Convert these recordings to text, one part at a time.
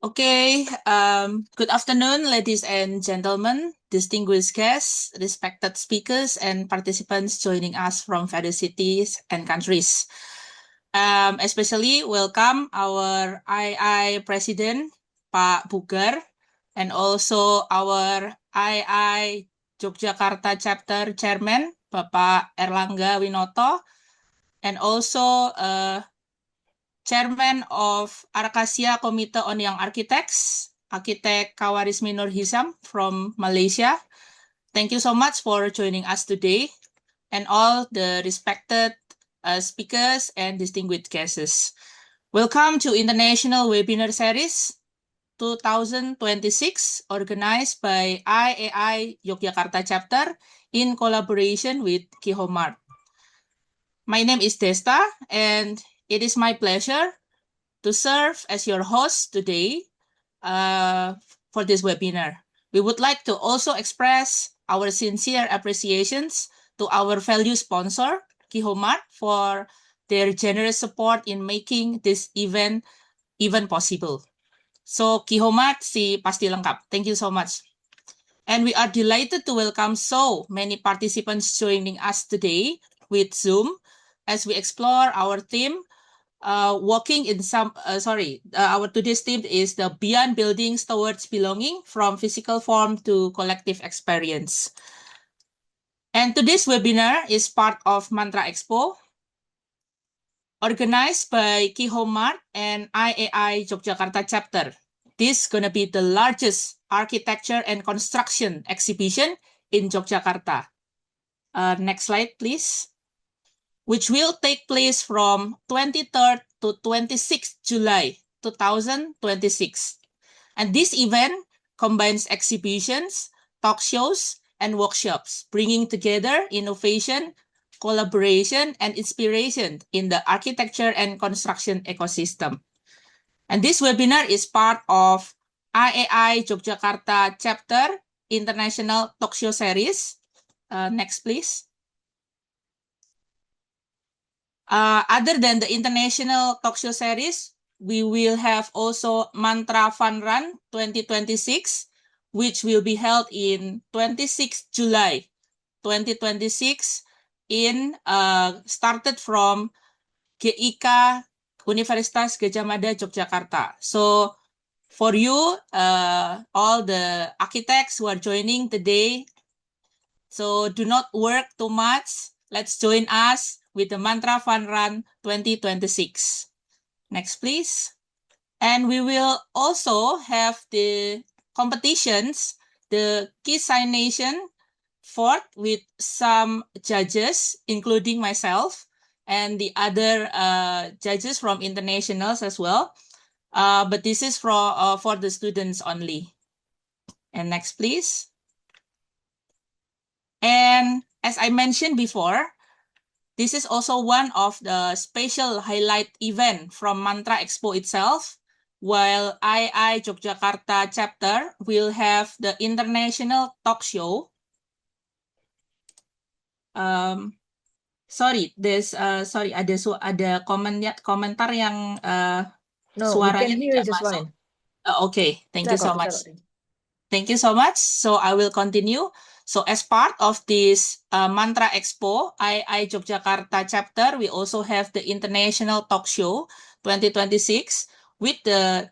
Okay, good afternoon, ladies and gentlemen, distinguished guests, respected speakers, and participants joining us from various cities and countries. Especially welcome our II President, Pak Bugar, and also our II Yogyakarta Chapter Chairman, Bapak Erlangga Winoto, and also Chairman of Arkasia Committee on Young Architects, Architect Kawarismi Nur Hisam from Malaysia. Thank you so much for joining us today, and all the respected speakers and distinguished guests. Welcome to International Webinar Series 2026, organized by IAI Yogyakarta Chapter in collaboration with Qhomemart. My name is Desta, and it is my pleasure to serve as your host today for this webinar. We would like to also express our sincere appreciations to our value sponsor, Qhomemart, for their generous support in making this event possible. So Qhomemart si pasti lengkap. Thank you so much. And we are delighted to welcome so many participants joining us today with Zoom as we explore our theme, our today's theme is the Beyond Buildings Towards Belonging, from Physical Form to Collective Experience. And today's webinar is part of Mantra Expo, organized by Qhomemart and IAI Yogyakarta Chapter. This is going to be the largest architecture and construction exhibition in Yogyakarta. Next slide, please. Which will take place from 23rd to 26th July 2026. And this event combines exhibitions, talk shows, and workshops, bringing together innovation, collaboration, and inspiration in the architecture and construction ecosystem. And this webinar is part of IAI Yogyakarta Chapter International Talk Show Series. Next, please. Other than the international talk show series, we will have also Mantra Fun Run 2026, which will be held in 26 July 2026 started from GIK Universitas Gadjah Mada Yogyakarta. So for you, all the architects who are joining today, so do not work too much. Let's join us with the Mantra Fun Run 2026. Next, please. And we will also have the competitions, the key signation fourth with some judges, including myself and the other judges from internationals as well. But this is for the students only. And next, please. And as I mentioned before, this is also one of the special highlight event from Mantra Expo itself, while II Yogyakarta Chapter will have the international talk show. Ada komentar yang suaranya tidak masuk. Okay, thank you so much. Thank you so much. So I will continue. So as part of this Mantra Expo, II Yogyakarta Chapter, we also have the International Talk Show 2026 with the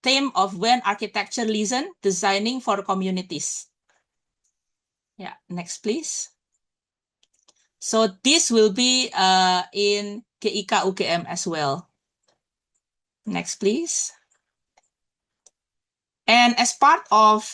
theme of When Architecture Listen, Designing for Communities. Yeah, next please. So this will be in GIK UGM as well. Next please. And as part of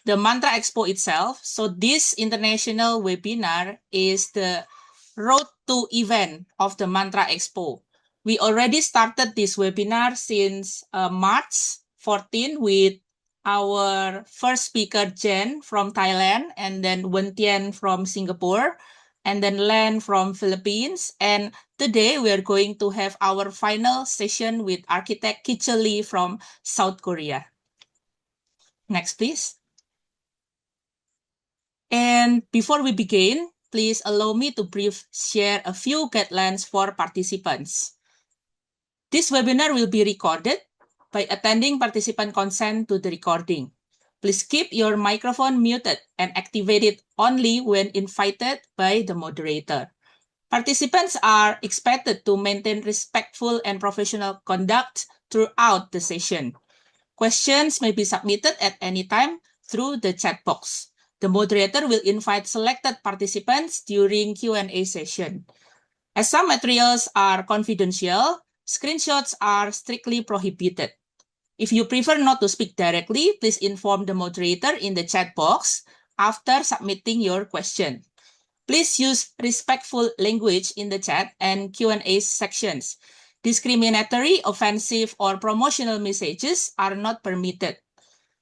the Mantra Expo itself, so this international webinar is the road to event of the Mantra Expo. We already started this webinar since March 14 with our first speaker, Jen from Thailand, and then Wen Tien from Singapore, and then Len from Philippines. And today we are going to have our final session with architect Kichel Lee from South Korea. Next, please. And before we begin, please allow me to brief share a few guidelines for participants. This webinar will be recorded by attending participant consent to the recording. Please keep your microphone muted and activate it only when invited by the moderator. Participants are expected to maintain respectful and professional conduct throughout the session. Questions may be submitted at any time through the chat box. The moderator will invite selected participants during Q&A session. As some materials are confidential, screenshots are strictly prohibited. If you prefer not to speak directly, please inform the moderator in the chat box after submitting your question. Please use respectful language in the chat and Q&A sections. Discriminatory, offensive, or promotional messages are not permitted.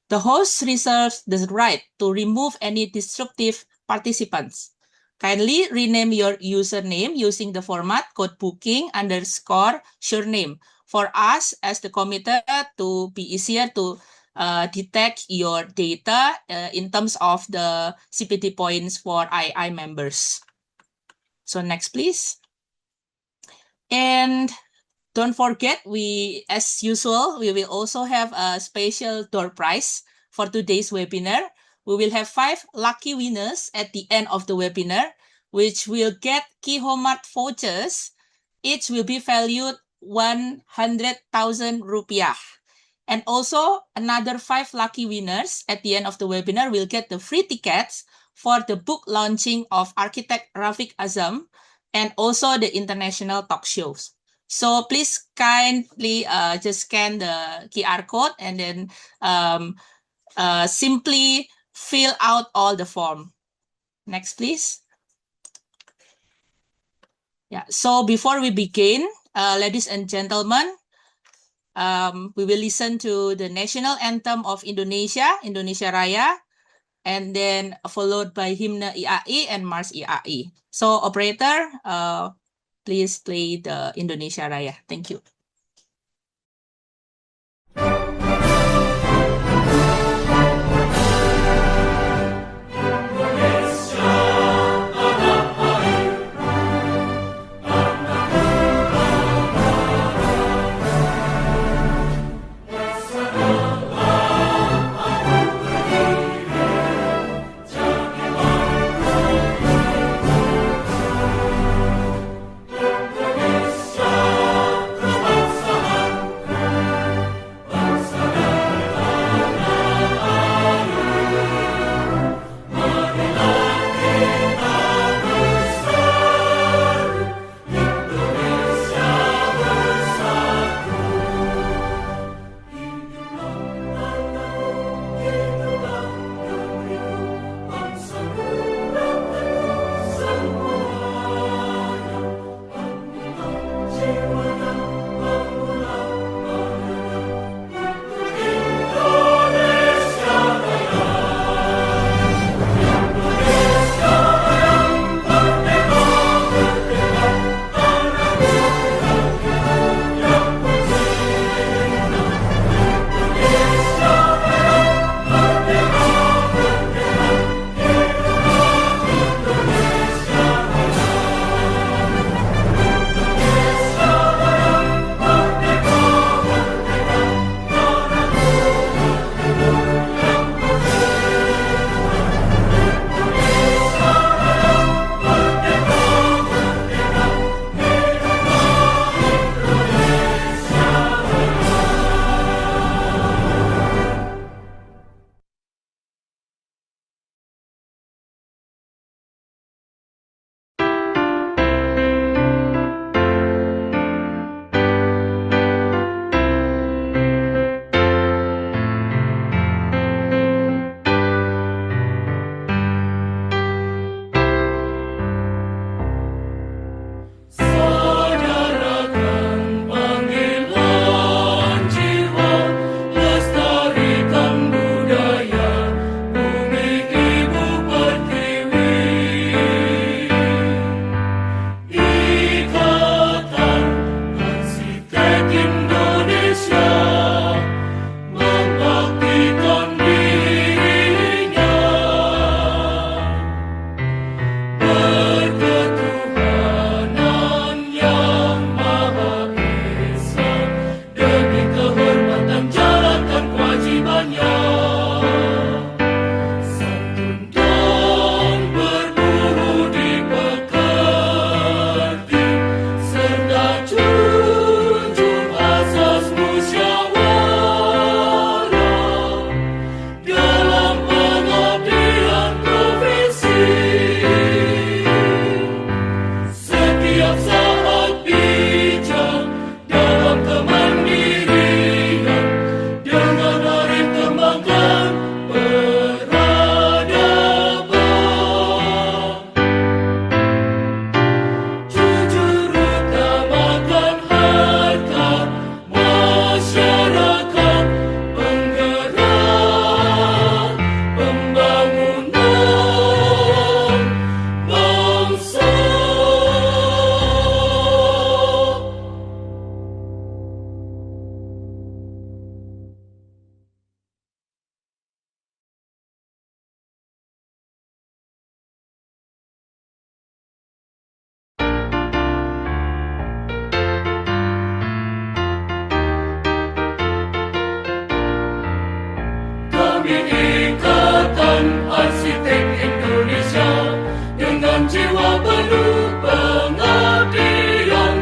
The host reserves the right to remove any disruptive participants. Kindly rename your username using the format codebooking_surname for us as the committee to be easier to detect your data in terms of the CPT points for II members. So next, please. And don't forget, as usual, we will also have a special door prize for today's webinar. We will have 5 lucky winners at the end of the webinar, which will get Qhomemart vouchers. Each will be valued 100,000 rupiah. And also another 5 lucky winners at the end of the webinar will get the free tickets for the book launching of architect Rafiq Azam and also the international talk shows. So please kindly just scan the QR code and then simply fill out all the form. Next, please. Yeah. So before we begin, ladies and gentlemen, we will listen to the national anthem of Indonesia, Indonesia Raya, and then followed by hymn IAI and Mars IAI. So operator, please play the Indonesia Raya. Thank you. Indonesia, Ikatan Arsitek Indonesia dengan jiwa penuh pengabdian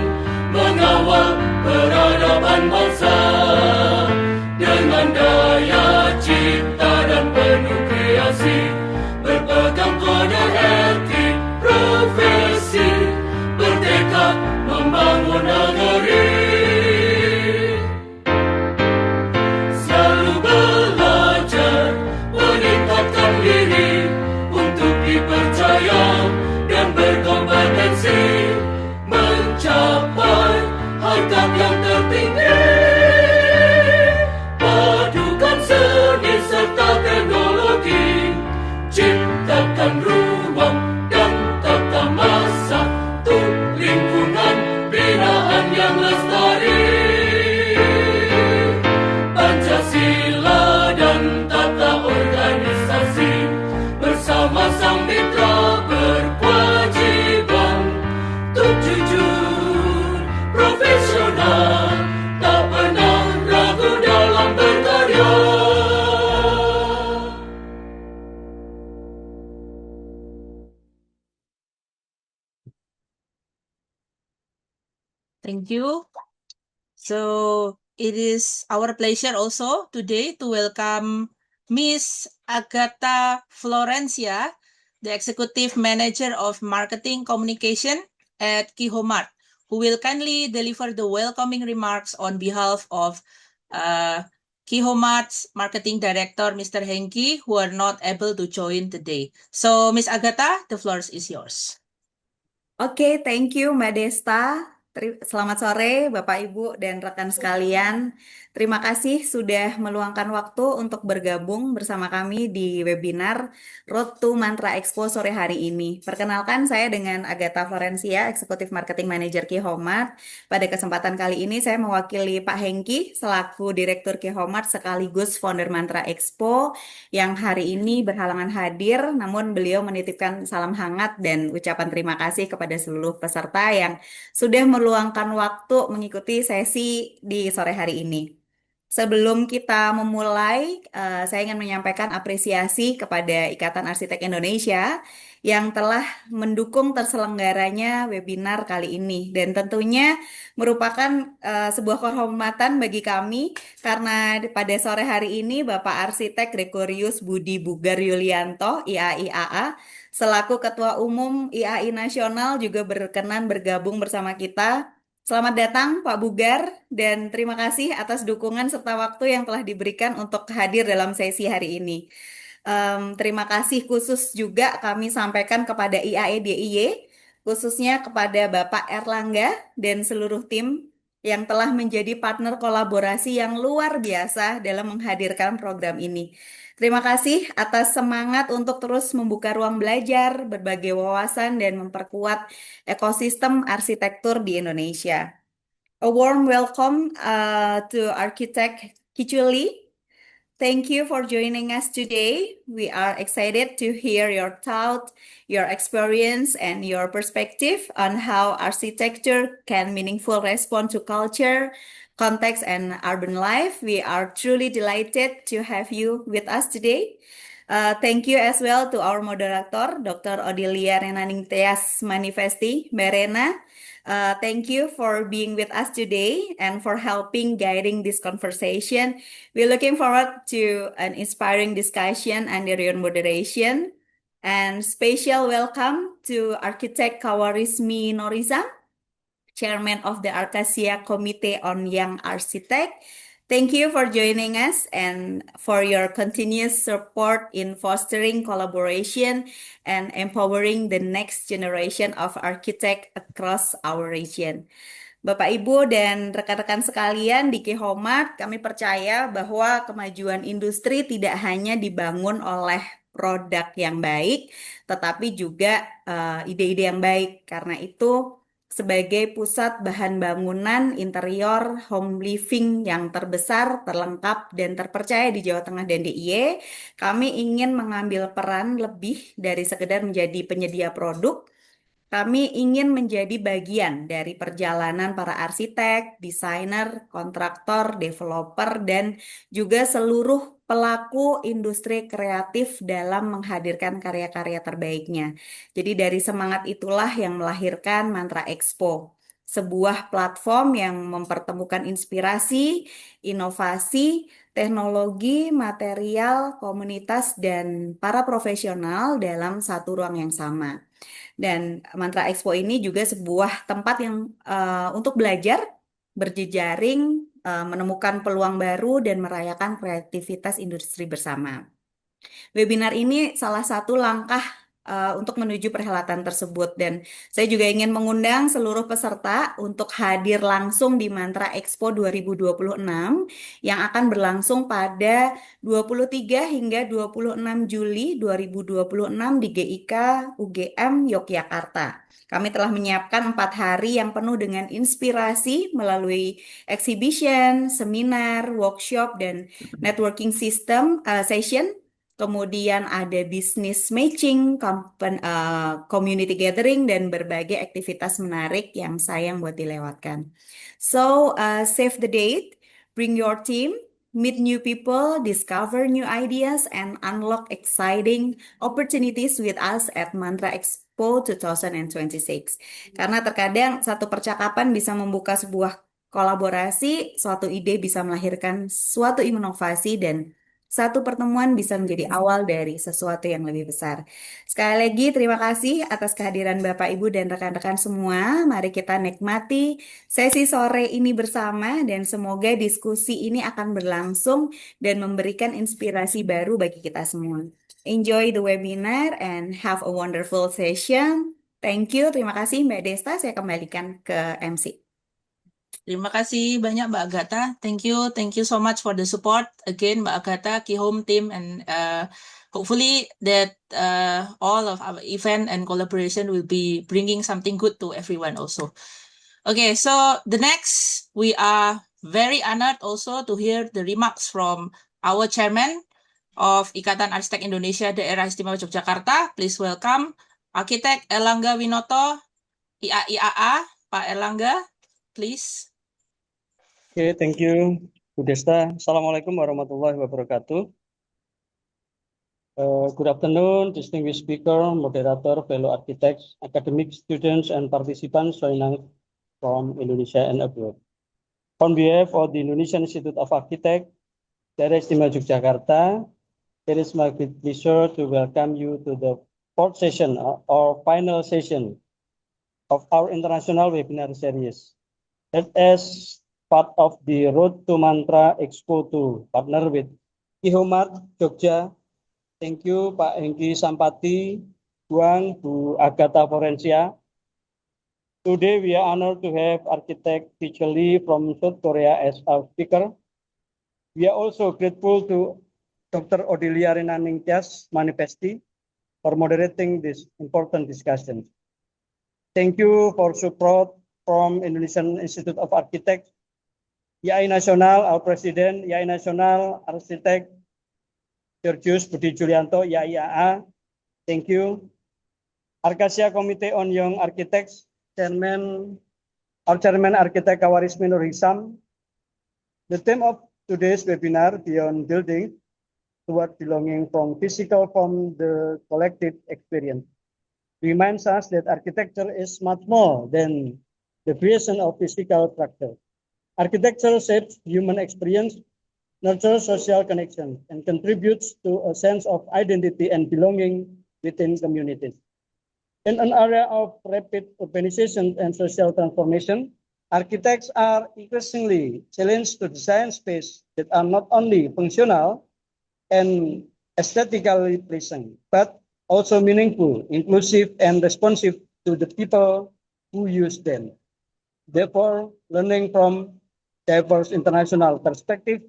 mengawal peradaban bangsa dengan daya cipta dan penuh kreasi berpegang pada etik profesi bertekad membangun negeri. Selalu belajar meningkatkan diri untuk dipercaya dan berkompetensi mencapai harkat yang tertinggi. Padukan seni serta teknologi, ciptakan ruang dan tata masa untuk lingkungan binaan yang lestari. Pancasila dan tata organisasi bersama sang mitra berkewajiban untuk jujur, profesional, tak pernah ragu dalam berkarya. Thank you. So it is our pleasure also today to welcome Miss Agatha Florencia, the Executive Manager of Marketing Communication at Qhomemart, who will kindly deliver the welcoming remarks on behalf of Qhomemart's Marketing Director, Mr. Hengki, who are not able to join today. So, Miss Agatha, the floor is yours. Oke, thank you Mbak Desta. Selamat sore Bapak Ibu dan rekan sekalian. Terima kasih sudah meluangkan waktu untuk bergabung bersama kami di webinar Road to Mantra Expo sore hari ini. Perkenalkan, saya dengan Agatha Florencia, Eksekutif Marketing Manager Qhomemart. Pada kesempatan kali ini saya mewakili Pak Hengki selaku Direktur Qhomemart sekaligus founder Mantra Expo yang hari ini berhalangan hadir, namun beliau menitipkan salam hangat dan ucapan terima kasih kepada seluruh peserta yang sudah meluangkan waktu mengikuti sesi di sore hari ini. Sebelum kita memulai, saya ingin menyampaikan apresiasi kepada Ikatan Arsitek Indonesia yang telah mendukung terselenggaranya webinar kali ini. Dan tentunya merupakan sebuah kehormatan bagi kami karena pada sore hari ini Bapak Arsitek Gregorius Budi Bugar Yulianto, IAI-AA, selaku Ketua Umum IAI Nasional juga berkenan bergabung bersama kita. Selamat datang Pak Bugar dan terima kasih atas dukungan serta waktu yang telah diberikan untuk hadir dalam sesi hari ini. Terima kasih khusus juga kami sampaikan kepada IAE DIY, khususnya kepada Bapak Erlangga dan seluruh tim yang telah menjadi partner kolaborasi yang luar biasa dalam menghadirkan program ini. Terima kasih atas semangat untuk terus membuka ruang belajar, berbagai wawasan, dan memperkuat ekosistem arsitektur di Indonesia. A warm welcome to Architect Kichuli. Thank you for joining us today. We are excited to hear your thought, your experience, and your perspective on how architecture can meaningfully respond to culture, context, and urban life. We are truly delighted to have you with us today. Thank you as well to our moderator, Dr. Odilia Renaning Teas Manifesti, Merena. Thank you for being with us today and for helping guiding this conversation. We're looking forward to an inspiring discussion under your moderation. And special welcome to Architect Kawarismi Norizam, Chairman of the Arcasia Committee on Young Architect. Thank you for joining us and for your continuous support in fostering collaboration and empowering the next generation of architects across our region. Bapak, Ibu, dan rekan-rekan sekalian di Qhomemart, kami percaya bahwa kemajuan industri tidak hanya dibangun oleh produk yang baik, tetapi juga ide-ide yang baik. Karena itu, sebagai pusat bahan bangunan interior home living yang terbesar, terlengkap, dan terpercaya di Jawa Tengah dan DIY, kami ingin mengambil peran lebih dari sekedar menjadi penyedia produk, Kami ingin menjadi bagian dari perjalanan para arsitek, desainer, kontraktor, developer, dan juga seluruh pelaku industri kreatif dalam menghadirkan karya-karya terbaiknya. Jadi dari semangat itulah yang melahirkan Mantra Expo, sebuah platform yang mempertemukan inspirasi, inovasi, teknologi, material, komunitas, dan para profesional dalam satu ruang yang sama. Dan Mantra Expo ini juga sebuah tempat yang untuk belajar, berjejaring, menemukan peluang baru, dan merayakan kreativitas industri bersama. Webinar ini salah satu langkah untuk menuju perhelatan tersebut dan saya juga ingin mengundang seluruh peserta untuk hadir langsung di Mantra Expo 2026 yang akan berlangsung pada 23 hingga 26 Juli 2026 di GIK UGM Yogyakarta. Kami telah menyiapkan 4 hari yang penuh dengan inspirasi melalui exhibition, seminar, workshop, dan networking session. Kemudian ada business matching, community gathering, dan berbagai aktivitas menarik yang sayang buat dilewatkan. So, save the date, bring your team, meet new people, discover new ideas, and unlock exciting opportunities with us at Mantra Expo 2026. Karena terkadang satu percakapan bisa membuka sebuah kolaborasi, suatu ide bisa melahirkan suatu inovasi, dan satu pertemuan bisa menjadi awal dari sesuatu yang lebih besar. Sekali lagi, terima kasih atas kehadiran Bapak, Ibu, dan rekan-rekan semua. Mari kita nikmati sesi sore ini bersama, dan semoga diskusi ini akan berlangsung dan memberikan inspirasi baru bagi kita semua. Enjoy the webinar and have a wonderful session. Thank you, terima kasih Mbak Desta. Saya kembalikan ke MC. Terima kasih banyak Mbak Agatha. Thank you so much for the support again, Mbak Agatha, Qhom team, and hopefully that all of our event and collaboration will be bringing something good to everyone also. Okay, so the next, we are very honored also to hear the remarks from our chairman of Ikatan Arsitek Indonesia Daerah Istimewa Yogyakarta. Please welcome Arsitek Erlangga Winoto, IAIAA, Pak Erlangga, please. Oke, thank you, Bu Desta. Assalamualaikum warahmatullahi wabarakatuh. Good afternoon, distinguished speaker, moderator, fellow architects, academic students, and participants joining from Indonesia and abroad. On behalf of the Indonesian Institute of Architects, Daerah Istimewa Yogyakarta, it is my great pleasure to welcome you to the fourth session or final session of our international webinar series. That is part of the Road to Mantra Expo 2, partner with Qhomemart Jogja. Thank you, Pak Hengki Sampati, Buang, Bu Agatha Forensia. Today, we are honored to have architect Teacher Lee from South Korea as our speaker. We are also grateful to Dr. Odilia Renaningtyas Manifesti for moderating this important discussion. Thank you for support from Indonesian Institute of Architects, YAI Nasional, our President, YAI Nasional, Arsitek Georgius Budi Julianto, YAIAA, thank you. Arkasia Committee on Young Architects, our Chairman Architect Kawarismi Nur Hisam. The theme of today's webinar, Beyond Building, Toward Belonging from Physical from the Collective Experience, reminds us that architecture is much more than the creation of physical structure. Architecture shapes human experience, nurtures social connections, and contributes to a sense of identity and belonging within communities. In an area of rapid urbanization and social transformation, architects are increasingly challenged to design spaces that are not only functional and aesthetically pleasing, but also meaningful, inclusive, and responsive to the people who use them. Therefore, learning from diverse international perspective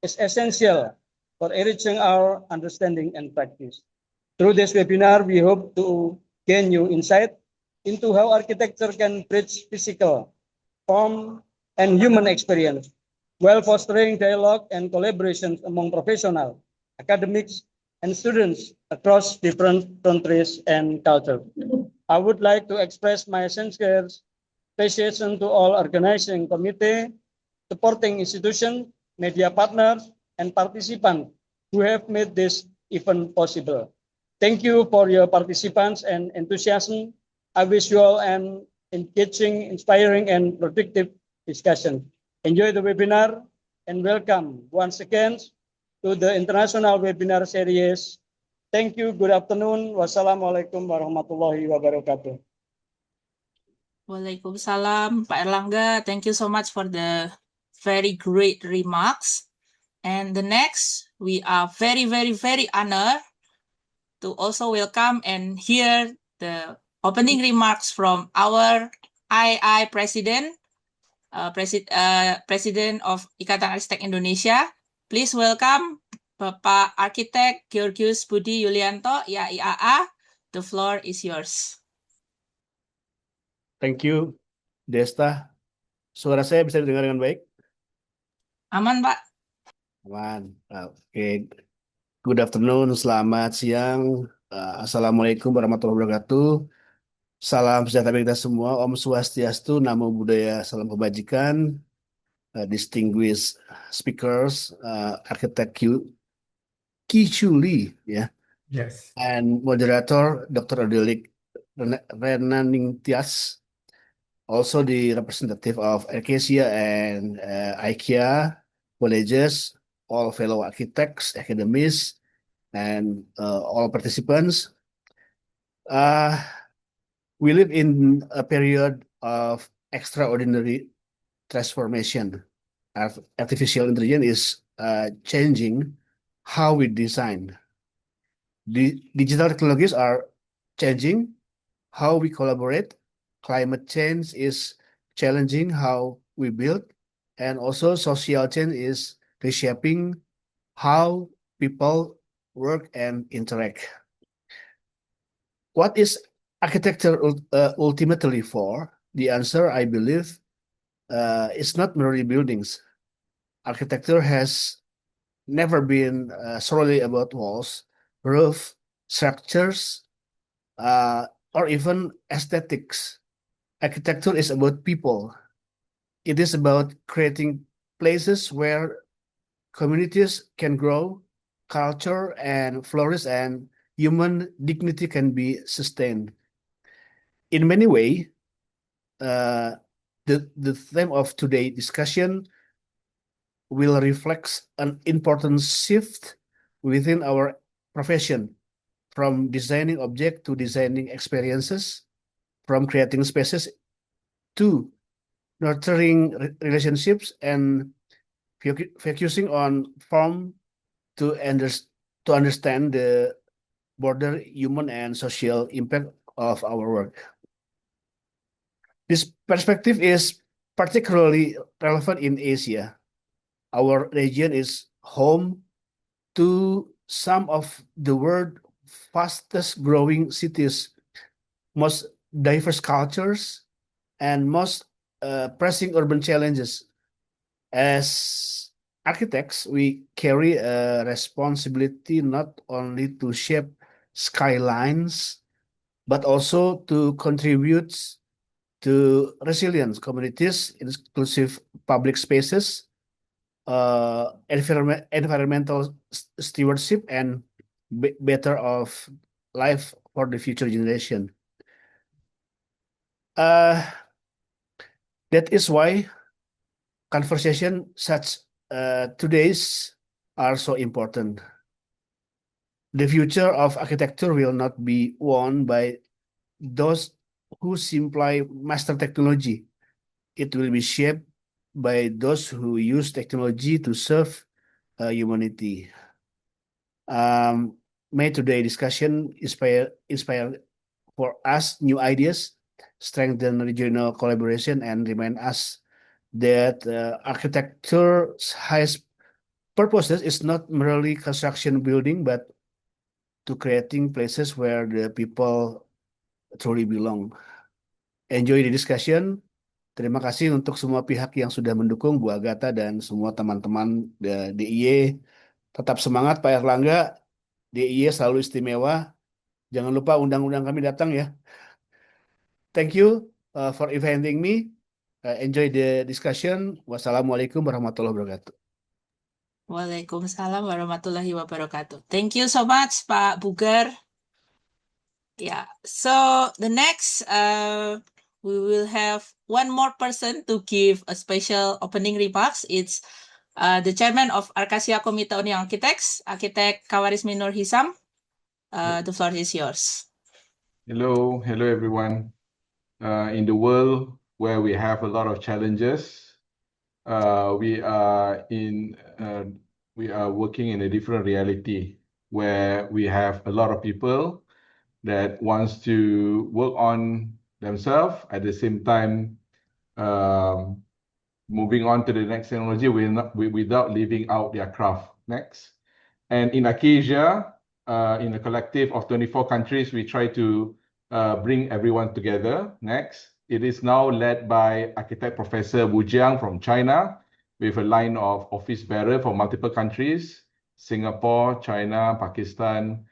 is essential for enriching our understanding and practice. Through this webinar, we hope to gain new insight into how architecture can bridge physical, form, and human experience, while fostering dialogue and collaborations among professionals, academics, and students across different countries and cultures. I would like to express my sincere appreciation to all organizing committee, supporting institutions, media partners, and participants who have made this event possible. Thank you for your participants and enthusiasm. I wish you all an engaging, inspiring, and productive discussion. Enjoy the webinar and welcome once again to the International Webinar Series. Thank you. Good afternoon. Wassalamualaikum warahmatullahi wabarakatuh. Waalaikumsalam, Pak Erlangga. Thank you so much for the very great remarks. And the next, we are very, very, very honored to also welcome and hear the opening remarks from our II President, President of Ikatan Arsitek Indonesia. Please welcome Bapak Arsitek Georgius Budi Yulianto, YAIAA. The floor is yours. Thank you, Desta. Suara saya bisa didengar dengan baik? Aman, Pak? Aman. Oke. Good afternoon, selamat siang. Assalamualaikum warahmatullahi wabarakatuh. Salam sejahtera bagi kita semua. Om Swastiastu, Namo Buddhaya, salam kebajikan. Distinguished speakers, Architect Ki Chuli, ya, Yes. and moderator Dr. Adelik Renaning Tias, also the representative of Acacia and IKEA colleges, all fellow architects, academics, and all participants. We live in a period of extraordinary transformation. Artificial intelligence is changing how we design. The digital technologies are changing how we collaborate. Climate change is challenging how we build, and also social change is reshaping how people work and interact. What is architecture ultimately for? The answer, I believe, is not merely buildings. Architecture has never been solely about walls, roof, structures, or even aesthetics. Architecture is about people. It is about creating places where communities can grow, culture and flourish, and human dignity can be sustained. In many ways, the theme of today's discussion will reflect an important shift within our profession, from designing objects to designing experiences, from creating spaces to nurturing relationships, and focusing on form to understand the broader human and social impact of our work. This perspective is particularly relevant in Asia. Our region is home to some of the world's fastest growing cities, most diverse cultures, and most pressing urban challenges. As architects, we carry a responsibility not only to shape skylines, but also to contribute to resilient communities, inclusive public spaces, environmental stewardship, and better of life for the future generation. That is why conversation such today's are so important. The future of architecture will not be won by those who simply master technology. It will be shaped by those who use technology to serve humanity. May today's discussion inspire for us new ideas, strengthen regional collaboration, and remind us that architecture's highest purposes is not merely construction building, but to creating places where the people truly belong. Enjoy the discussion. Terima kasih untuk semua pihak yang sudah mendukung Bu Agatha dan semua teman-teman DIY. Tetap semangat Pak Erlangga. DIY selalu istimewa. Jangan lupa undang-undang kami datang ya. Thank you for inviting me. Enjoy the discussion. Wassalamualaikum warahmatullahi wabarakatuh. Waalaikumsalam warahmatullahi wabarakatuh. Thank you so much, Pak Bugar. Yeah, so the next, we will have one more person to give a special opening remarks. It's the chairman of Arkasia Komite Uni Architects, Architect Kawarismi Nur Hisam. The floor is yours. Hello everyone. In the world where we have a lot of challenges, we are working in a different reality where we have a lot of people that wants to work on themselves at the same time, moving on to the next technology without leaving out their craft. Next. And in Acacia, in a collective of 24 countries, we try to bring everyone together. Next. It is now led by architect Professor Wu Jiang from China, with a line of office bearer from multiple countries: Singapore, China, Pakistan,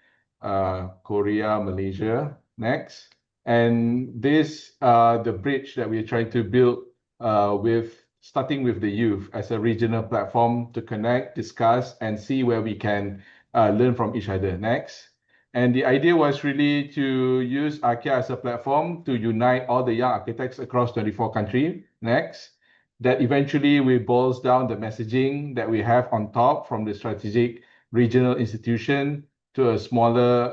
Korea, Malaysia. Next. And this, the bridge that we're trying to build starting with the youth as a regional platform to connect, discuss, and see where we can learn from each other. Next. And the idea was really to use Arkia as a platform to unite all the young architects across 24 countries. Next. That eventually will boils down the messaging that we have on top from the strategic regional institution to a smaller,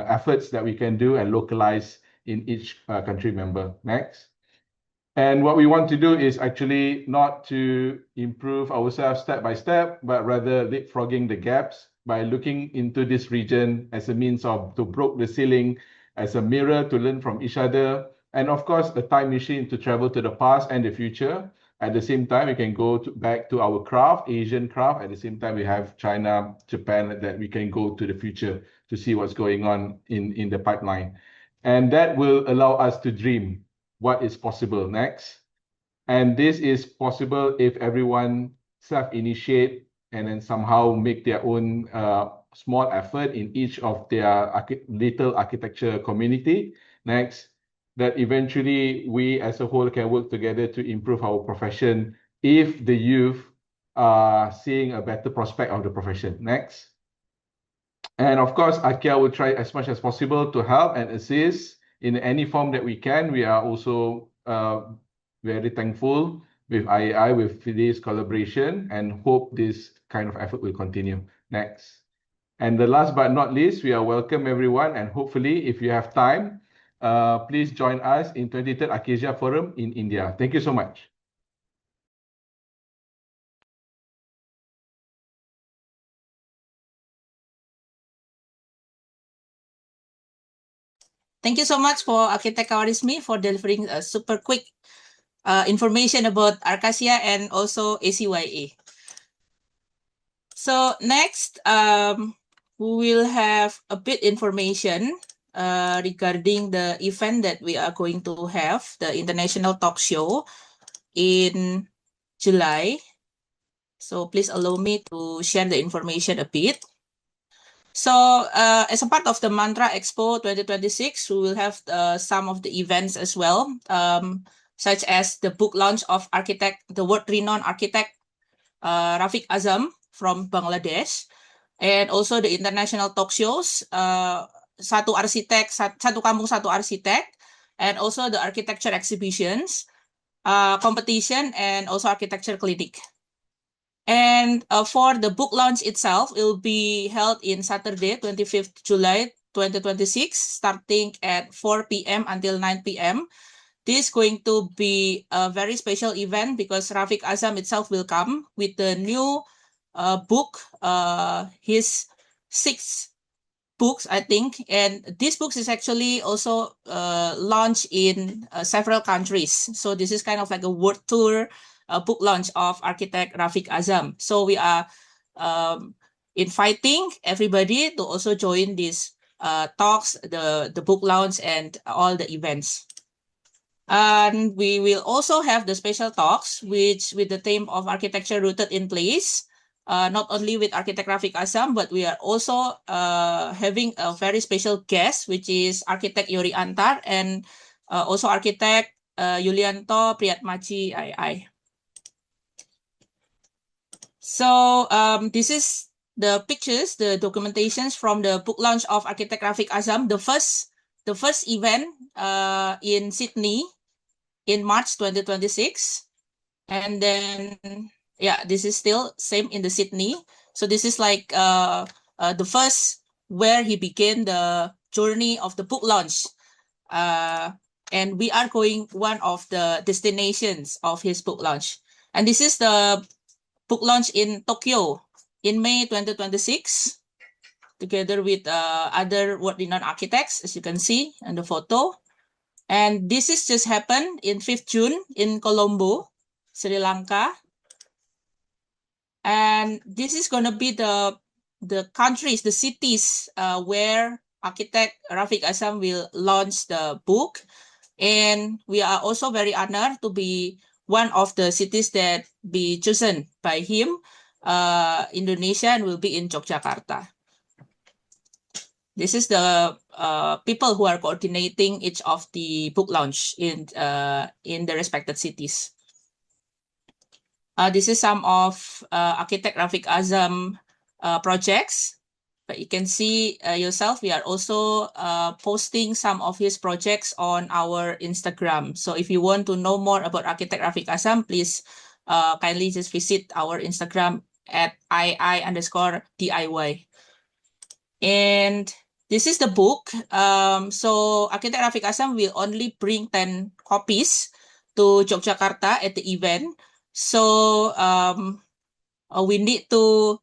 efforts that we can do and localize in each country member. Next. And what we want to do is actually not to improve ourselves step by step, but rather leapfrogging the gaps by looking into this region as a means to break the ceiling, as a mirror to learn from each other, and of course, a time machine to travel to the past and the future. At the same time, we can go back to our craft, Asian craft. At the same time, we have China, Japan, that we can go to the future to see what's going on in the pipeline. And that will allow us to dream what is possible. Next. And this is possible if everyone self-initiate and then somehow make their own small effort in each of their little architecture community. Next. That eventually we as a whole can work together to improve our profession if the youth are seeing a better prospect of the profession. Next. And of course, Arkia will try as much as possible to help and assist in any form that we can. We are also very thankful with IAI, with this collaboration, and hope this kind of effort will continue. Next. And the last but not least, we are welcome everyone, and hopefully if you have time, please join us in 23rd Acacia Forum in India. Thank you so much. Thank you so much for Architect Kawarismi for delivering a super quick information about Arkasia and also ACYA. So next, we will have a bit information regarding the event that we are going to have, the International Talk Show in July. So please allow me to share the information a bit. So as a part of the Mantra Expo 2026, we will have some of the events as well, such as the book launch of the world-renowned architect Rafiq Azam from Bangladesh, and also the international talk shows, Satu Kampung Satu Arsitek, and also the architecture exhibitions, competition, and also architecture clinic. And for the book launch itself, it will be held in Saturday, 25th July 2026, starting at 4 p.m. until 9 p.m. This is going to be a very special event because Rafiq Azam itself will come with the new book, his 6 books, I think. And this book is actually also launched in several countries. So this is kind of like a world tour book launch of architect Rafiq Azam. So we are inviting everybody to also join these talks, the book launch, and all the events. And we will also have the special talks, which with the theme of architecture rooted in place, not only with Architect Rafiq Azam, but we are also having a very special guest, which is Architect Yori Antar and also Architect Yulianto Priyatmaji II. So this is the pictures, the documentations from the book launch of Architect Rafiq Azam, the first event in Sydney in March 2026. And then, yeah, this is still same in the Sydney. So this is like the first where he began the journey of the book launch. And we are going one of the destinations of his book launch. And this is the book launch in Tokyo in May 2026, together with other world-renowned architects, as you can see in the photo. And this is just happened in 5th June in Colombo, Sri Lanka. And this is going to be the countries, the cities where Architect Rafiq Azam will launch the book. And we are also very honored to be one of the cities that be chosen by him, Indonesia, and will be in Yogyakarta. This is the people who are coordinating each of the book launch in the respected cities. This is some of Architect Rafiq Azam projects. But you can see yourself, we are also posting some of his projects on our Instagram. So if you want to know more about Architect Rafiq Azam, please kindly just visit our Instagram at ii_DIY. And this is the book. So Architect Rafiq Azam will only bring 10 copies to Yogyakarta at the event. So we need to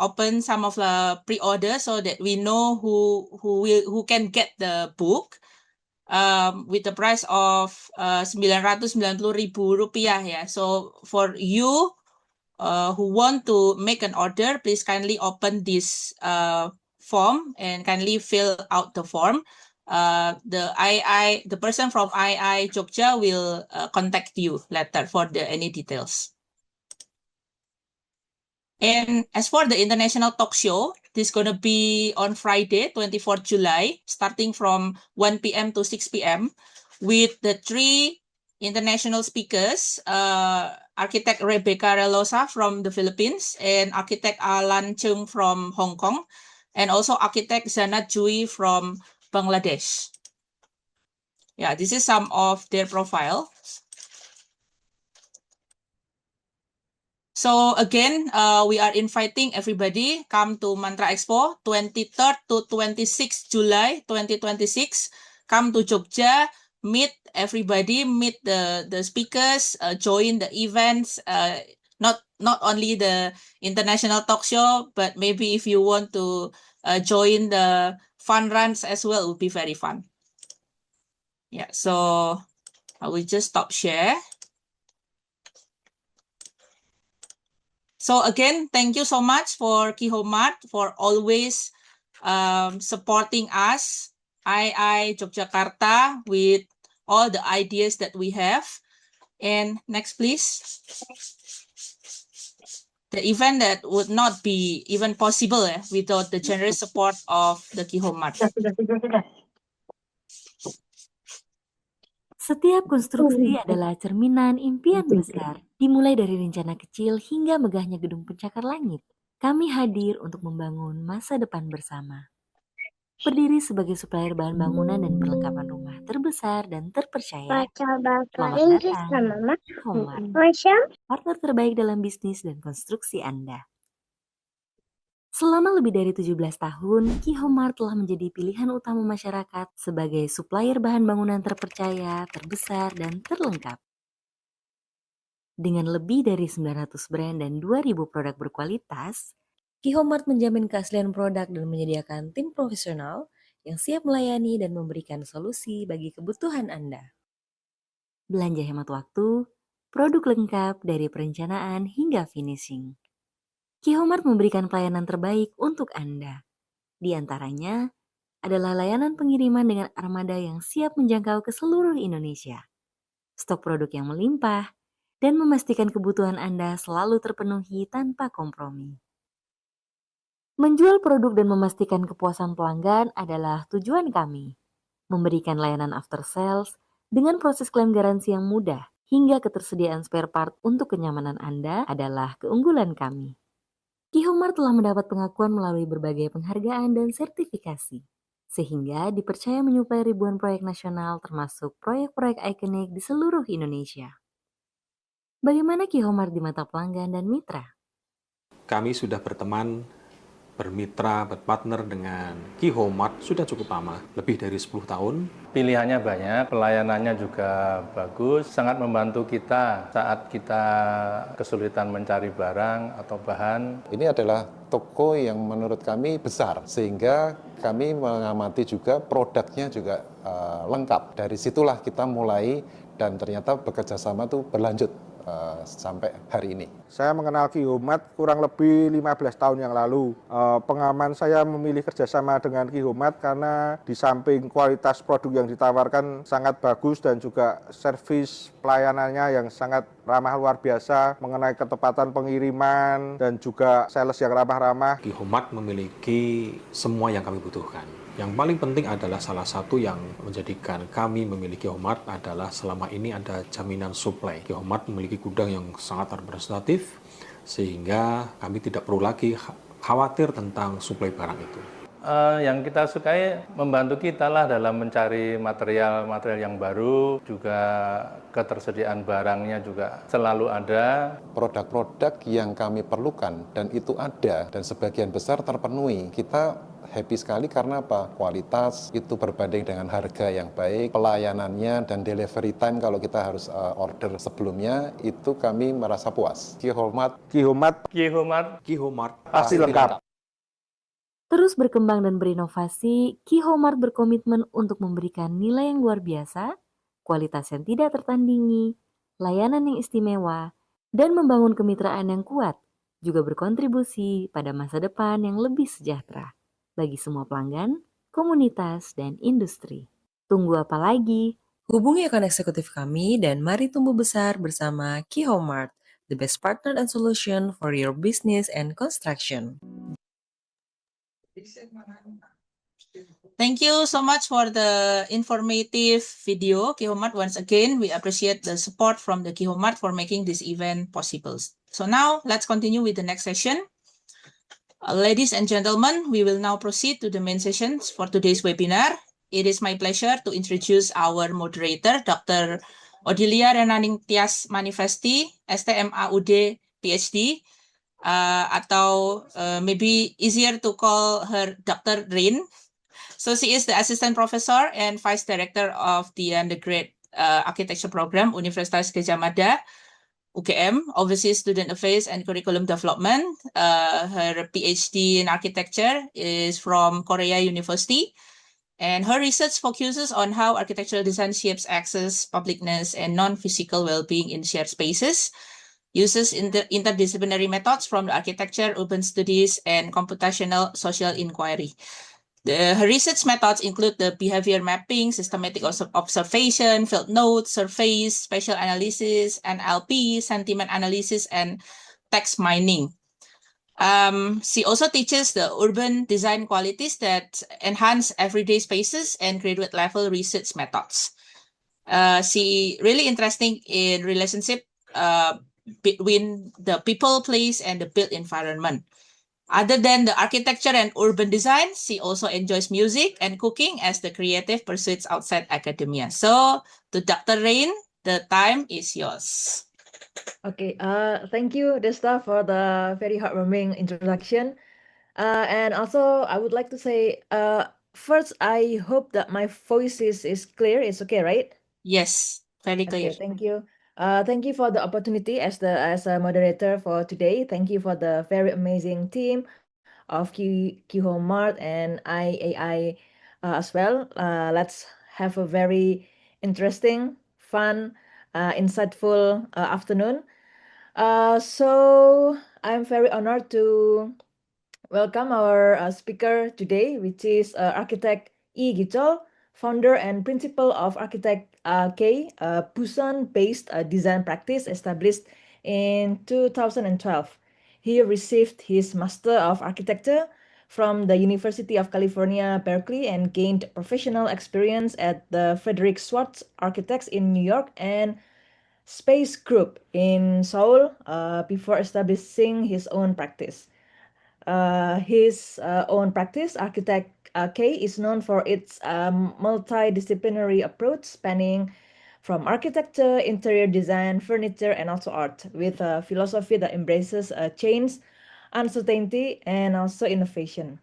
open some of the pre-order so that we know who can get the book with the price of 990.000 rupiah ya. So for you who want to make an order, please kindly open this form and kindly fill out the form. The person from II Jogja will contact you later for any details. And as for the international talk show, this is going to be on Friday, 24th July, starting from 1 p.m. to 6 p.m. with the 3 international speakers, Architect Rebecca Relosa from the Philippines and Architect Alan Chung from Hong Kong, and also Architect Zanat Jui from Bangladesh. Yeah, this is some of their profile. So again, we are inviting everybody come to Mantra Expo 23rd to 26th July 2026. Come to Jogja, meet everybody, meet the speakers, join the events, not only the international talk show, but maybe if you want to join the fun runs as well, it would be very fun. Yeah, so I will just stop share. So again, thank you so much for Qhomemart for always supporting us, II Yogyakarta, with all the ideas that we have. And next, please. The event that would not be even possible without the generous support of the Qhomemart. Setiap konstruksi adalah cerminan impian besar, dimulai dari rencana kecil hingga megahnya gedung pencakar langit. Kami hadir untuk membangun masa depan bersama. Berdiri sebagai supplier bahan bangunan dan perlengkapan rumah terbesar dan terpercaya. Selamat datang, Qhomemart, partner terbaik dalam bisnis dan konstruksi Anda. Selama lebih dari 17 tahun, Qhomemart telah menjadi pilihan utama masyarakat sebagai supplier bahan bangunan terpercaya, terbesar, dan terlengkap. Dengan lebih dari 900 brand dan 2.000 produk berkualitas, Qhomemart menjamin keaslian produk dan menyediakan tim profesional yang siap melayani dan memberikan solusi bagi kebutuhan Anda. Belanja hemat waktu, produk lengkap dari perencanaan hingga finishing. Qhomemart memberikan pelayanan terbaik untuk Anda. Di antaranya adalah layanan pengiriman dengan armada yang siap menjangkau ke seluruh Indonesia, stok produk yang melimpah, dan memastikan kebutuhan Anda selalu terpenuhi tanpa kompromi. Menjual produk dan memastikan kepuasan pelanggan adalah tujuan kami. Memberikan layanan after sales dengan proses klaim garansi yang mudah hingga ketersediaan spare part untuk kenyamanan Anda adalah keunggulan kami. Qhomemart telah mendapat pengakuan melalui berbagai penghargaan dan sertifikasi, sehingga dipercaya menyuplai ribuan proyek nasional termasuk proyek-proyek ikonik di seluruh Indonesia. Bagaimana Qhomemart di mata pelanggan dan mitra? Kami sudah berteman, bermitra, berpartner dengan Qhomemart sudah cukup lama, lebih dari 10 tahun. Pilihannya banyak, pelayanannya juga bagus, sangat membantu kita saat kita kesulitan mencari barang atau bahan. Ini adalah toko yang menurut kami besar, sehingga kami mengamati juga produknya juga lengkap. Dari situlah kita mulai dan ternyata bekerja sama tuh berlanjut sampai hari ini. Saya mengenal Qhomemart kurang lebih 15 tahun yang lalu. Pengalaman saya memilih kerjasama dengan Qhomemart karena di samping kualitas produk yang ditawarkan sangat bagus dan juga servis pelayanannya yang sangat ramah luar biasa mengenai ketepatan pengiriman dan juga sales yang ramah-ramah. Qhomemart memiliki semua yang kami butuhkan. Yang paling penting adalah salah satu yang menjadikan kami memiliki Qhomemart adalah selama ini ada jaminan suplai. Qhomemart memiliki gudang yang sangat representatif sehingga kami tidak perlu lagi khawatir tentang suplai barang itu. Yang kita sukai membantu kita lah dalam mencari material-material yang baru, juga ketersediaan barangnya juga selalu ada. Produk-produk yang kami perlukan dan itu ada dan sebagian besar terpenuhi. Kita happy sekali karena apa? Kualitas itu berbanding dengan harga yang baik, pelayanannya dan delivery time kalau kita harus order sebelumnya itu kami merasa puas. Qhomemart Pasti lengkap. Terus berkembang dan berinovasi, Qhomemart berkomitmen untuk memberikan nilai yang luar biasa, kualitas yang tidak tertandingi, layanan yang istimewa, dan membangun kemitraan yang kuat, juga berkontribusi pada masa depan yang lebih sejahtera bagi semua pelanggan, komunitas, dan industri. Tunggu apa lagi? Hubungi akun eksekutif kami dan mari tumbuh besar bersama Qhomemart, the best partner and solution for your business and construction. Thank you so much for the informative video, Qhomemart. Once again, we appreciate the support from the Qhomemart for making this event possible. So now, let's continue with the next session. Ladies and gentlemen, we will now proceed to the main sessions for today's webinar. It is my pleasure to introduce our moderator, Dr. Odilia Renaningtyas Manifesti, STMAUD PhD, atau maybe easier to call her Dr. Rin. So she is the assistant professor and vice director of the undergrad architecture program, Universitas Gadjah Mada, UGM, Overseas Student Affairs and Curriculum Development. Her PhD in architecture is from Korea University. And her research focuses on how architectural design shapes access, publicness, and non-physical well-being in shared spaces, uses interdisciplinary methods from the architecture, urban studies, and computational social inquiry. Her research methods include the behavior mapping, systematic observation, field notes, surveys, spatial analysis, NLP, sentiment analysis, and text mining. She also teaches the urban design qualities that enhance everyday spaces and graduate level research methods. She really interesting in relationship between the people, place, and the built environment. Other than the architecture and urban design, she also enjoys music and cooking as the creative pursuits outside academia. So, to Dr. Rain, the time is yours. Okay, thank you, Desta, for the very heartwarming introduction. And also, I would like to say, first, I hope that my voice is clear. It's okay, right? Yes, very clear. Okay, thank you. Thank you for the opportunity as a moderator for today. Thank you for the very amazing team of Qhomemart and IAI as well. Let's have a very interesting, fun, insightful afternoon. So I'm very honored to welcome our speaker today, which is architect Gicol, founder and principal of Architect K, a Busan-based design practice established in 2012. He received his Master of Architecture from the University of California, Berkeley, and gained professional experience at the Frederick Schwartz Architects in New York and Space Group in Seoul before establishing his own practice. His own practice, Architect K, is known for its multidisciplinary approach spanning from architecture, interior design, furniture, and also art, with a philosophy that embraces change, uncertainty, and also innovation.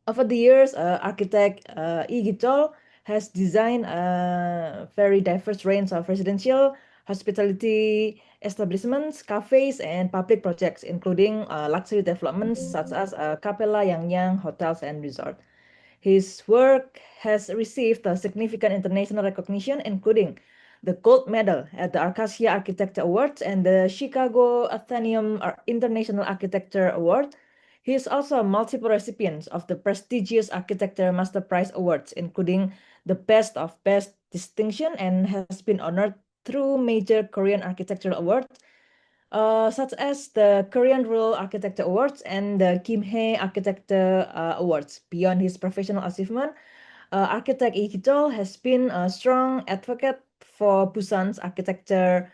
Over the years, architect Igitol has designed a very diverse range of residential, hospitality establishments, cafes, and public projects, including luxury developments such as Capella Yangyang hotels and resort. His work has received significant international recognition, including the gold medal at the Acacia Architecture Awards and the Chicago Athenaeum International Architecture Award. He is also a multiple recipient of the prestigious Architecture Master Prize Awards, including the Best of Best distinction, and has been honored through major Korean architectural awards, such as the Korean Rural Architecture Awards and the Kimhae Architecture Awards. Beyond his professional achievement, architect Lee Ki-chol has been a strong advocate for Busan's architectural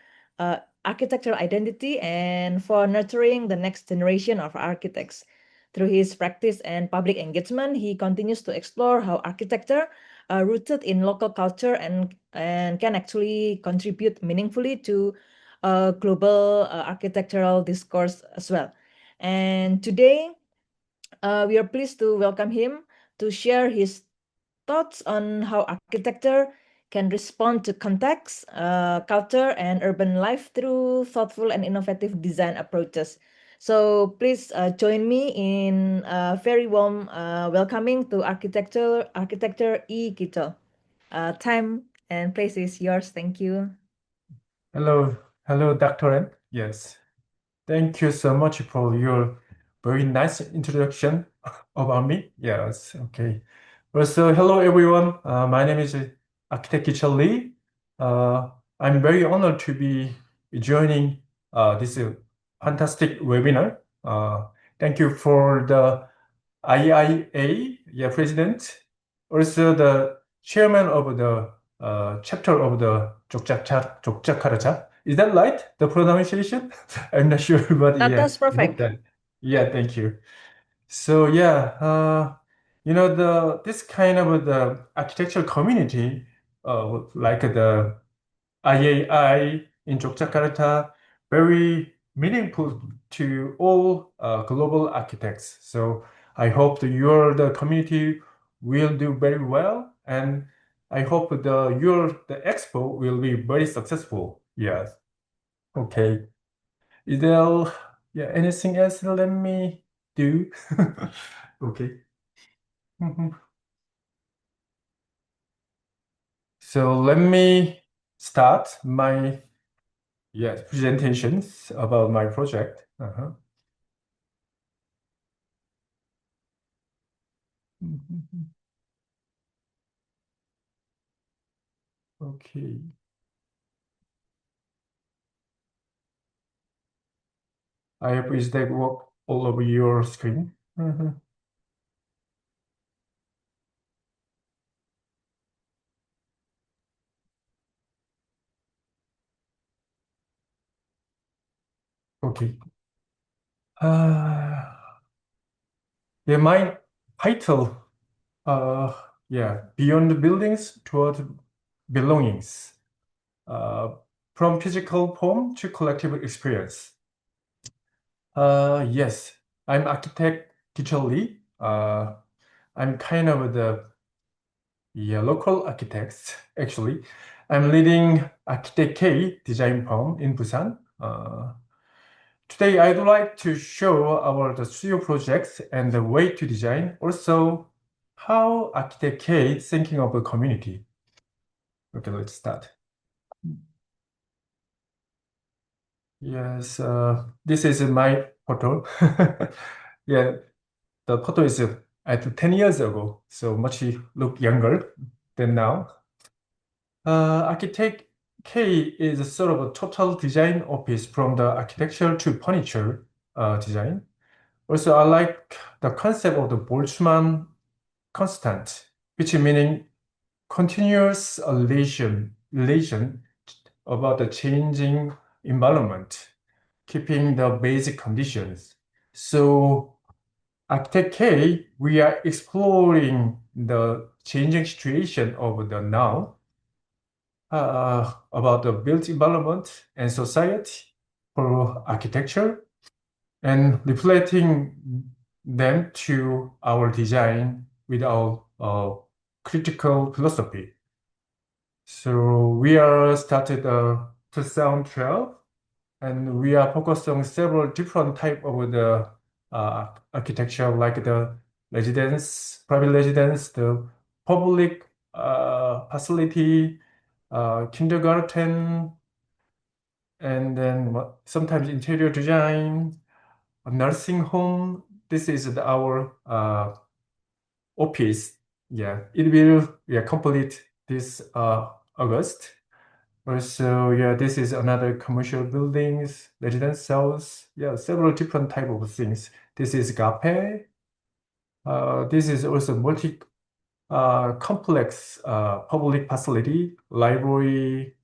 identity and for nurturing the next generation of architects. Through his practice and public engagement, he continues to explore how architecture rooted in local culture and can actually contribute meaningfully to global architectural discourse as well. And today, we are pleased to welcome him to share his thoughts on how architecture can respond to context, culture, and urban life through thoughtful and innovative design approaches. So please join me in a very warm welcoming to architecture E. Kito. Time and place is yours. Thank you. Hello, Dr. Yes, thank you so much for your very nice introduction about me. Yes, okay. Also, hello everyone. My name is Architect Kichel Lee. I'm very honored to be joining this fantastic webinar. Thank you for the IIA president, also the chairman of the chapter of the Jogjakarta. Is that right? The pronunciation? I'm not sure, but That's perfect. Yeah, thank you. So this kind of the architectural community, like the IAI in Yogyakarta, very meaningful to all global architects. So I hope the community will do very well, and I hope the expo will be very successful. Yes. Okay. Is there anything else let me do? Okay. So let me start my presentations about my project. Okay. I hope is that work all over your screen. Okay. My title, Beyond the Buildings Toward Belongings, from physical form to collective experience. Yes, I'm architect Teacher Lee. I'm kind of the local architect, actually. I'm leading Architect K design firm in Busan. Today, I'd like to show the studio projects and the way to design, also how Architect K is thinking of a community. Okay, let's start. Yes, this is my photo. Yeah, the photo is at 10 years ago, so much look younger than now. Architect K is a sort of a total design office from the architecture to furniture design. Also, I like the concept of the Boltzmann constant, which meaning continuous relation about the changing environment, keeping the basic conditions. So Architect K, we are exploring the changing situation of the now, about the built environment and society for architecture, and reflecting them to our design with our critical philosophy. So we are started 2012, and we are focused on several different type of the architecture, like the residence, private residence, the public facility, kindergarten, and then sometimes interior design, a nursing home. This is our office. Yeah, it will complete this August. Also, yeah, this is another commercial buildings, residence cells. Yeah, several different type of things. This is cafe. This is also multi complex public facility, library,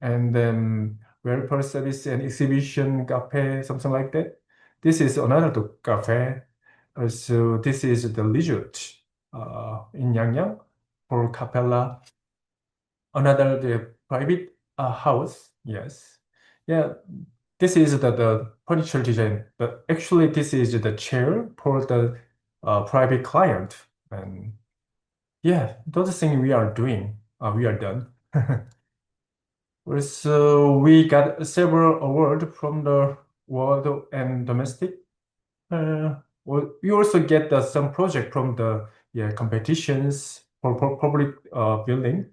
and then welfare service and exhibition cafe, something like that. This is another cafe. So this is the resort in Yangyang for Capella. Another the private house. Yes, yeah. This is the furniture design, but actually this is the chair for the private client. And yeah, those things we are doing. We are done. Also, we got several awards from the world and domestic. We also get some project from the competitions for public building.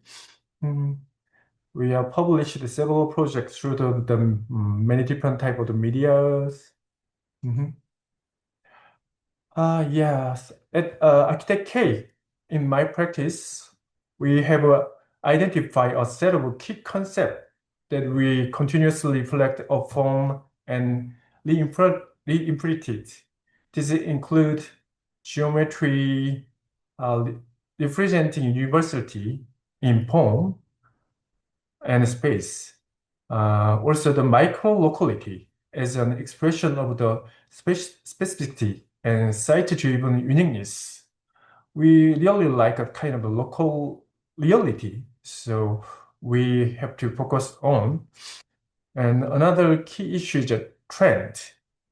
We have published several projects through the many different type of the medias. Yes, at Architect K, in my practice, we have identified a set of key concepts that we continuously reflect upon and reinterpret it. These include geometry, representing universality in form and space. Also, the micro-locality as an expression of the specificity and site-driven uniqueness. We really like a kind of a local reality, so we have to focus on. And another key issue is a trend,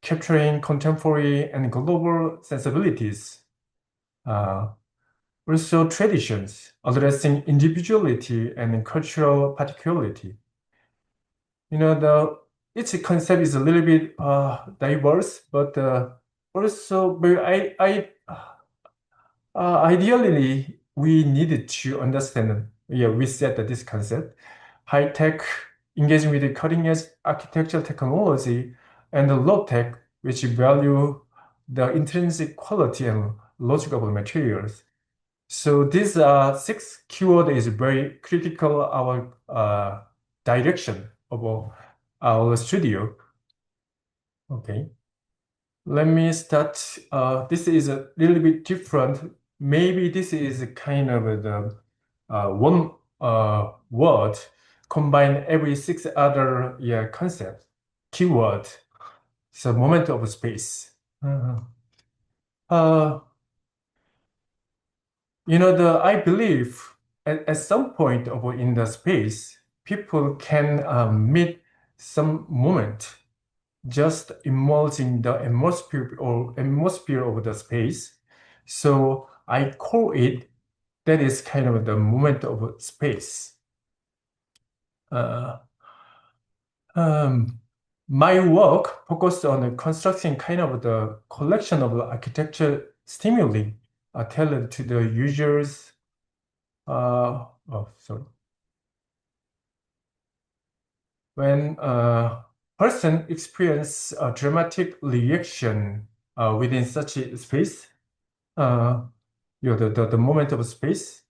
capturing contemporary and global sensibilities. Also traditions, addressing individuality and cultural particularity. You know, each concept is a little bit diverse, but also ideally we needed to understand. Yeah, we said that this concept, high tech, engaging with the cutting edge architectural technology, and the low tech, which value the intrinsic quality and logic of the materials. So these 6 keyword is very critical our direction of our studio. Okay, let me start. This is a little bit different. Maybe this is kind of the one word combine every 6 other concepts, keyword. So moment of space. I believe at some point in the space, people can meet some moment, just immersing the atmosphere of the space. So I call it that is kind of the moment of space. My work focused on constructing kind of the collection of architecture stimuli tailored to the users. Sorry. When a person experience a dramatic reaction within such a space, the moment of space,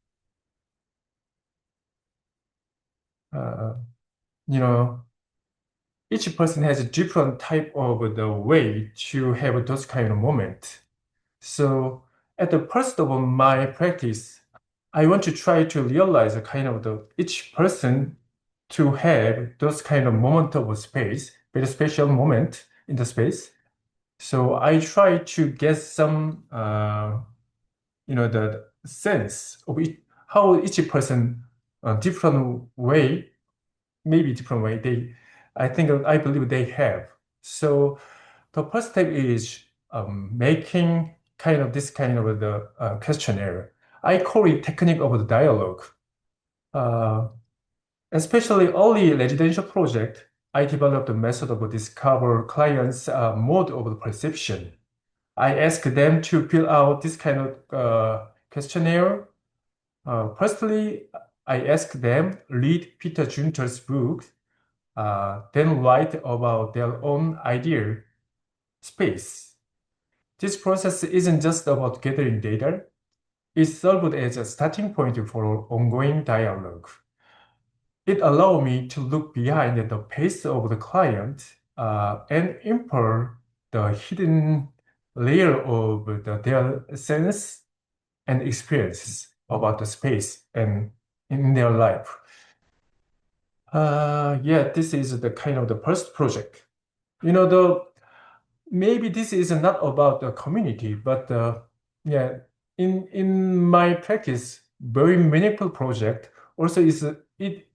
you know, each person has a different type of the way to have those kind of moment. So at the first of my practice, I want to try to realize a kind of the each person to have those kind of moment of space, very special moment in the space. So I try to get some, the sense of how each person, different way, maybe different way I believe they have. So the first step is making kind of this kind of the questionnaire. I call it technique of the dialogue. Especially early residential project, I developed a method of discover clients' mode of the perception. I ask them to fill out this kind of questionnaire. Firstly, I ask them read Peter Junter's book, then write about their own idea space. This process isn't just about gathering data. It served as a starting point for ongoing dialogue. It allowed me to look behind the face of the client and infer the hidden layer of their sense and experiences about the space and in their life. Yeah, this is the kind of the first project. Maybe this is not about the community, but yeah, in my practice, very meaningful project also it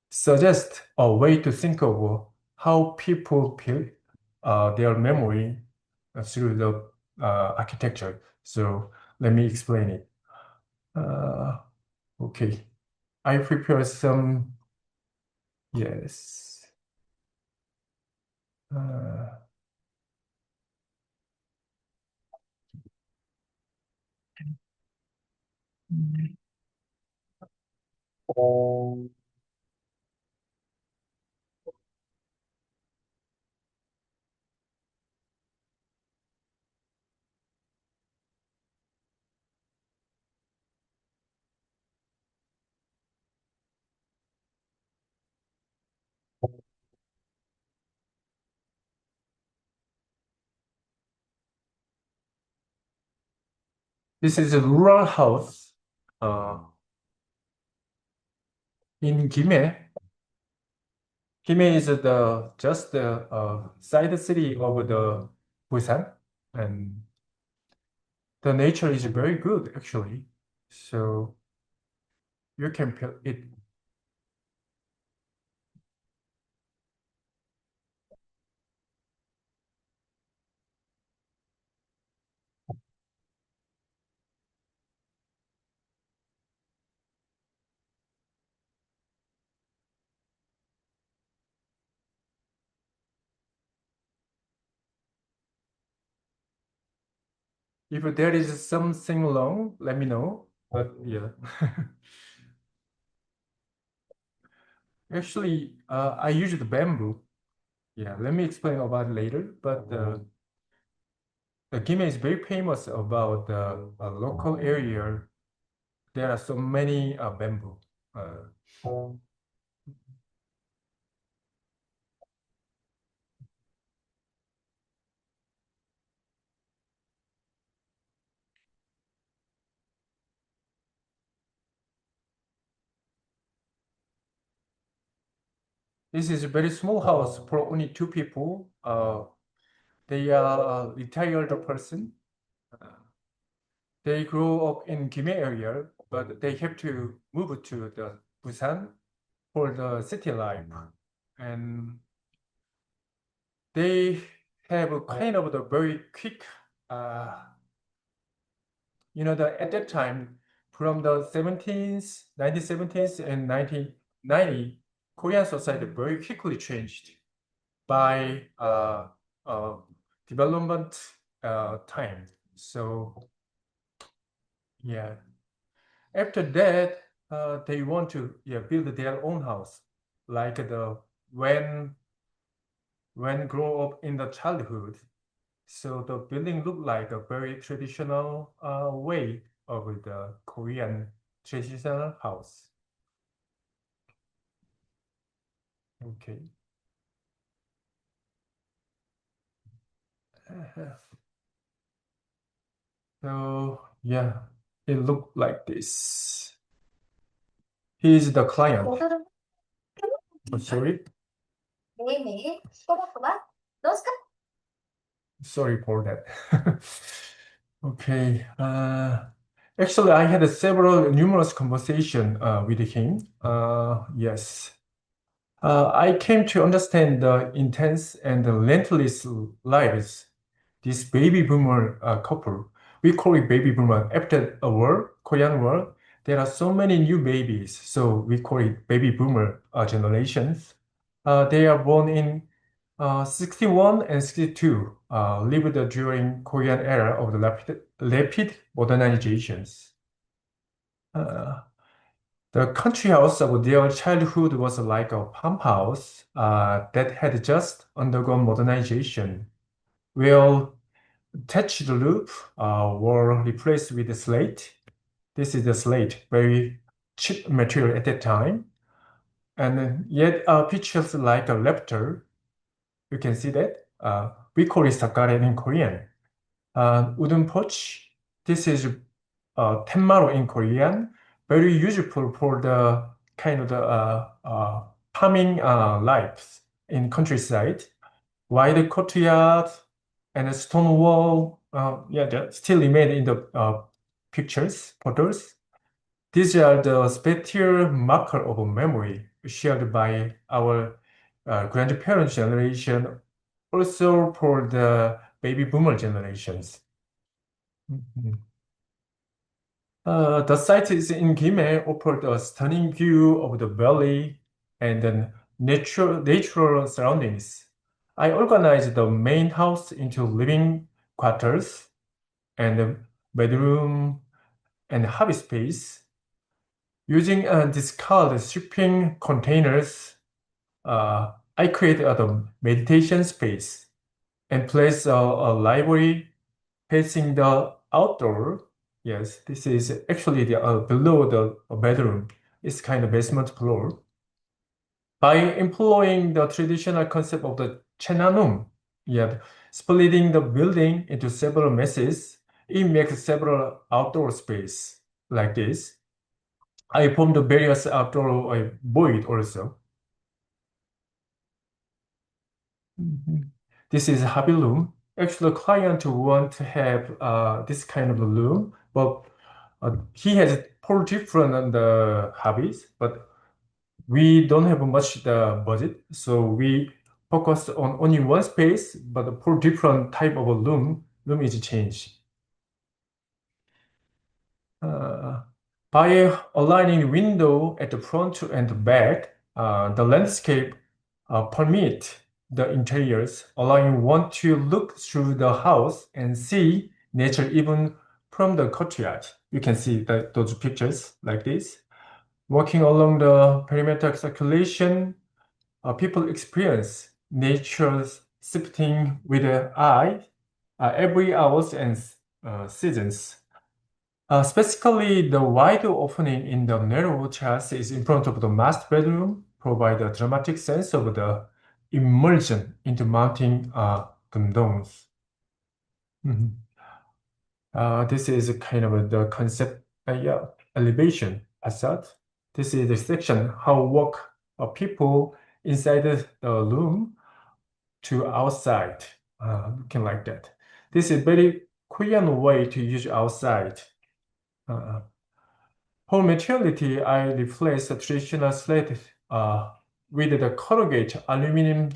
suggests a way to think of how people build their memory through the architecture. So let me explain it. Okay, I prepare some, yes. This is a rural house in Gimhae. Gimhae is just the side city of the Busan, and the nature is very good actually. So you can feel it. If there is something wrong, let me know. But yeah. Actually, I use the bamboo. Yeah, let me explain about it later. But the Gimhae is very famous about the local area. There are so many bamboo. This is a very small house for only two people. They are a retired person. They grew up in Gimhae area, but they have to move to the Busan for the city life. And they have a kind of the very quick, at that time, from the 1970s and 1990, Korean society very quickly changed by development time. So yeah, after that, they want to build their own house, like when grow up in the childhood. So the building looked like a very traditional way of the Korean traditional house. Okay. So yeah, it looked like this. He's the client. Oh, sorry. Sorry for that. Okay. Actually, I had numerous conversation with him. Yes. I came to understand the intense and the relentless lives this baby boomer couple. We call it baby boomer. After a war, Korean war, there are so many new babies, so we call it baby boomer generations. They are born in 61 and 62, lived during Korean era of the rapid modernizations. The country house of their childhood was like a farmhouse that had just undergone modernization. Well, thatched roof were replaced with slate. This is the slate, very cheap material at that time. And yet features like a raptor. You can see that. We call it sakaren in Korean. Wooden porch. This is tenmaro in Korean. Very useful for the kind of the farming lives in countryside. Wide courtyard and a stone wall. Yeah, that still remain in the pictures, photos. These are the spatial marker of memory shared by our grandparents' generation, also for the baby boomer generations. The site is in Gimhae, offered a stunning view of the valley and the natural surroundings. I organized the main house into living quarters and a bedroom and hobby space. Using discarded shipping containers, I created a meditation space and placed a library facing the outdoor. Yes, this is actually below the bedroom. It's kind of basement floor. By employing the traditional concept of the chenanum, yeah, splitting the building into several messes, it makes several outdoor space like this. I formed the various outdoor void also. This is hobby room. Actually, the client want to have this kind of a room, but he has 4 different hobbies, but we don't have much the budget, so we focus on only one space, but 4 different type of a room is changed. By aligning window at the front and the back, the landscape permit the interiors, allowing one to look through the house and see nature even from the courtyard. You can see those pictures like this. Walking along the perimeter circulation, people experience nature's shifting with the eye every hours and seasons. Specifically, the wide opening in the narrow chassis is in front of the master bedroom provide a dramatic sense of the immersion into mounting condones. This is kind of the concept, yeah, elevation facade. This is the section how walk people inside the room to outside, looking like that. This is very Korean way to use outside. For materiality, I replaced the traditional slate with the corrugated aluminum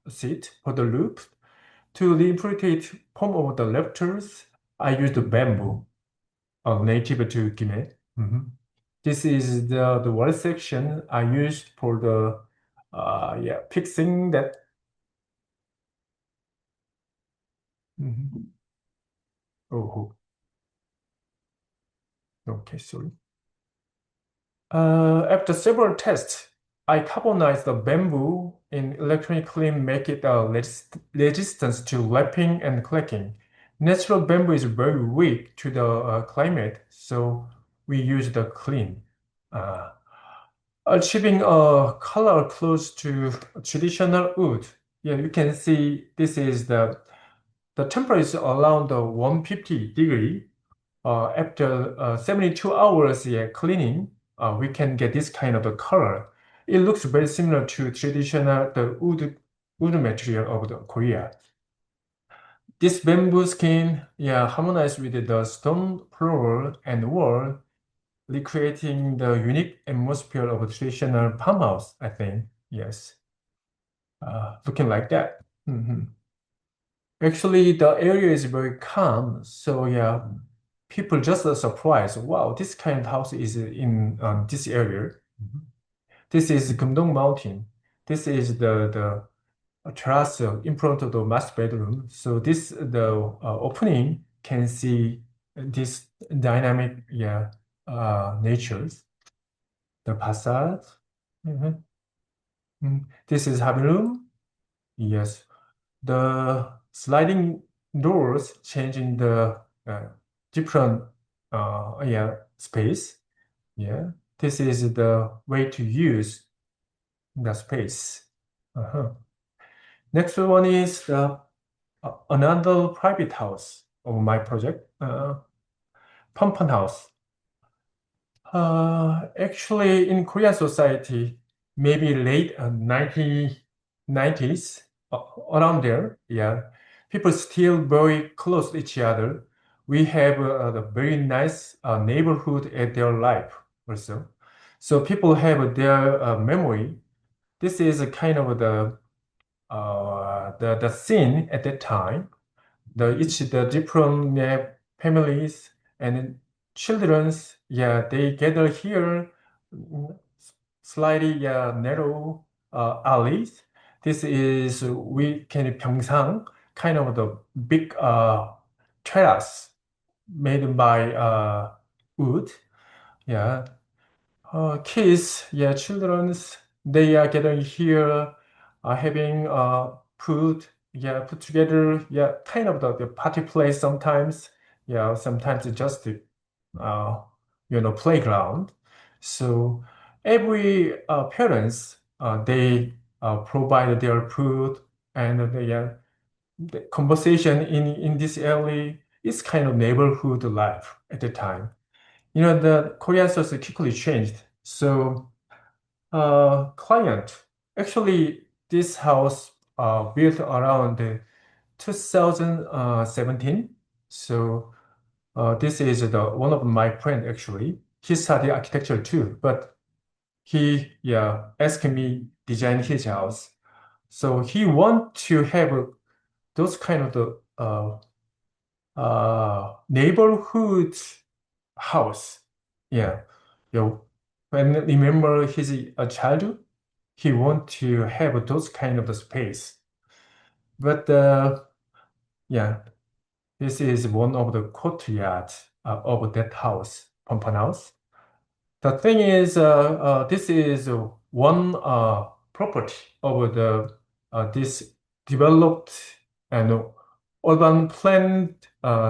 seat for the loop. To reinterpret form of the rafters, I used bamboo, native to Gimhae. This is the wall section I used for the fixing that. Oh, okay, sorry. After several tests, I carbonized the bamboo and electronically make it resistant to lapping and cracking. Natural bamboo is very weak to the climate, so we use the clean. achieving a color close to traditional wood. Yeah, you can see this is the temperature is around the 150 degree. After 72 hours cleaning, we can get this kind of a color. It looks very similar to traditional the wood material of the Korea. This bamboo skin, harmonized with the stone floor and wall, recreating the unique atmosphere of a traditional farmhouse, I think. Yes. Looking like that. Actually, the area is very calm. So yeah, people just are surprised. Wow, this kind of house is in this area. This is Gyeongdong Mountain. This is the terrace in front of the master bedroom. So this the opening can see this dynamic natures. The facade. This is having room. Yes. The sliding doors changing the different space. Yeah. This is the way to use the space. Next one is another private house of my project, Pumpan House. Actually, in Korean society, maybe late 1990s, around there, people still very close to each other. We have a very nice neighborhood at their life also. So people have their memory. This is a kind of the scene at that time. The different families and children's they gather here, slightly narrow alleys. This is we can Pyeongchang, kind of the big terrace made by wood. Kids, children's, they are gathering here, having food, put together, kind of the party place sometimes, sometimes just playground. So every parents, they provide their food, and the conversation in this area is kind of neighborhood life at the time. The Korean society quickly changed. So, client, actually, this house built around 2017. So, this is one of my friend actually. He studied architecture too, but he asked me design his house. So he want to have those kind of the neighborhood house. When remember his childhood, he want to have those kind of the space. But this is one of the courtyard of that house, Pampan House. The thing is, this is one property of the this developed and urban planned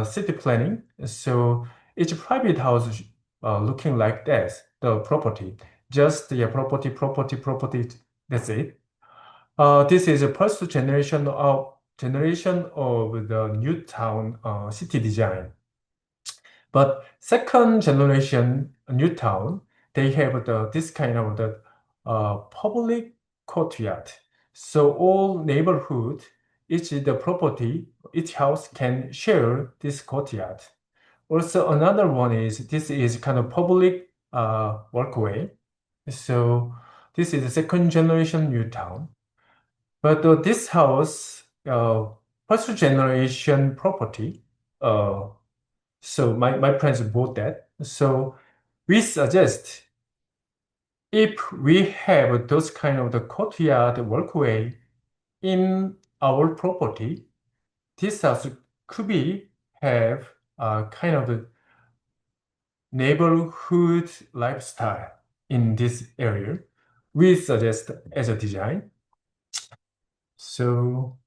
city planning. So each private house looking like this, the property, just property. That's it. This is a first generation of the new town city design. But second generation new town, they have this kind of the public courtyard. So all neighborhood, each the property, each house can share this courtyard. Also, another one is this is kind of public walkway. So this is the second generation new town. But this house, first generation property, so my friends bought that. So we suggest if we have those kind of the courtyard walkway in our property, this house could be have kind of the neighborhood lifestyle in this area. We suggest as a design. So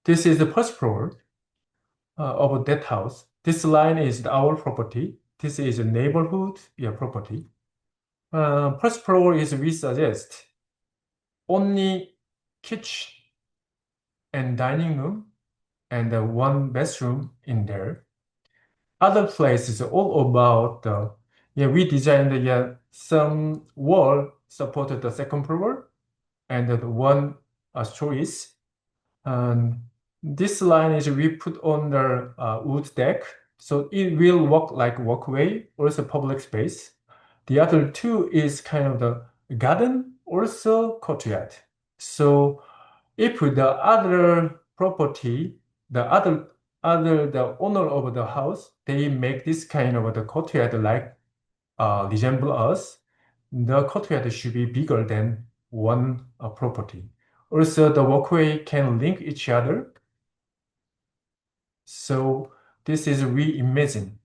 this is the first floor of that house. This line is our property. This is a neighborhood property. First floor is we suggest only kitchen and dining room and one bathroom in there. Other places all about we designed some wall supported the second floor and the one choice. This line is we put on the wood deck, so it will work like walkway, also public space. The other two is kind of the garden, also courtyard. So if the other property, the owner of the house, they make this kind of the courtyard like resemble us, the courtyard should be bigger than one property. Also, the walkway can link each other. So this is reimagine.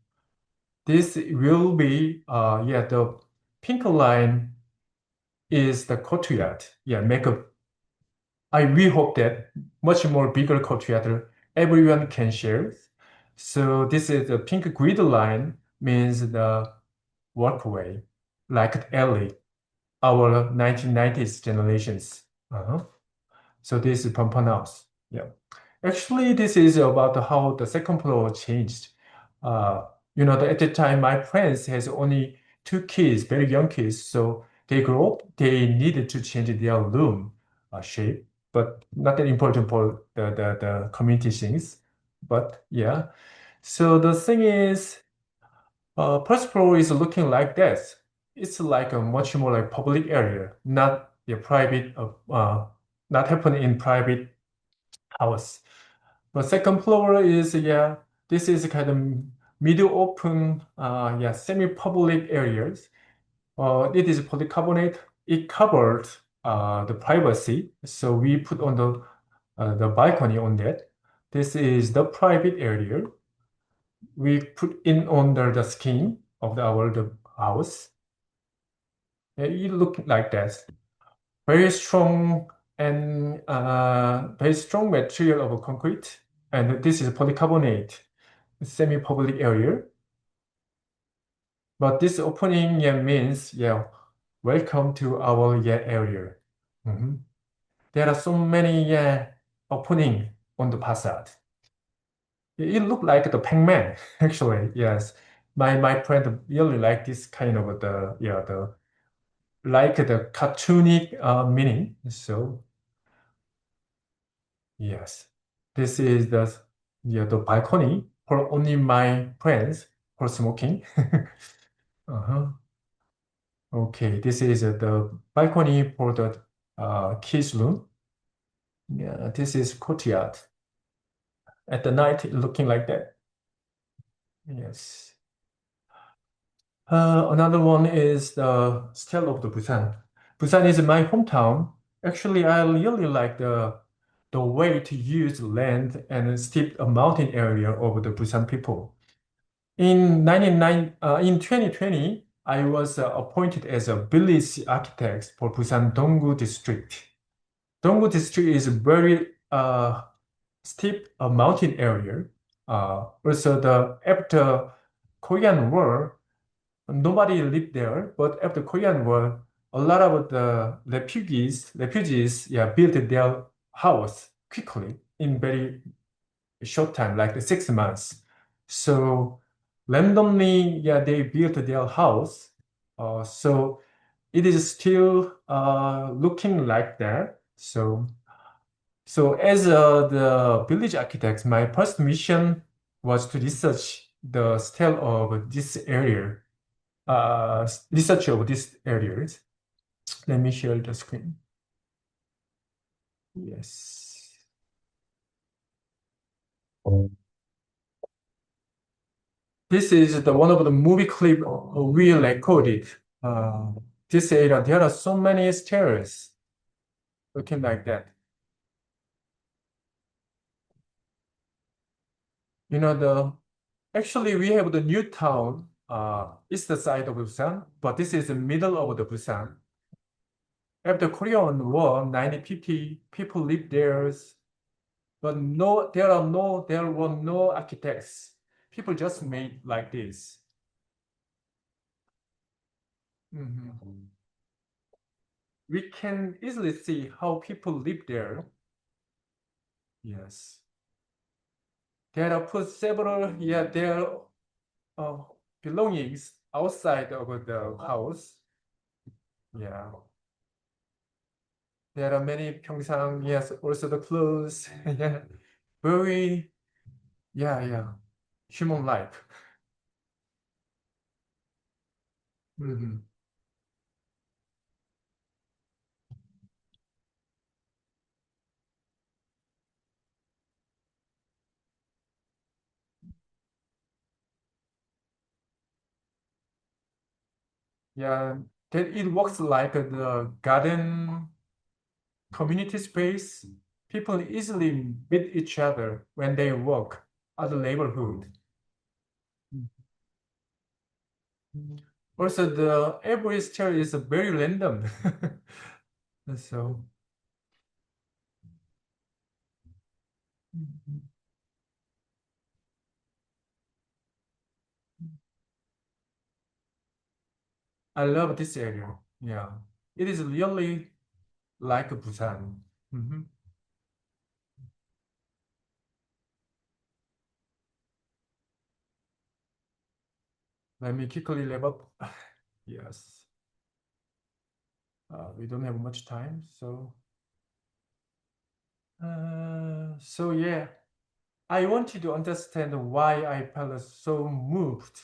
This will be the pink line is the courtyard. We hope that much more bigger courtyard everyone can share. So this is the pink grid line means the walkway, like the alley, our 1990s generations. So this is Pampan House. Actually, this is about how the second floor changed. At the time, my friends has only 2 kids, very young kids. So they grew up, they needed to change their room shape, but not that important for the community things. But yeah, so the thing is, first floor is looking like this. It's like a much more like public area, not a private, not happening in private house. The second floor is, this is kind of middle open, semi-public areas. It is polycarbonate. It covered the privacy. So we put on the balcony on that. This is the private area. We put in under the skin of the house. It look like that. Very strong and very strong material of concrete. And this is polycarbonate, semi-public area. But this opening means, welcome to our area. There are so many opening on the facade. It looked like the Pac-Man, actually, yes. My friend really like this kind of the cartoonic meaning. So yes, this is the balcony for only my friends for smoking. Okay, this is the balcony for the kids' room. Yeah, this is courtyard. At the night, looking like that. Yes. Another one is the style of the Busan. Busan is my hometown. Actually, I really like the way to use land and steep a mountain area of the Busan people. In 2020, I was appointed as a village architect for Busan Donggu district. Donggu district is very steep mountain area. Also, after Korean War, nobody lived there. But after Korean War, a lot of the refugees, built their house quickly in very short time, like 6 months. So randomly, they built their house. So it is still looking like that. So as the village architect, my first mission was to research the style of this area, research of these areas. Let me share the screen. Yes. This is one of the movie clip we recorded. This area, there are so many stairs looking like that. Actually, we have the new town, east side of Busan, but this is the middle of the Busan. After Korean War, 1950, people lived there, but there were no architects. People just made like this. We can easily see how people live there. Yes. There are put several, their belongings outside of the house. Yeah. There are many 평상, yes, also the clothes. Yeah. Very, human life. Yeah, that it works like the garden community space. People easily meet each other when they walk at the neighborhood. Also, the every stair is very random. So, I love this area. Yeah, it is really like Busan. Let me quickly wrap up. Yes. We don't have much time, so yeah. I want you to understand why I felt so moved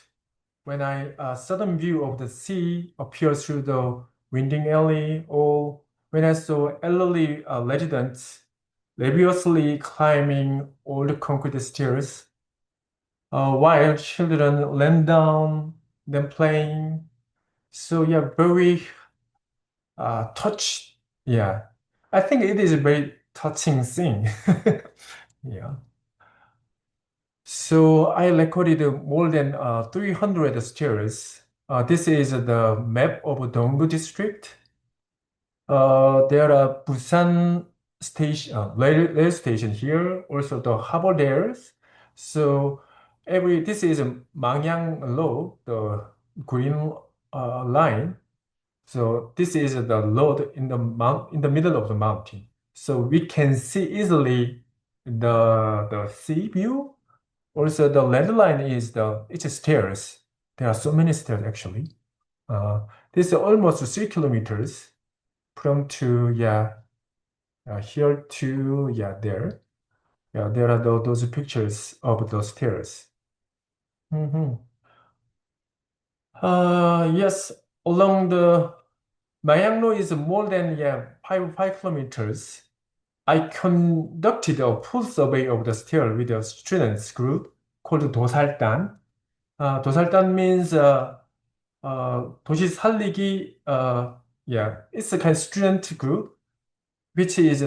when a sudden view of the sea appeared through the winding alley, or when I saw elderly residents laboriously climbing old concrete stairs, while children ran down, then playing. So yeah, very touch. Yeah, I think it is a very touching thing. Yeah. So I recorded more than 300 stairs. This is the map of Donggu district. There are Busan station, rail station here, also the harbor there. So this is Mangyang Road, the green line. So this is the road in the middle of the mountain. So we can see easily the sea view. Also, the land line is it's stairs. There are so many stairs actually. This is almost 3 kilometers from here to there. Yeah, there are those pictures of those stairs. Yes, along the Mayangno is more than 5 kilometers. I conducted a full survey of the stair with a students group called 도살단. 도살단 means 도시 살리기. It's a kind of student group, which is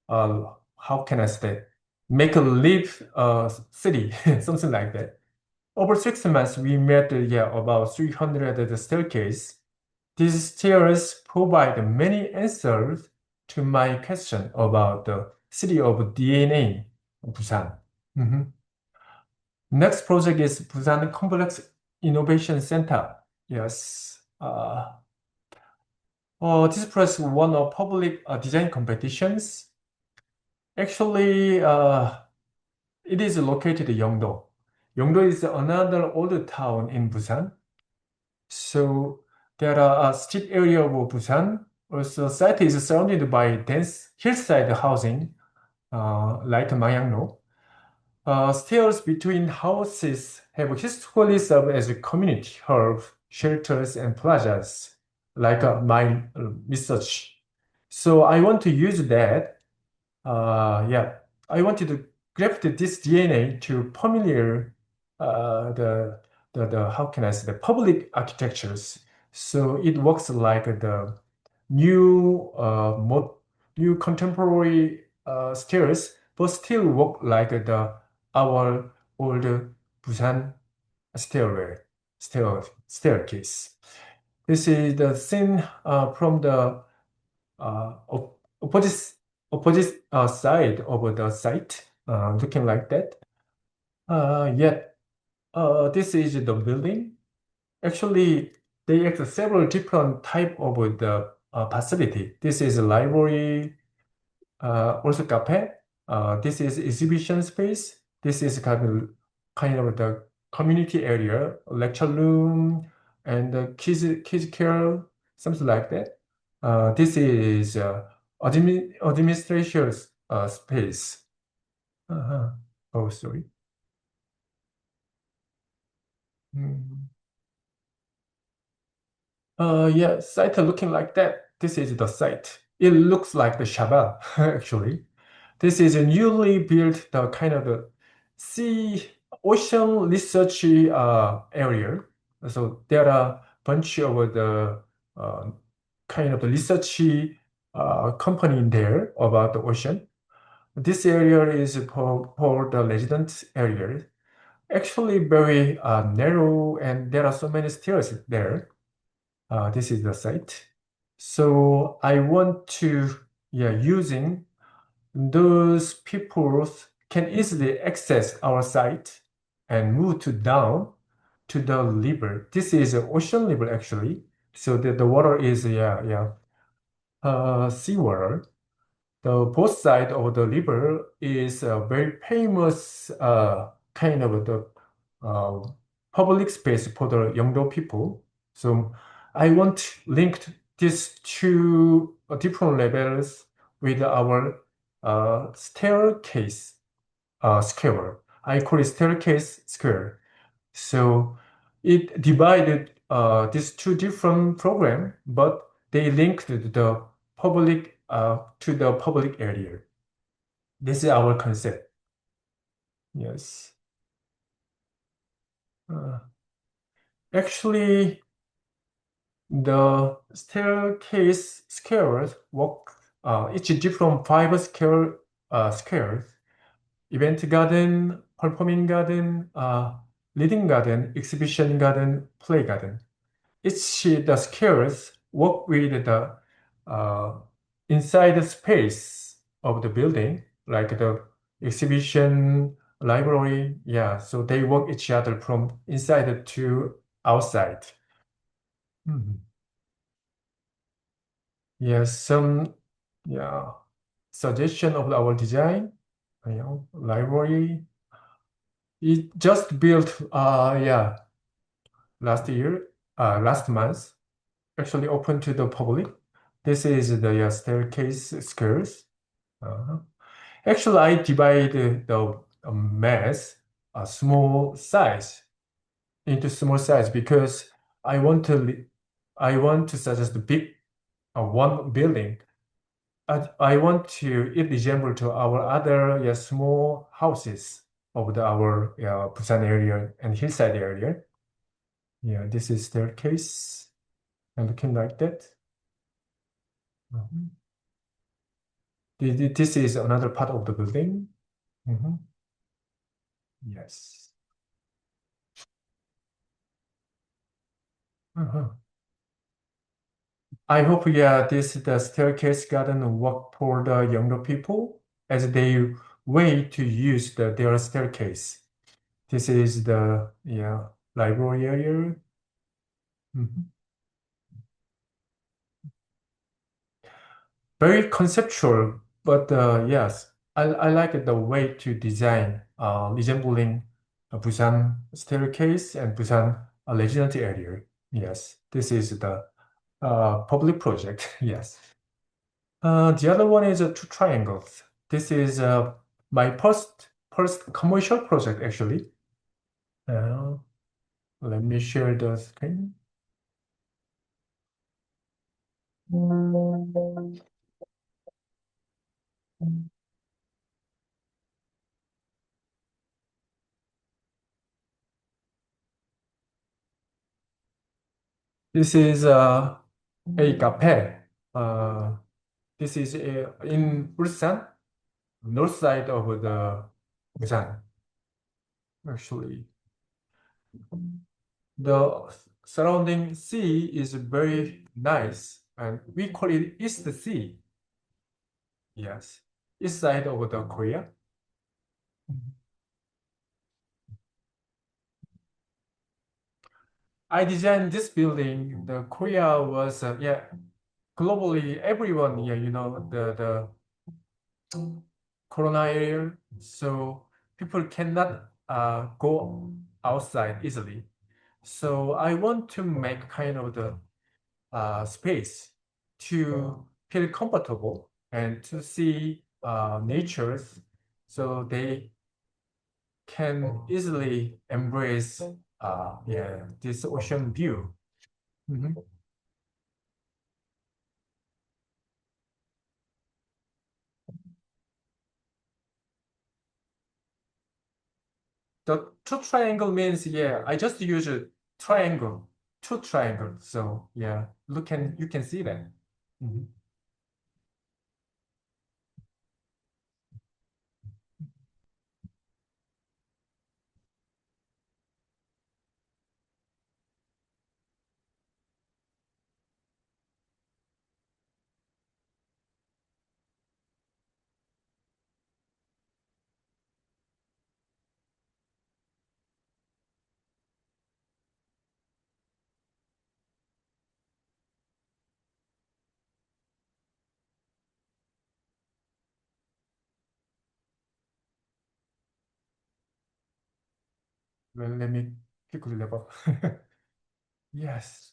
how can I say, make a live city, something like that. Over 6 months, we met about 300 staircase. These stairs provide many answers to my question about the city of DNA, Busan. Next project is Busan Complex Innovation Center. Yes. This project won a public design competitions. Actually, it is located in Yeongdo. Yeongdo is another old town in Busan. So there are a street area of Busan. Also, site is surrounded by dense hillside housing, like Mangyeongno. Stairs between houses have historically served as a community hub, shelters, and plazas, like my research. So I want to use that. I wanted to graft this DNA to familiar the how can I say, the public architectures. So it works like the new new contemporary stairs, but still work like our old Busan staircase. This is the scene from the opposite side of the site, looking like that. Yet this is the building. Actually, they have several different type of the facility. This is a library, also cafe. This is exhibition space. This is kind of the community area, lecture room, and kids care, something like that. This is administration space. Oh, sorry. Yeah, site looking like that. This is the site. It looks like the Shabbat, actually. This is a newly built the kind of the ocean research area. So there are bunch of the kind of the research company in there about the ocean. This area is for the resident area. Actually very narrow, and there are so many stairs there. This is the site. So I want to, using those people can easily access our site and move to down to the river. This is an ocean river actually. So the water is seawater. The both side of the river is a very famous kind of the uh, public space for the Yeongdo people. So I want linked these two different levels with our staircase square. I call it staircase square. So it divided these two different program, but they linked the public to the public area. This is our concept. Yes. Actually, the staircase squares work each different 5 squares. Event garden, performing garden, reading garden, exhibition garden, play garden. Each the squares work with the inside the space of the building, like the exhibition, library. Yeah, so they work each other from inside to outside. Yes, some suggestion of our design. Library. It just built last month, actually open to the public. This is the staircase squares. Actually, I divide the mass small size into small size because I want to suggest the big one building. I want to it resemble to our other small houses of our Busan area and hillside area. Yeah, this is staircase and looking like that. This is another part of the building. Yes. I hope the staircase garden will work for the younger people as they way to use their staircase. This is the library area. Very conceptual, but yes, I like the way to design resembling a Busan staircase and Busan resident area. Yes, this is the public project. Yes. The other one is two triangles. This is my first commercial project actually. Let me share the screen. This is a cafe. This is in Busan, north side of the Busan. Actually, the surrounding sea is very nice, and we call it East Sea. Yes, east side of the Korea. I designed this building. The Korea was globally everyone the Corona area, so people cannot go outside easily. So I want to make kind of the space to feel comfortable and to see natures, so they can easily embrace this ocean view. Mhm. The two triangle means I just use a triangle, two triangles. So you can see that. Mhm. Well, let me quickly level. Yes.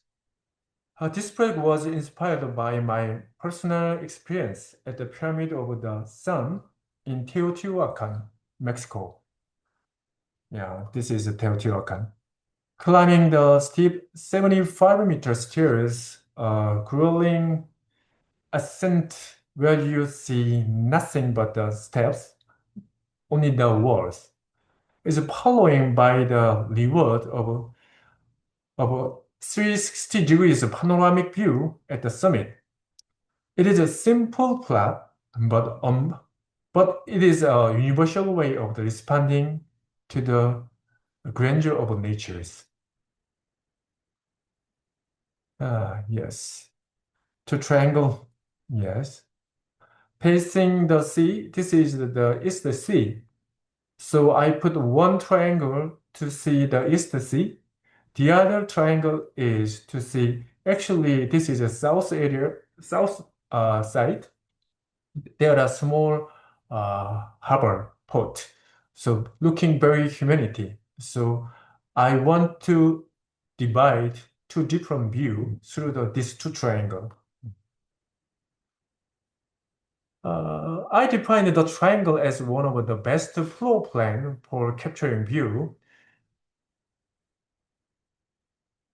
This project was inspired by my personal experience at the Pyramid of the Sun in Teotihuacan, Mexico. Yeah, this is Teotihuacan. Climbing the steep 75-meter stairs, grueling ascent where you see nothing but the steps, only the walls, is following by the reward of a 360 degrees panoramic view at the summit. It is a simple plot, but it is a universal way of responding to the grandeur of natures. Yes. To triangle, yes. Facing the sea, this is the East Sea. So I put one triangle to see the East Sea. The other triangle is to see, actually, this is a south area, south side. There are small harbor port. So looking very humanity. So I want to divide two different view through these two triangle. I defined the triangle as one of the best floor plan for capturing view.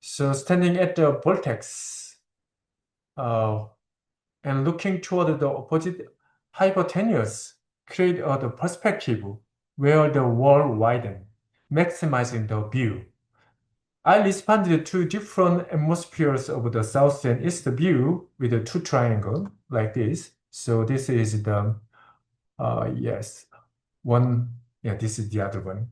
So standing at the vertex and looking toward the opposite hypotenuse create the perspective where the wall widen, maximizing the view. I responded to different atmospheres of the south and east view with the two triangle like this. So this is the yes, one. Yeah, this is the other one.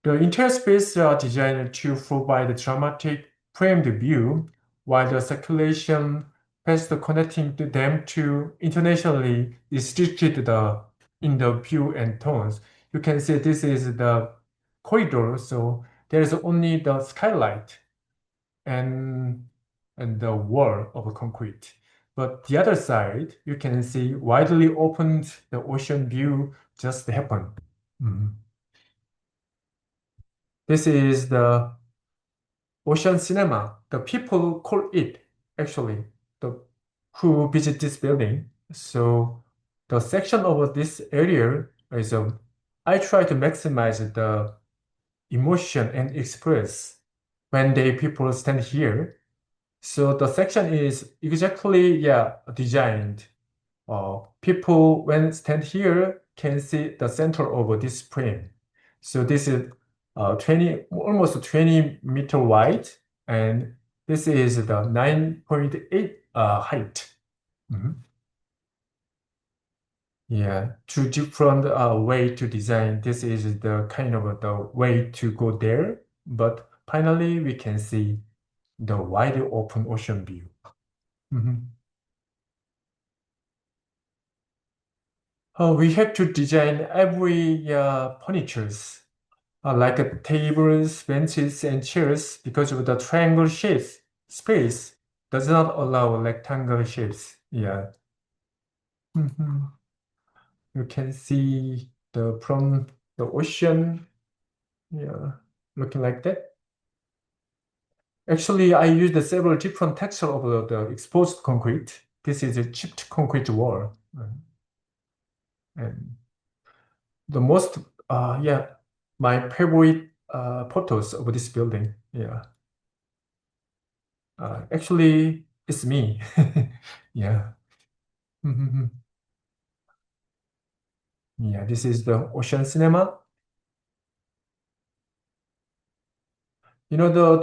The interior spaces are designed to provide a dramatic framed view, while the circulation path connecting to them to internationally restricted in the view and tones. You can see this is the corridor, so there is only the skylight and the wall of concrete. But the other side, you can see widely opened the ocean view just happened. This is the ocean cinema. The people call it actually who visit this building. So the section of this area is I try to maximize the emotion and express when the people stand here. So the section is exactly designed. People when stand here can see the center of this frame. So this is almost 20-meter wide, and this is the 9.8 height. Yeah, two different way to design. This is the kind of the way to go there, but finally we can see the wide open ocean view. We have to design every furnitures like tables, benches, and chairs, because of the triangle shapes, space does not allow rectangle shapes. Yeah. You can see from the ocean. Yeah, looking like that. Actually, I used several different texture of the exposed concrete. This is a chipped concrete wall. And the most, yeah, my favorite photos of this building. Yeah. Actually, it's me. Yeah. Yeah, this is the Ocean Cinema. You know,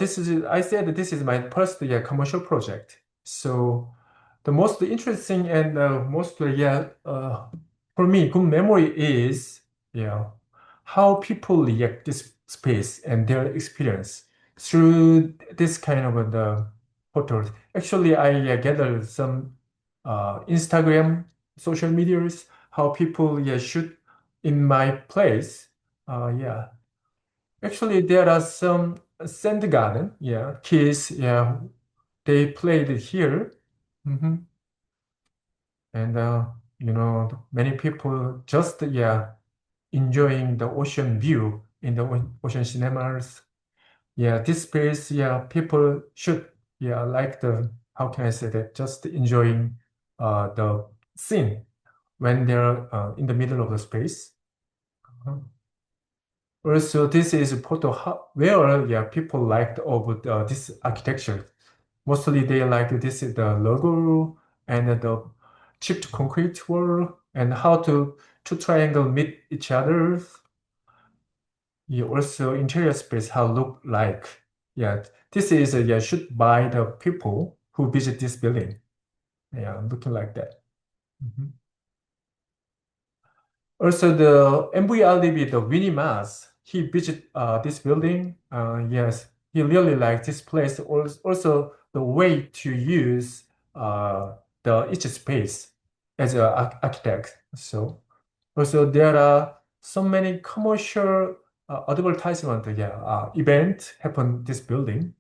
I said that this is my first commercial project. So the most interesting and most for me good memory is how people react this space and their experience through this kind of the photos. Actually, I gathered some Instagram, social medias, how people shoot in my place. Yeah. Actually, there are some sand garden. Yeah, kids. Yeah, they played here. Mhm. And you know, many people just enjoying the ocean view in the ocean cinemas. Yeah, this place. Yeah, people should like the, how can I say that? Just enjoying the scene when they're in the middle of the space. Also, this is a photo where people liked of this architecture. Mostly they like this is the logo and the chipped concrete wall and how two triangle meet each other. Yeah, also interior space how look like. Yeah, this is shoot by the people who visit this building. Yeah, looking like that. Also, the MVRDB, the Winnie Mas, he visited this building. Yes, he really liked this place. Also, the way to use the each space as an architect. So, also there are so many commercial advertisement, event happen this building.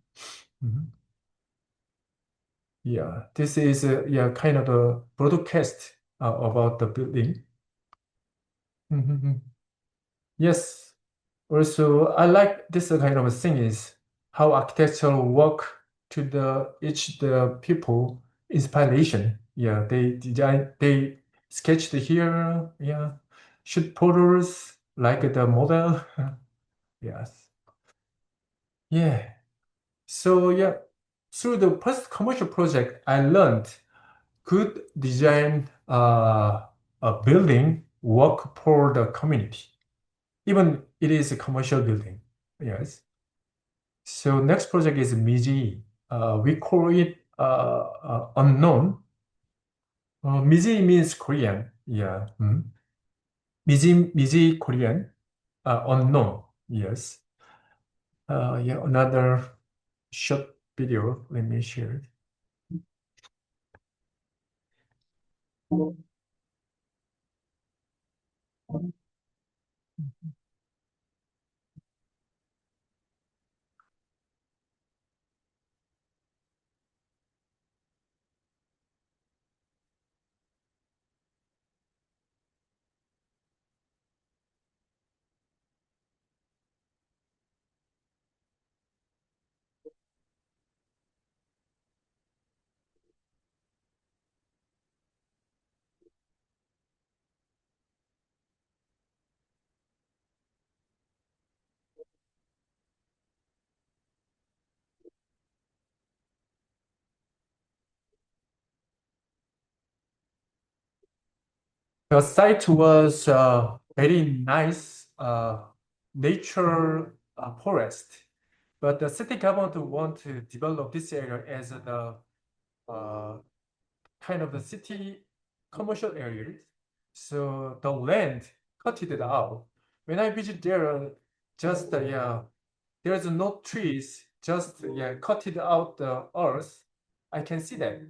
Yeah, this is kind of a broadcast about the building. Yes. Also, I like this kind of thing is how architecture work to the people inspiration. Yeah, they sketched here. Yeah, shoot photos like the model. Yes. Yeah. So yeah, through the first commercial project, I learned good design a building work for the community. Even it is a commercial building. Yes. So next project is Miji. We call it unknown. Miji means Korean. Yeah. Miji Korean. Unknown. Yes. Yeah. Another short video. Let me share. The site was very nice nature forest, but the city government want to develop this area as the kind of the city commercial areas. So the land cut it out. When I visit there, just there's no trees, just cut it out the earth. I can see that.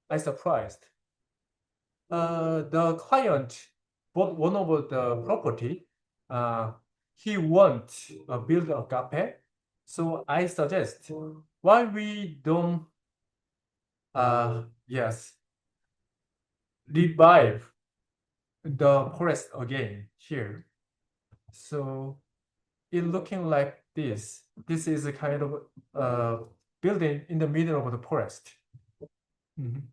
I surprised. The client bought one of the property. he want build a cafe. So I suggest why we don't yes revive the forest again here. So it looking like this. This is a kind of building in the middle of the forest. Mhm.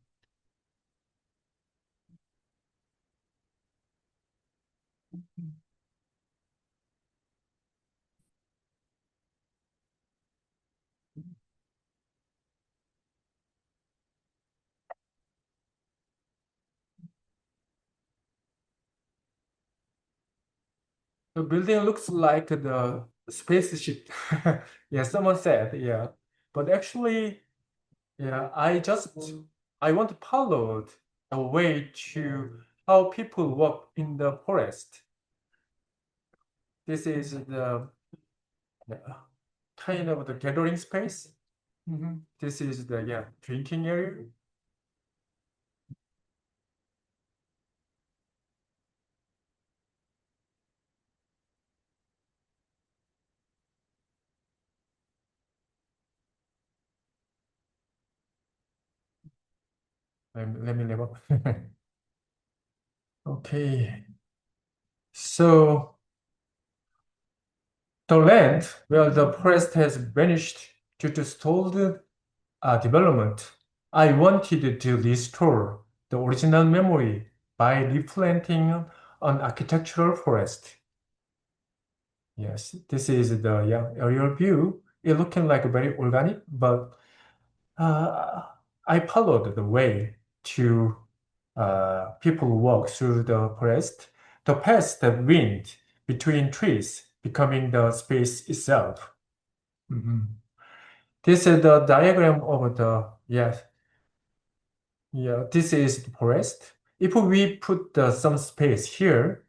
The building looks like the spaceship. Yeah, someone said, yeah. But actually, yeah, I want to follow a way to how people walk in the forest. This is the kind of the gathering space. This is the drinking area. Let me level. Okay. So the land where the forest has vanished due to stalled development, I wanted to restore the original memory by replanting an architectural forest. Yes, this is the aerial view. It looking like very organic, but I followed the way to people walk through the forest. The path that wind between trees, becoming the space itself. This is the diagram of the this is the forest. If we put some space here,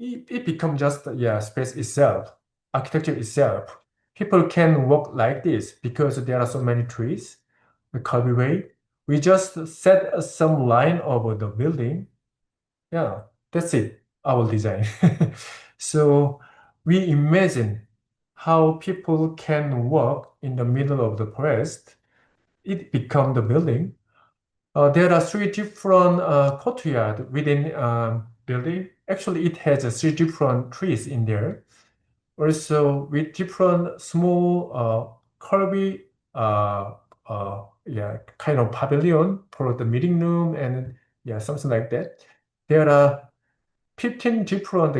it becomes just space itself, architecture itself. People can walk like this because there are so many trees, the curvy way. We just set some line over the building. Yeah, that's it, our design. So we imagine how people can walk in the middle of the forest. It become the building. There are three different courtyard within building. Actually, it has three different trees in there. Also, with different small curvy kind of pavilion for the meeting room and something like that. There are 15 different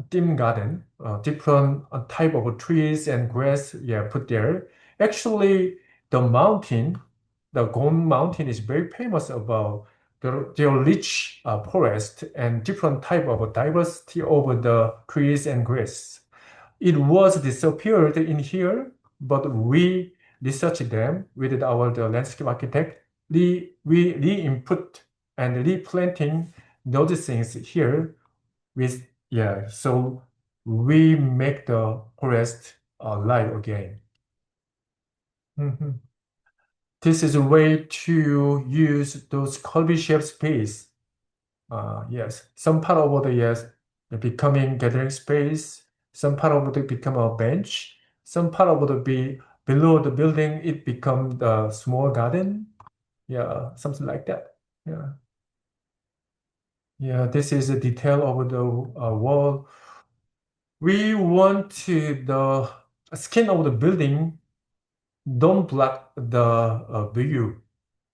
theme garden, different type of trees and grass, put there. Actually, the mountain, the Gom Mountain is very famous about their rich forest and different type of diversity over the trees and grass. It was disappeared in here, but we researched them with the landscape architect. We re-input and replanting those things here with so we make the forest alive again. This is a way to use those curvy shape space. Yes, some part of the becoming gathering space. Some part of it become a bench. Some part of it be below the building. It become the small garden. Yeah, something like that. Yeah. Yeah, this is a detail of the wall. We want the skin of the building don't block the view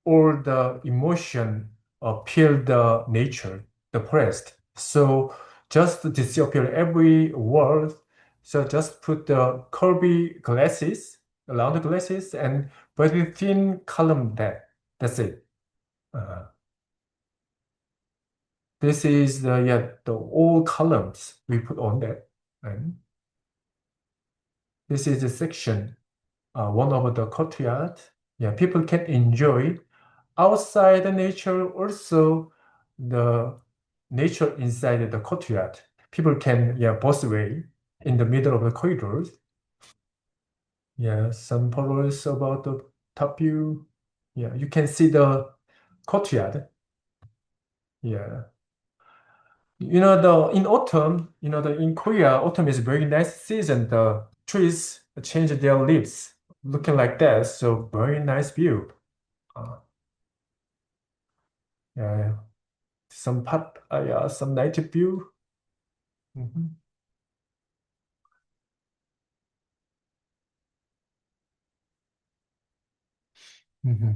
or the emotion appeal the nature, the forest. So just disappear every word. So just put the curvy glasses, around the glasses, and very thin column that. That's it. This is the all columns we put on that. And this is a section, one of the courtyard. Yeah, people can enjoy outside the nature, also the nature inside the courtyard. People can both way in the middle of the corridors. Yeah, some photos about the top view. Yeah, you can see the courtyard. Yeah. In autumn, in Korea, autumn is a very nice season. The trees change their leaves, looking like that. So very nice view. Uh, yeah, some night view. Mhm. Mhm.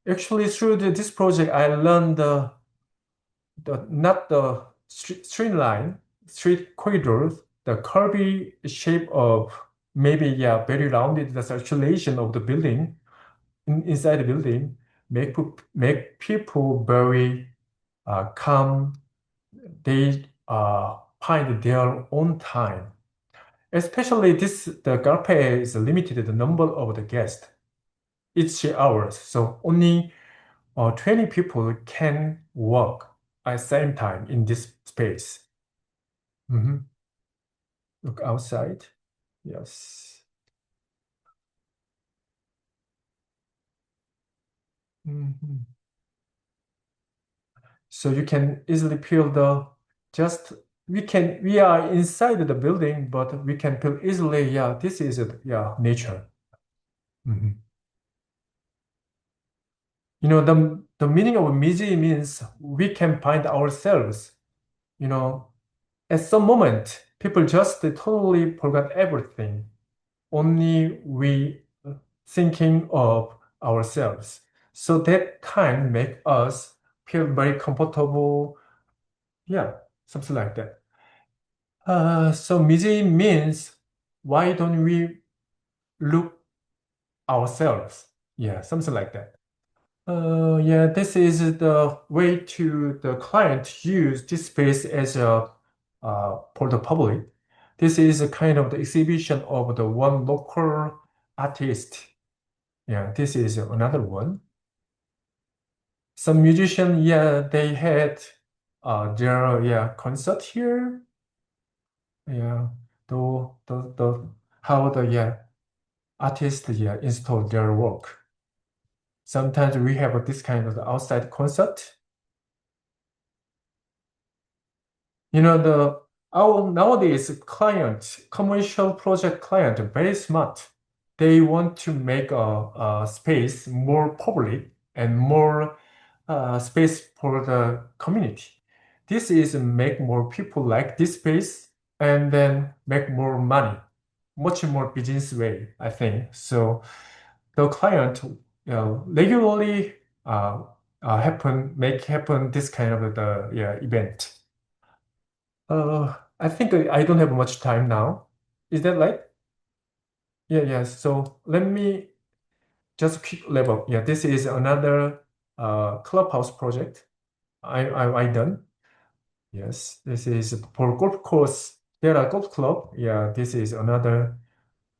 Actually, through this project, I learned not the street line, street corridors, the curvy shape of maybe very rounded the circulation of the building inside the building make people very calm. They find their own time. Especially the carpet is limited the number of the guests each hours. So only 20 people can work at the same time in this space. Mhm. Look outside. Yes. Mhm. So you can easily feel just we are inside the building, but we can feel easily, this is nature. Mhm. The meaning of Miji means we can find ourselves. You know, at some moment, people just totally forgot everything. Only we thinking of ourselves. So that time make us feel very comfortable. Yeah, something like that. So Miji means why don't we look ourselves? Yeah, something like that. Yeah, this is the way to the client use this space as a for the public. This is a kind of the exhibition of the one local artist. Yeah, this is another one. Some musician, they had their concert here. Yeah, the how the artists install their work. Sometimes we have this kind of outside concert. Our nowadays commercial project client, very smart. They want to make a space more public and more space for the community. This is make more people like this space and then make more money, much more business way, I think. So the client regularly make happen this kind of the event. I think I don't have much time now. Is that right? Yeah. So let me just quick level. Yeah, this is another clubhouse project I done. Yes, this is for golf course. There are golf club. Yeah, this is another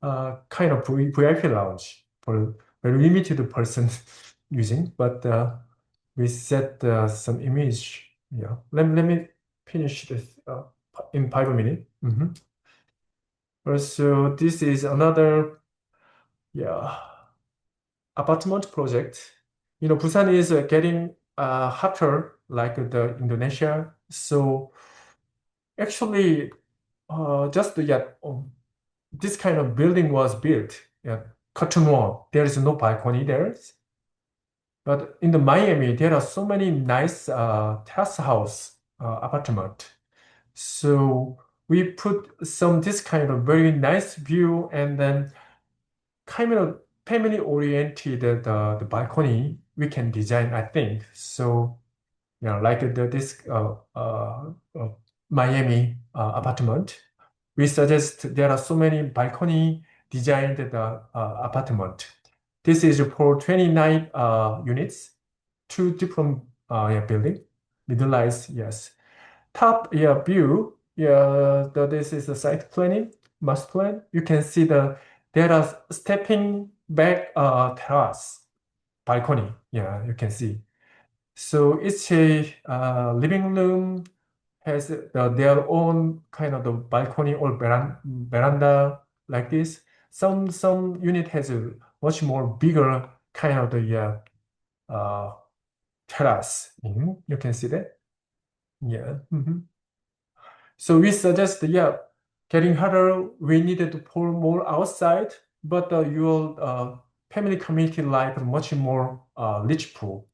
kind of VIP lounge for very limited person using. But we set some image. Yeah, let me finish this in 5 minutes. Also, this is another yeah apartment project. Busan is getting hotter like the Indonesia. So actually, just this kind of building was built. Yeah, curtain wall. There is no balcony there. But in the Miami, there are so many nice terrace house apartment. So we put some this kind of very nice view and then kind of family oriented the balcony we can design, I think. So like this Miami apartment, we suggest there are so many balcony designed the apartment. This is for 29 units, two different building. Middle rise, yes. Top view, this is the site planning, master plan. You can see there are stepping back terrace, balcony. Yeah, you can see. So each living room has their own kind of the balcony or veranda like this. Some unit has a much more bigger kind of the terrace. You can see that. Yeah. So we suggest, getting harder, we needed to pour more outside, but your family community life much more reachful.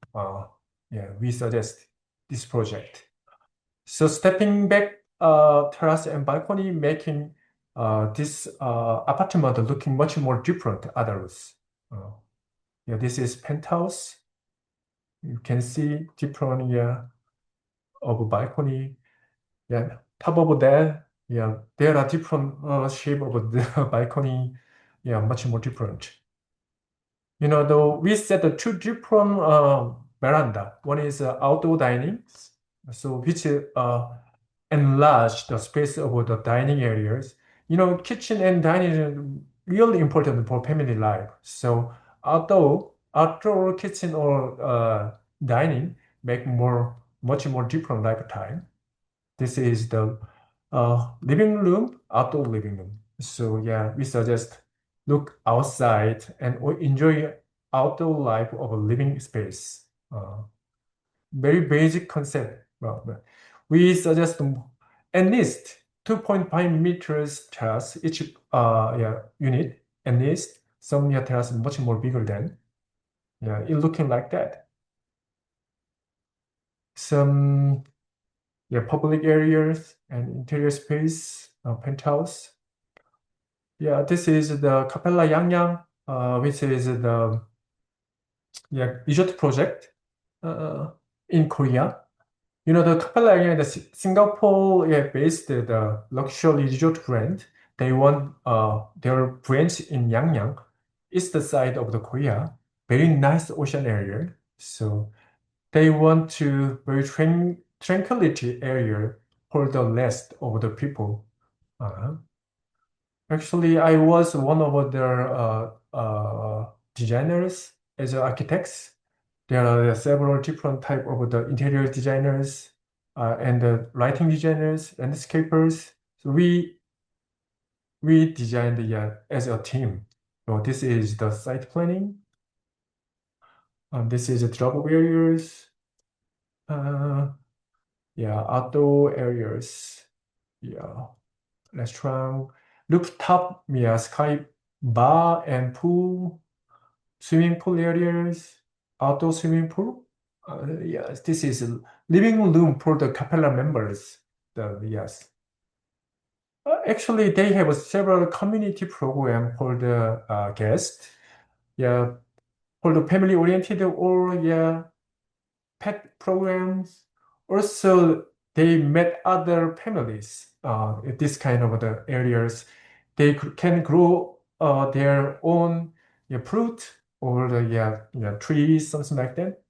We suggest this project. So stepping back, terrace and balcony, making this apartment looking much more different others. This is penthouse. You can see different of balcony. Top of that, there are different shape of the balcony. Much more different. We set the two different veranda. One is outdoor dining, so which enlarge the space of the dining areas. Kitchen and dining is really important for family life. So outdoor kitchen or dining make much more different lifetime. This is the living room, outdoor living room. So we suggest look outside and enjoy outdoor life of a living space. Very basic concept. Well, we suggest at least 2.5 meters terrace each unit. At least some terrace much more bigger than. It looking like that. Some public areas and interior space, penthouse. This is the Capella Yangyang, which is the resort project in Korea. The Capella Yangyang, the Singapore based the luxury resort brand. They want their branch in Yangyang, east side of the Korea. Very nice ocean area. So they want to very tranquility area for the rest of the people. Actually, I was one of their designers as architects. There are several different type of the interior designers and the lighting designers, landscapers. So we designed as a team. So this is the site planning. This is the drop areas. Outdoor areas. Restaurant, rooftop, sky bar and pool, swimming pool areas, outdoor swimming pool. This is living room for the Capella members. Yes. Actually, they have several community program for the guests. For the family-oriented or pet programs. Also, they met other families in this kind of the areas. They can grow their own fruit or the trees, something like that.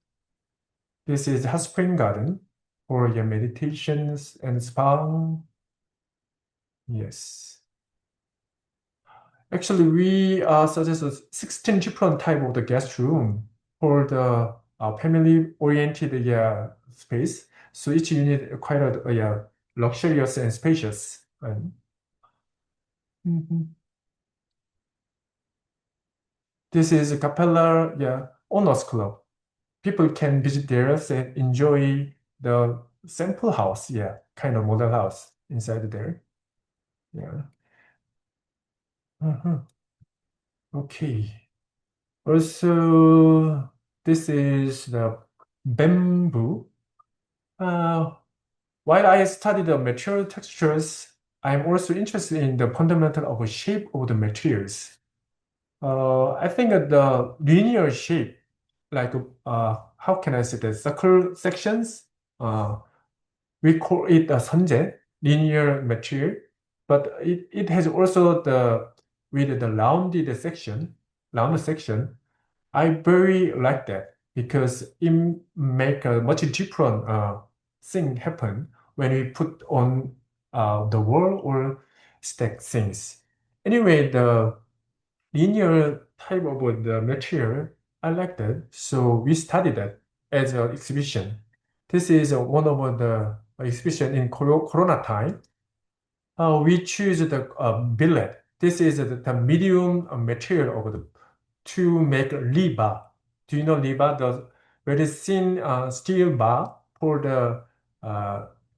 This is hot spring garden for your meditations and spa. Yes. Actually, we suggest 16 different type of the guest room for the family-oriented space. So each unit quite a luxurious and spacious. This is a Capella Owners Club. People can visit there and enjoy the sample house, kind of model house inside there. Okay. Also, this is the bamboo. While I study the material textures, I'm also interested in the fundamental of the shape of the materials. I think that the linear shape, like how can I say the circle sections? We call it a 선재, linear material, but it has also with the round section. I very like that because it make a much different thing happen when we put on the wall or stack things. Anyway, the linear type of the material, I like that. So we studied that as an exhibition. This is one of the exhibition in Corona time. We choose the billet. This is the medium material of to make rebar. Do you know rebar? The very thin steel bar for the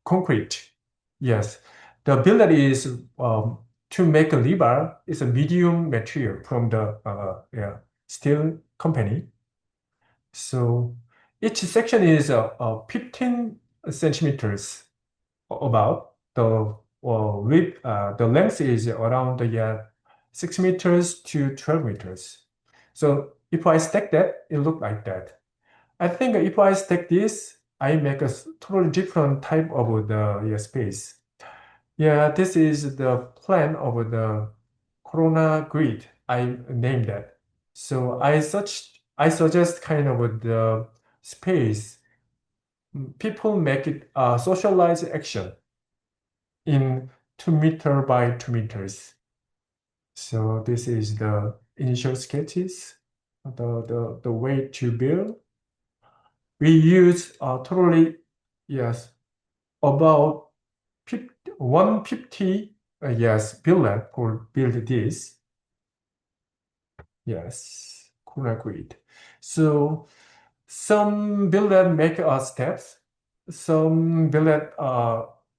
concrete. Yes, the billet is to make a rebar is a medium material from the steel company. So each section is 15 centimeters about the width. The length is around 6 meters to 12 meters. So if I stack that, it look like that. I think if I stack this, I make a totally different type of the space. Yeah, this is the plan of the Corona grid. I named that. So I suggest kind of the space. People make it a socialized action in 2 meter by 2 meters. So this is the initial sketches, the way to build. We use totally, yes, about 150 billion for build this. Yes, corner grid. So some billion make steps, some billion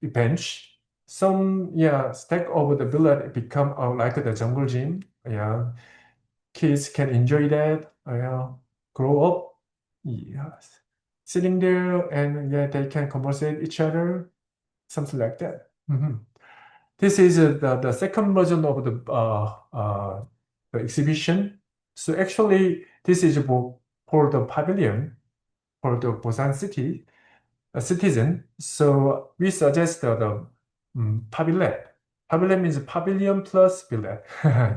bench, some stack over the billion become like the jungle gym. Yeah, kids can enjoy that. Grow up. Yes, sitting there and they can conversate each other, something like that. This is the second version of the exhibition. So actually, this is for the pavilion for the Busan city citizen. So we suggest the pavilion. Pavilion means pavilion plus billet.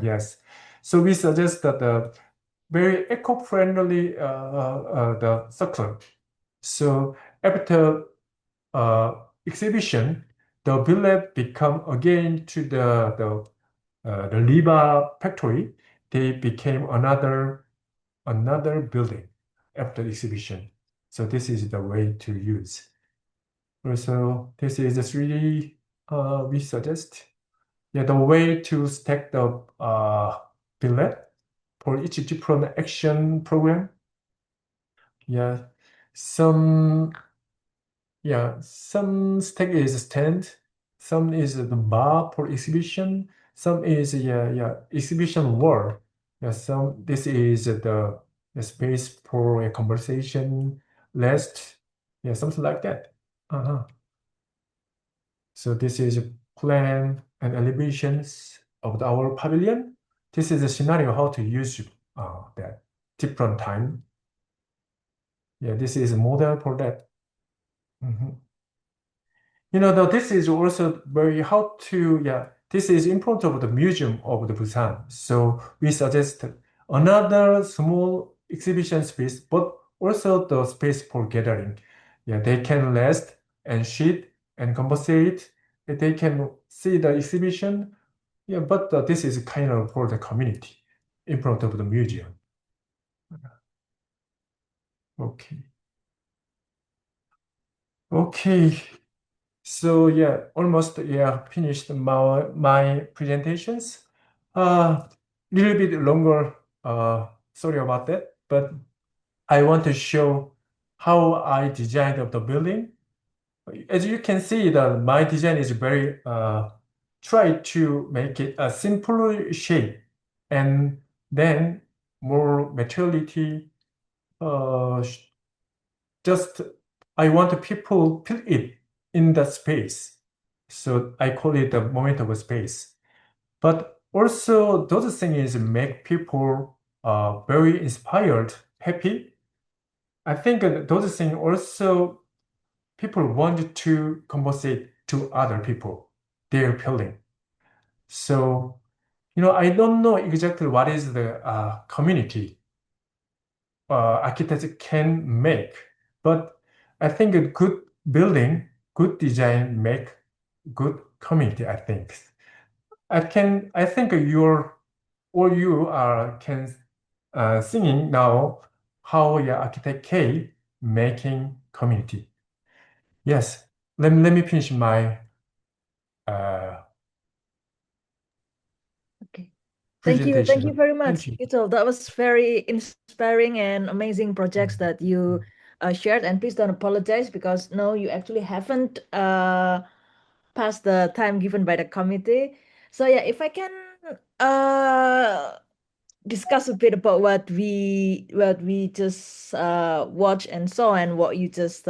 Yes. So we suggest that the very eco-friendly the circle. So after exhibition, the billet become again to the Liba factory. They became another building after the exhibition. So this is the way to use. Also, this is the 3D we suggest. The way to stack the billet for each different action program. Some stack is stand, some is the bar for exhibition, some is exhibition wall. Some this is the space for a conversation, rest, something like that. So this is a plan and elevations of our pavilion. This is a scenario how to use that different time. This is a model for that. This is also very how to, this is in front of the museum of the Busan. So we suggest another small exhibition space, but also the space for gathering. They can rest and sit and conversate. They can see the exhibition. But this is kind of for the community in front of the museum. Okay. So almost finished my presentations. Little bit longer. Sorry about that, but I want to show how I designed of the building. As you can see, my design is very try to make it a simpler shape, and then more materiality. Just I want people feel it in the space. So I call it the moment of space. But also those things make people very inspired, happy. I think those things also people want to conversate to other people, their feeling. So, I don't know exactly what is the community architects can make, but I think a good building, good design make good community, I think. I think you are can singing now how your architect K making community. Yes, let me finish my Okay. presentation. Thank you very Thank much, you. Ito. That was very inspiring and amazing projects that you shared. And please don't apologize because no, you actually haven't passed the time given by the committee. So yeah, if I can discuss a bit about what we just watched and saw and what you just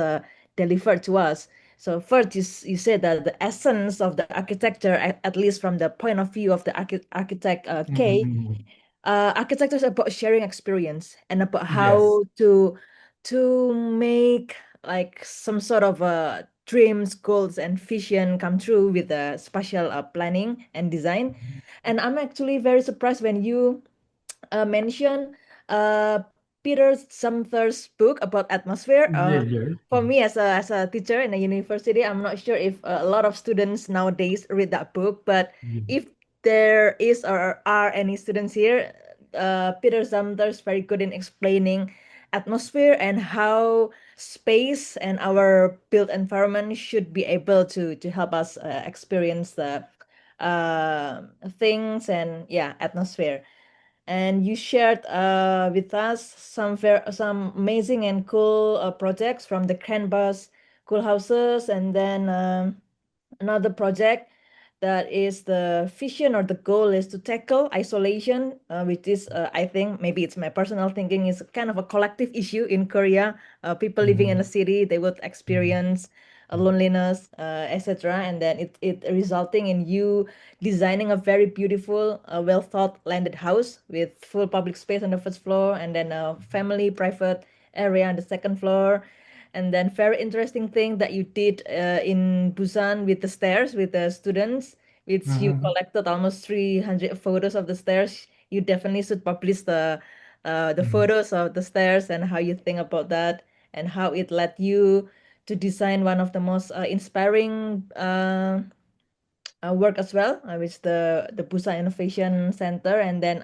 delivered to us. So first, you said that the essence of the architecture, at least from the point of view of the architect K, Mhm. architecture is about sharing experience and about Yes. how to make like some sort of dreams, goals, and vision come true with the spatial planning and design. And I'm actually very surprised when you mention uh, Peter Sumter's book about atmosphere. Yeah, yeah. For me, as a teacher in a university, I'm not sure if a lot of students nowadays read that book. But Yeah. if there is or are any students here, Peter Sumter's very good in explaining atmosphere and how space and our built environment should be able to help us experience the things and yeah atmosphere. And you shared with us some amazing and cool projects from the canvas cool houses, and then another project that is the vision or the goal is to tackle isolation, which is I think maybe it's my personal thinking is kind of a collective issue in Korea. People living in a city, they would experience loneliness, etc. And then it resulting in you designing a very beautiful, well thought landed house with full public space on the first floor, and then a family private area on the second floor. And then very interesting thing that you did in Busan with the stairs with the students, which you Mhm. collected almost 300 photos of the stairs. You definitely should publish the Mhm. photos of the stairs and how you think about that and how it led you to design one of the most inspiring work as well, which the Busan Innovation Center. And then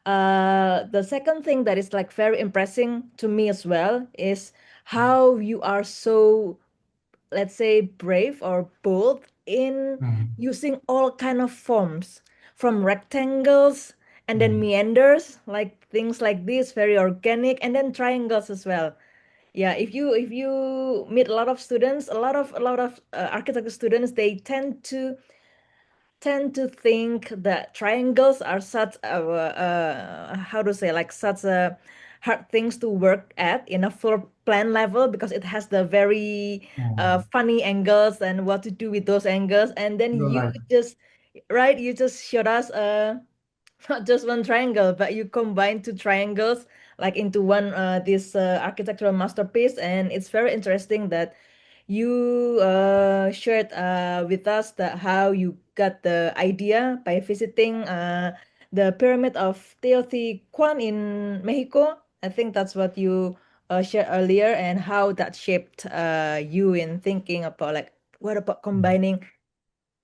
the second thing that is like very impressing to me as well is how you are so, let's say, brave or bold in Mhm. using all kind of forms, from rectangles and then meanders, like things like this, very organic, and then triangles as well. Yeah, if you meet a lot of students, a lot of architecture students, they tend to think that triangles are such how to say, like such a hard things to work at in a floor plan level, because it has the very funny angles and what to do with those angles. And then You're you right. just right you just showed us not just one triangle, but you combine two triangles like into one this architectural masterpiece. And it's very interesting that you shared with us that how you got the idea by visiting the pyramid of Teotihuacan in Mexico. I think that's what you shared earlier, and how that shaped you in thinking about like what about combining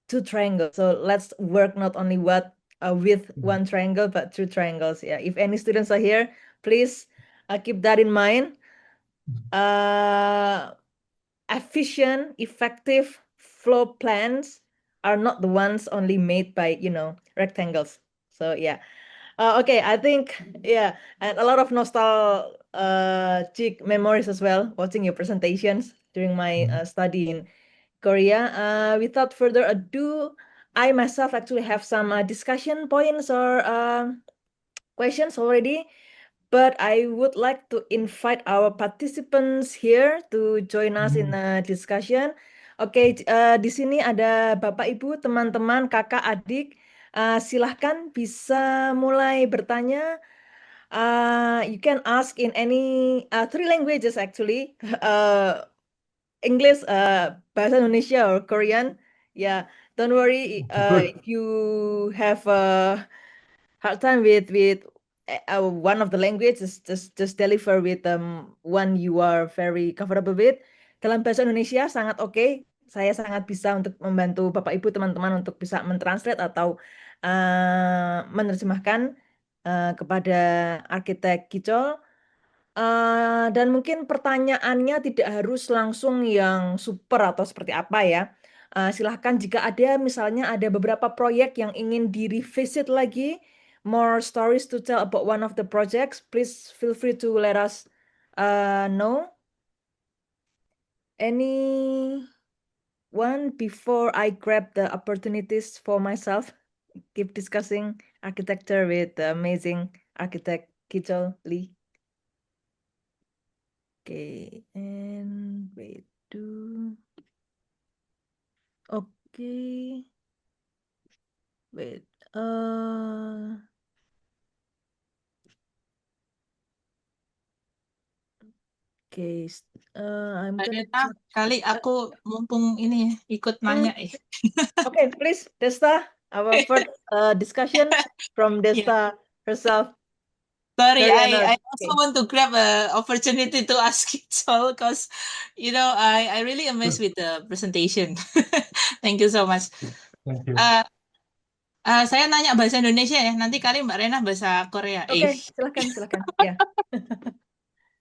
two triangles. So let's work not only with one triangle, but two triangles. Yeah. If any students are here, please keep that in mind. Uh, Efficient, effective floor plans are not the ones only made by rectangles. So yeah. Okay, I think yeah, and a lot of nostalgic memories as well watching your presentations during my study in Korea. Without further ado, I myself actually have some discussion points or questions already, but I would like to invite our participants here to join us in a discussion. Oke, di sini ada Bapak, Ibu, teman-teman, kakak, adik. Silahkan bisa mulai bertanya. You can ask in any three languages actually. English, bahasa Indonesia or Korean. Yeah, don't worry Good. if you have hard time with one of the languages, just deliver with one you are very comfortable with. Dalam bahasa Indonesia sangat oke. Saya sangat bisa untuk membantu Bapak Ibu teman-teman untuk bisa mentranslate atau menerjemahkan kepada arsitek Kicol. Dan mungkin pertanyaannya tidak harus langsung yang super atau seperti apa ya. Silahkan jika ada misalnya ada beberapa proyek yang ingin di-revisit lagi, more stories to tell about one of the projects, please feel free to let us know Anyone before I grab the opportunities for myself, keep discussing architecture with the amazing architect Kichol Lee. Okay, and wait, okay, wait, okay, I'm Mbak gonna Deta, check. kali aku mumpung ini ikut nanya ya. Okay, please, Desta, our first discussion from Yeah. Desta herself. Sorry, Very I honored. also Okay. want to grab a opportunity to ask it all because I really amazed with the presentation. Thank you so much. Thank you. Saya nanya bahasa Indonesia ya, nanti kali Mbak Rena bahasa Korea. Okay, silakan. Ya.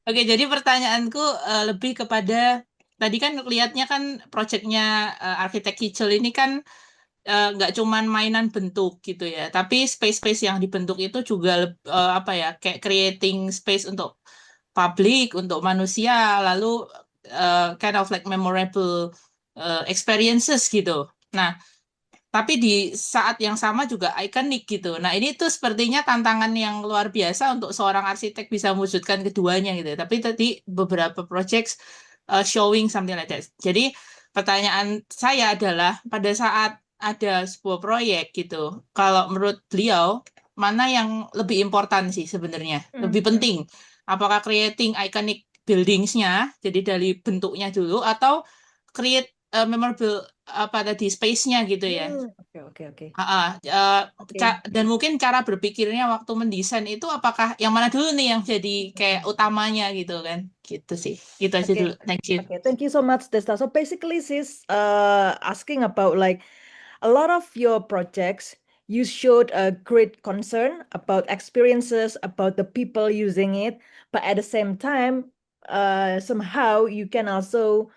Oke, jadi pertanyaanku lebih kepada tadi kan lihatnya kan proyeknya arsitek Kicil ini kan nggak cuman mainan bentuk gitu ya, tapi space-space yang dibentuk itu juga apa ya, kayak creating space untuk publik, untuk manusia, lalu kind of like memorable experiences gitu. Nah, tapi di saat yang sama juga ikonik gitu. Nah, ini tuh sepertinya tantangan yang luar biasa untuk seorang arsitek bisa mewujudkan keduanya gitu. Tapi tadi beberapa projects showing something like that. Jadi pertanyaan saya adalah pada saat ada sebuah proyek gitu, kalau menurut beliau mana yang lebih important sih sebenarnya, lebih penting? Apakah creating iconic buildings-nya, jadi dari bentuknya dulu, atau create memorable apa tadi space-nya gitu ya. Oke. Dan mungkin cara berpikirnya waktu mendesain itu apakah yang mana dulu nih yang jadi kayak utamanya gitu kan. Gitu sih. Gitu aja dulu. Thank you. Okay, thank you so much, Desta. So basically, she's asking about like a lot of your projects. You showed a great concern about experiences, about the people using it, but at the same time, somehow you can also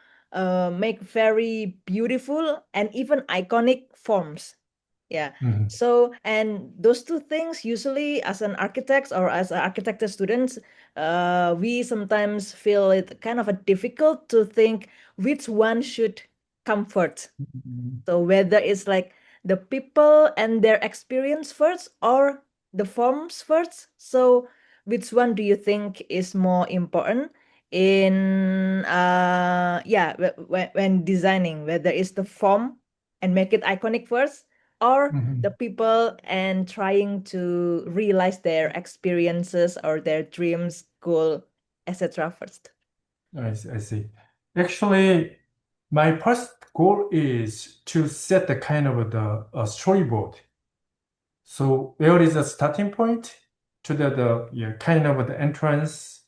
make very beautiful and even iconic forms. Yeah. So, and those two things usually as an architect or as an architecture students, we sometimes feel it kind of a difficult to think which one should come first. So whether it's like the people and their experience first or the forms first. So which one do you think is more important in when designing, whether it's the form and make it iconic first or the people and trying to realize their experiences or their dreams, goal, etc. first? I see. Actually, my first goal is to set the kind of the storyboard. So where is the starting point to the kind of the entrance,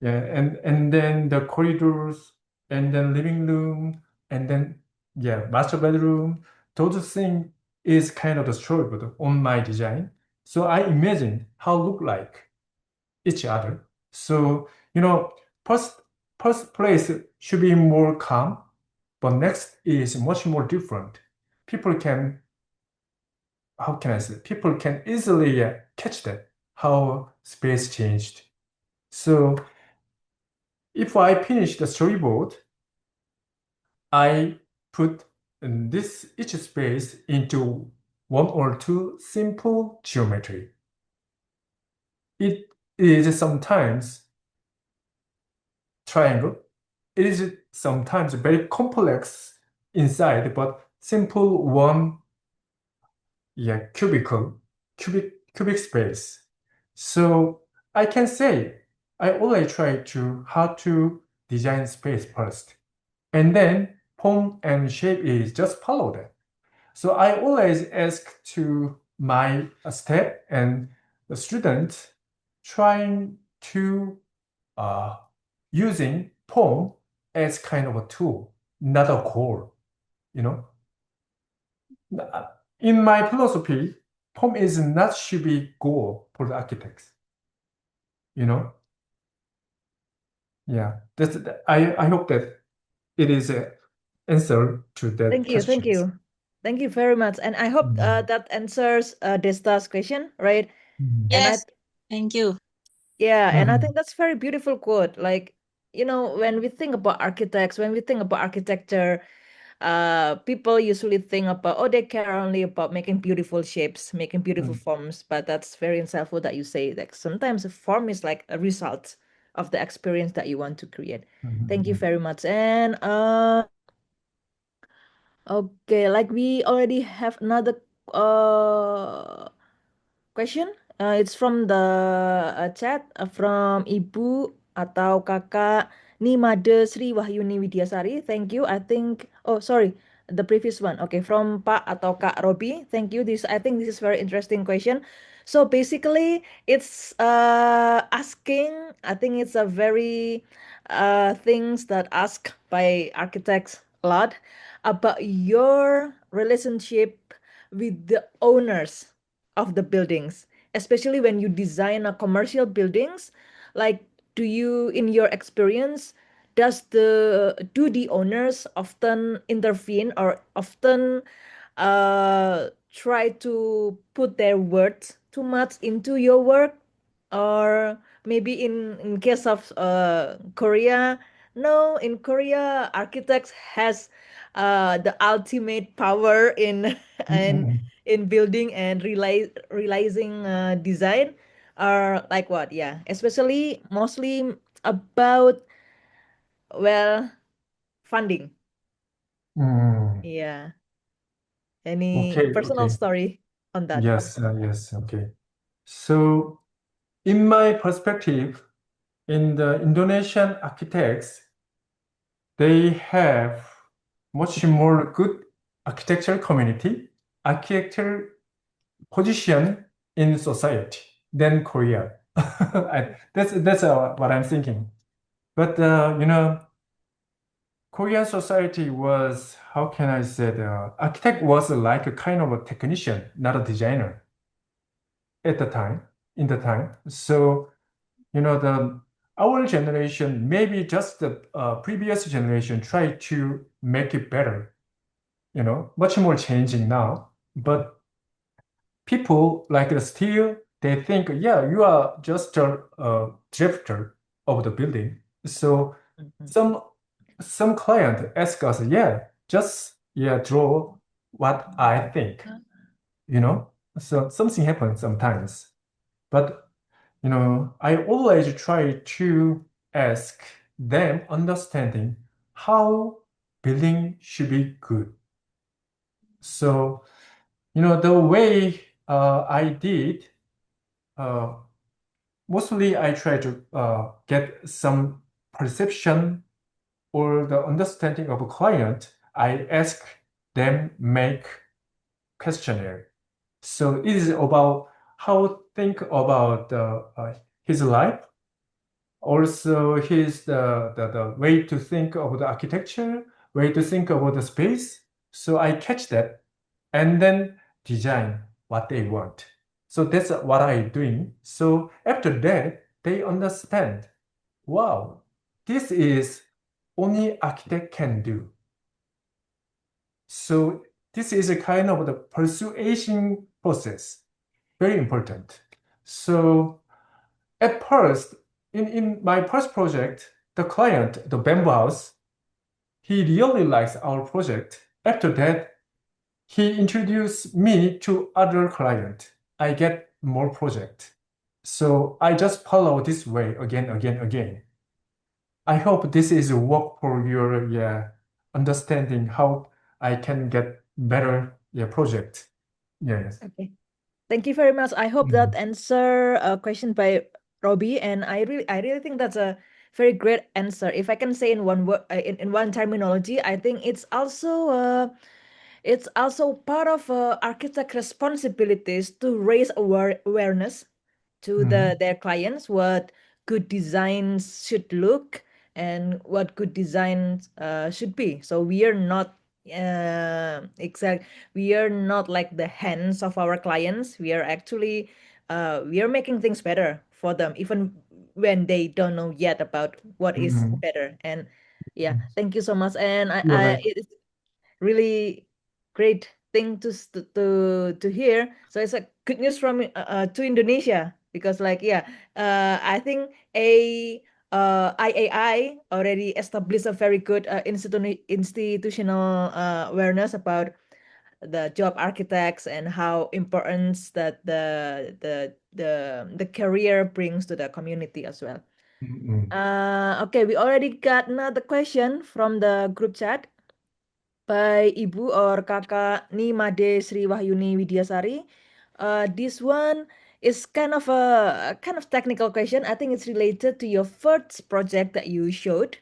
and then the corridors, and then living room, and then master bedroom. Those things is kind of the storyboard on my design. So I imagine how look like each other. So first place should be more calm, but next is much more different. People can, how can I say? People can easily catch that how space changed. So if I finish the storyboard, I put each space into one or two simple geometry. It is sometimes triangle. It is sometimes very complex inside, but simple one cubic space. So I can say I always try to how to design space first, and then form and shape is just follow that. So I always ask to my staff and the student trying to using form as kind of a tool, not a core. In my philosophy, form is not should be goal for the architects. Yeah, I hope that it is an answer to that Thank you. Thank you very much. And I hope that answers Desta's question, right? Yes. Thank you. Yeah, and I think that's very beautiful quote. Like when we think about architects, when we think about architecture, people usually think about, oh, they care only about making beautiful shapes, making beautiful forms. But that's very insightful that you say that sometimes a form is like a result of the experience that you want to create. Thank you very much. And okay, like we already have another question. It's from the chat from Ibu atau Kakak Nimade Sri Wahyuni Widyasari. Thank you. I think, oh, sorry, the previous one. Okay, from Pak atau Kak Robi. Thank you. I think this is very interesting question. So basically, it's asking, I think it's a very things that asked by architects a lot about your relationship with the owners of the buildings, especially when you design a commercial buildings. Like, do you, in your experience, do the owners often intervene or often try to put their words too much into your work? Or maybe in case of Korea, no, in Korea, architects has the ultimate power in in building and realizing design, or like what? Yeah, especially mostly about, well, funding. Yeah. Any Okay, personal okay. story on that? Yes, okay. So, in my perspective, in the Indonesian architects, they have much more good architectural community, architectural position in society than Korea. That's what I'm thinking. But Korean society was, how can I say, the architect was like a kind of a technician, not a designer at the time, in the time. So, our generation, maybe just the previous generation tried to make it better, much more changing now. But people like the steel, they think, yeah, you are just a drifter of the building. So some client ask us, yeah, just draw what I think, So something happens sometimes. But I always try to ask them understanding how building should be good. So, the way I did, mostly I try to get some perception or the understanding of a client. I ask them make questionnaire. So it is about how think about his life, also his the way to think of the architecture, way to think about the space. So I catch that and then design what they want. So that's what I'm doing. So after that, they understand, wow, this is only architect can do. So this is a kind of the persuasion process, very important. So at first, in my first project, the client, the bamboo house, he really likes our project. After that, he introduced me to other client. I get more project. So I just follow this way again, again, again. I hope this is a work for your understanding how I can get better project. Yes. Okay. Thank you very much. I hope that answer a question by Robbie, and I really think that's a very great answer. If I can say in one word, in one terminology, I think it's also part of architect responsibilities to raise awareness to their clients what good designs should look and what good designs should be. So we are not we are not like the hands of our clients. We are actually we are making things better for them, even when they don't know yet about what is better. And yeah, thank you so much. And it's really great thing to hear. So it's a good news from to Indonesia, because like, yeah, I think a IAI already established a very good institutional awareness about the job architects and how important that the career brings to the community as well. Okay, we already got another question from the group chat by Ibu or Kakak Nimade Sri Wahyuni Widyasari. This one is kind of a technical question. I think it's related to your first project that you showed.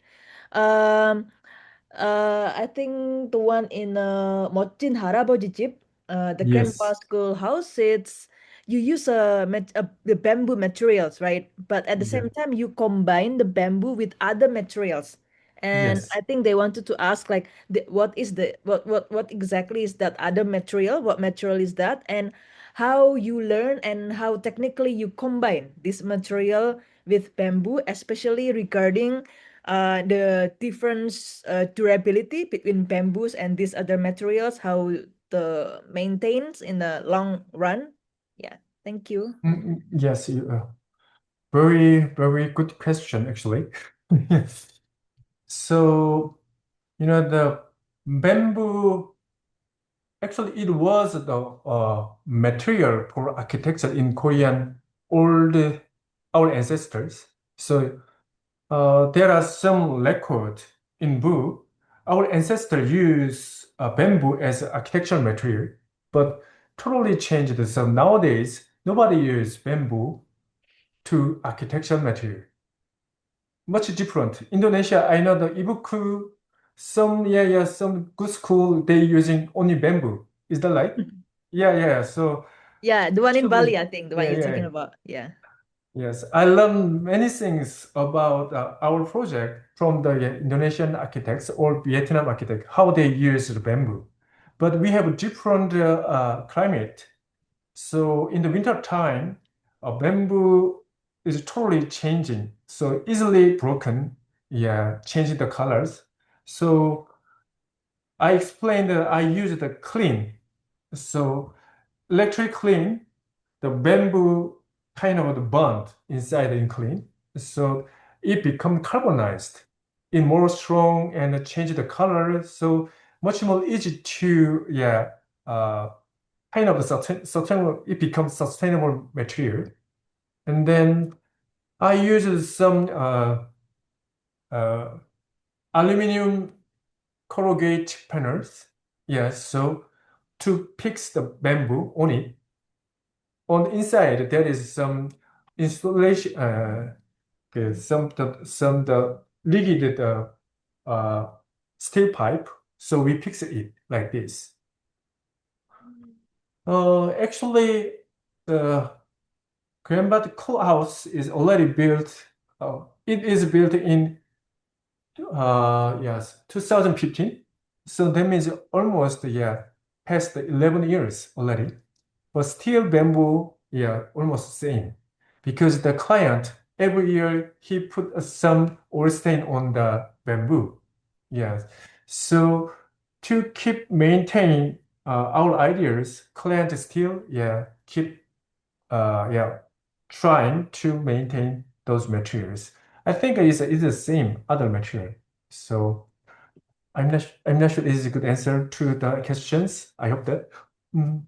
I think the one in Mochin Harabojijip, the Yes. canvas schoolhouse, it's you use the bamboo materials, right? But at the Yeah. same time, you combine the bamboo with other materials. And Yes. I think they wanted to ask like what exactly is that other material? What material is that? And how you learn and how technically you combine this material with bamboo, especially regarding the difference durability between bamboos and these other materials, how the maintains in the long run. Yeah, thank you. Yes, very, very good question, actually. Yes. So, the bamboo, actually, it was the material for architecture in Korean old, our ancestors. So, there are some record in book. Our ancestors used bamboo as architectural material, but totally changed. So nowadays, nobody uses bamboo to architectural material. Much different. Indonesia, I know the Ibuku, some good school they using only bamboo. Is that right? Yeah. So Yeah, the one in actually, Bali, I think, the one you're talking about. Yeah. yes, I learned many things about our project from the Indonesian architects or Vietnam architects, how they use the bamboo. But we have a different climate. So in the winter time, bamboo is totally changing. So easily broken, changing the colors. So I explained that I use the clean. So electric clean, the bamboo kind of the bond inside in clean. So it become carbonized, it more strong and change the color. So much more easy to uh, kind of sustainable. It becomes sustainable material. And then I use some uh, aluminum corrugate panels. So to fix the bamboo on it. On the inside, there is some installation, some the rigid uh, steel pipe. So we fix it like this. Actually, the Qhomemart house is already built. It is built in 2015. So that means almost past 11 years already. But still bamboo, almost same. Because the client every year he put some oil stain on the bamboo. Yes. So to keep maintaining our ideas, client still keep trying to maintain those materials. I think it's the same other material. So I'm not sure this is a good answer to the questions. I hope that. Mm.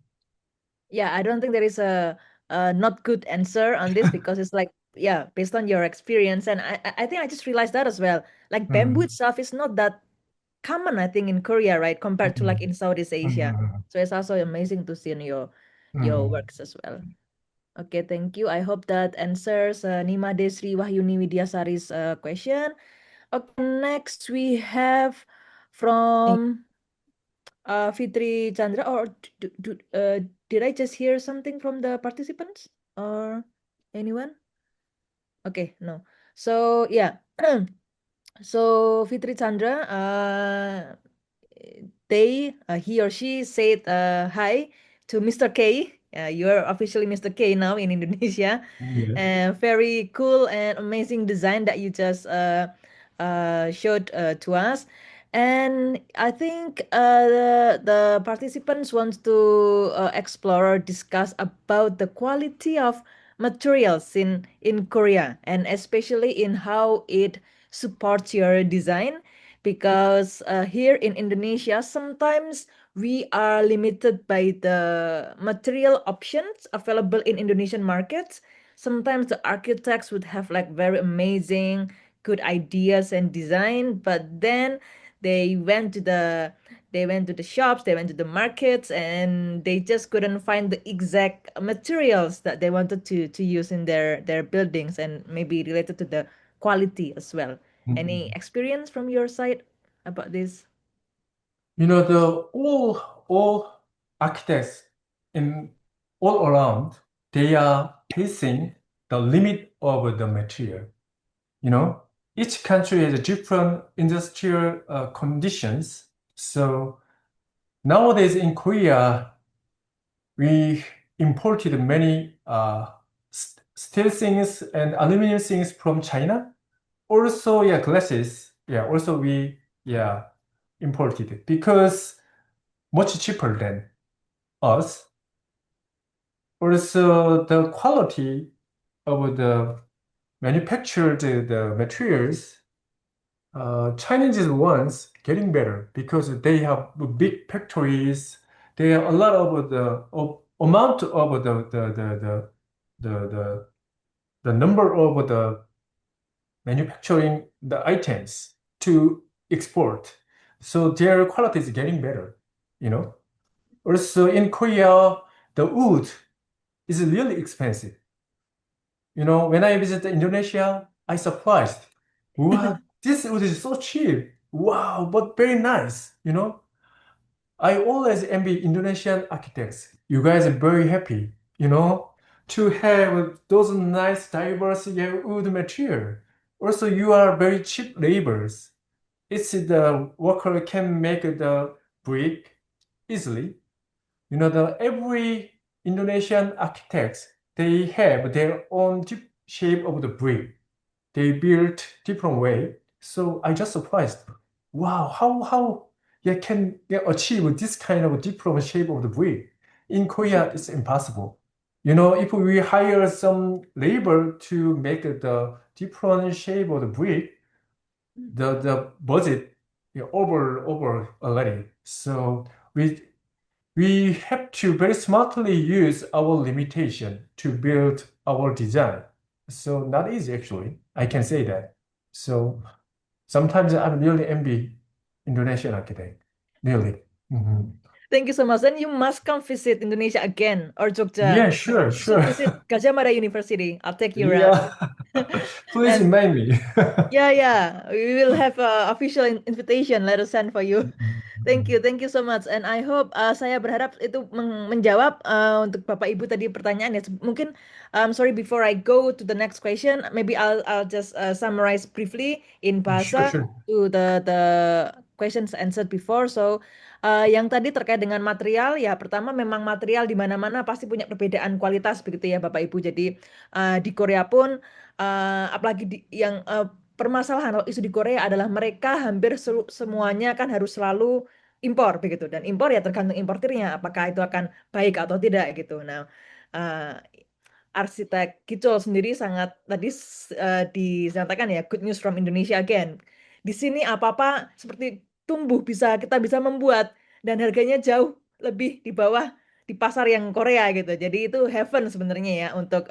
Yeah, I don't think there is a not good answer on this because it's like, yeah, based on your experience. And I think I just realized that as well. Like bamboo itself is not that common, I think, in Korea, right? Compared to like in Southeast Asia. So it's also amazing to see in your works as well. Okay, thank you. I hope that answers Nima Desri Wahyuni Widyasari's question. Okay, next we have from Fitri Chandra, or did I just hear something from the participants or anyone? Okay, no. So yeah, so Fitri Chandra, he or she said hi to Mr. K. You're officially Mr. K now in Indonesia. Yes. Very cool and amazing design that you just showed to us. And I think the participants want to explore or discuss about the quality of materials in Korea, and especially in how it supports your design. Because here in Indonesia, sometimes we are limited by the material options available in Indonesian markets. Sometimes the architects would have like very amazing, good ideas and design, but then they went to the shops, they went to the markets, and they just couldn't find the exact materials that they wanted to use in their buildings, and maybe related to the quality as well. Any experience from your side about this? You know, all architects in all around, they are facing the limit of the material. You know, each country has a different industrial conditions. So nowadays in Korea, we imported many steel things and aluminum things from China. Also, yeah, glasses. Yeah, also we imported it because much cheaper than us. Also, the quality of the manufactured the materials, Chinese ones getting better because they have big factories. They have a lot of the amount of the number of the manufacturing the items to export. So their quality is getting better, you know. Also in Korea, the wood is really expensive. You know, when I visited Indonesia, I surprised. Wow, this wood is so cheap. Wow, but very nice, you know. I always envy Indonesian architects. You guys are very happy, you know, to have those nice diverse wood material. Also, you are very cheap labors. It's the worker can make the brick easily. You know, the every Indonesian architects, they have their own shape of the brick. They built different way. So I just surprised. Wow, how you can achieve this kind of different shape of the brick. In Korea, it's impossible. You know, if we hire some labor to make the different shape of the brick, the budget over already. So we have to very smartly use our limitation to build our design. So not easy actually. I can say that. So sometimes I really envy Indonesian architect. Really. Mhm. Thank you so much. Then you must come visit Indonesia again, or Jogja. Yeah, sure, You should sure. visit Gajah Mada University. I'll take you around. Yeah. Please And remind me. yeah, we will have a official invitation let us send for you. Thank you so much. And I hope saya berharap itu menjawab untuk Bapak Ibu tadi pertanyaan ya. Mungkin sorry before I go to the next question, maybe I'll just summarize briefly in Sure, bahasa sure. to the questions answered before. So yang tadi terkait dengan material ya, pertama memang material di mana-mana pasti punya perbedaan kualitas begitu ya Bapak Ibu. Jadi di Korea pun apalagi yang permasalahan atau isu di Korea adalah mereka hampir semuanya kan harus selalu impor begitu, dan impor ya tergantung importirnya apakah itu akan baik atau tidak gitu. Nah, uh, arsitek Kicol sendiri sangat tadi dinyatakan ya, good news from Indonesia again. Di sini apa-apa seperti tumbuh kita bisa membuat, dan harganya jauh lebih di bawah di pasar yang Korea gitu. Jadi itu heaven sebenarnya ya untuk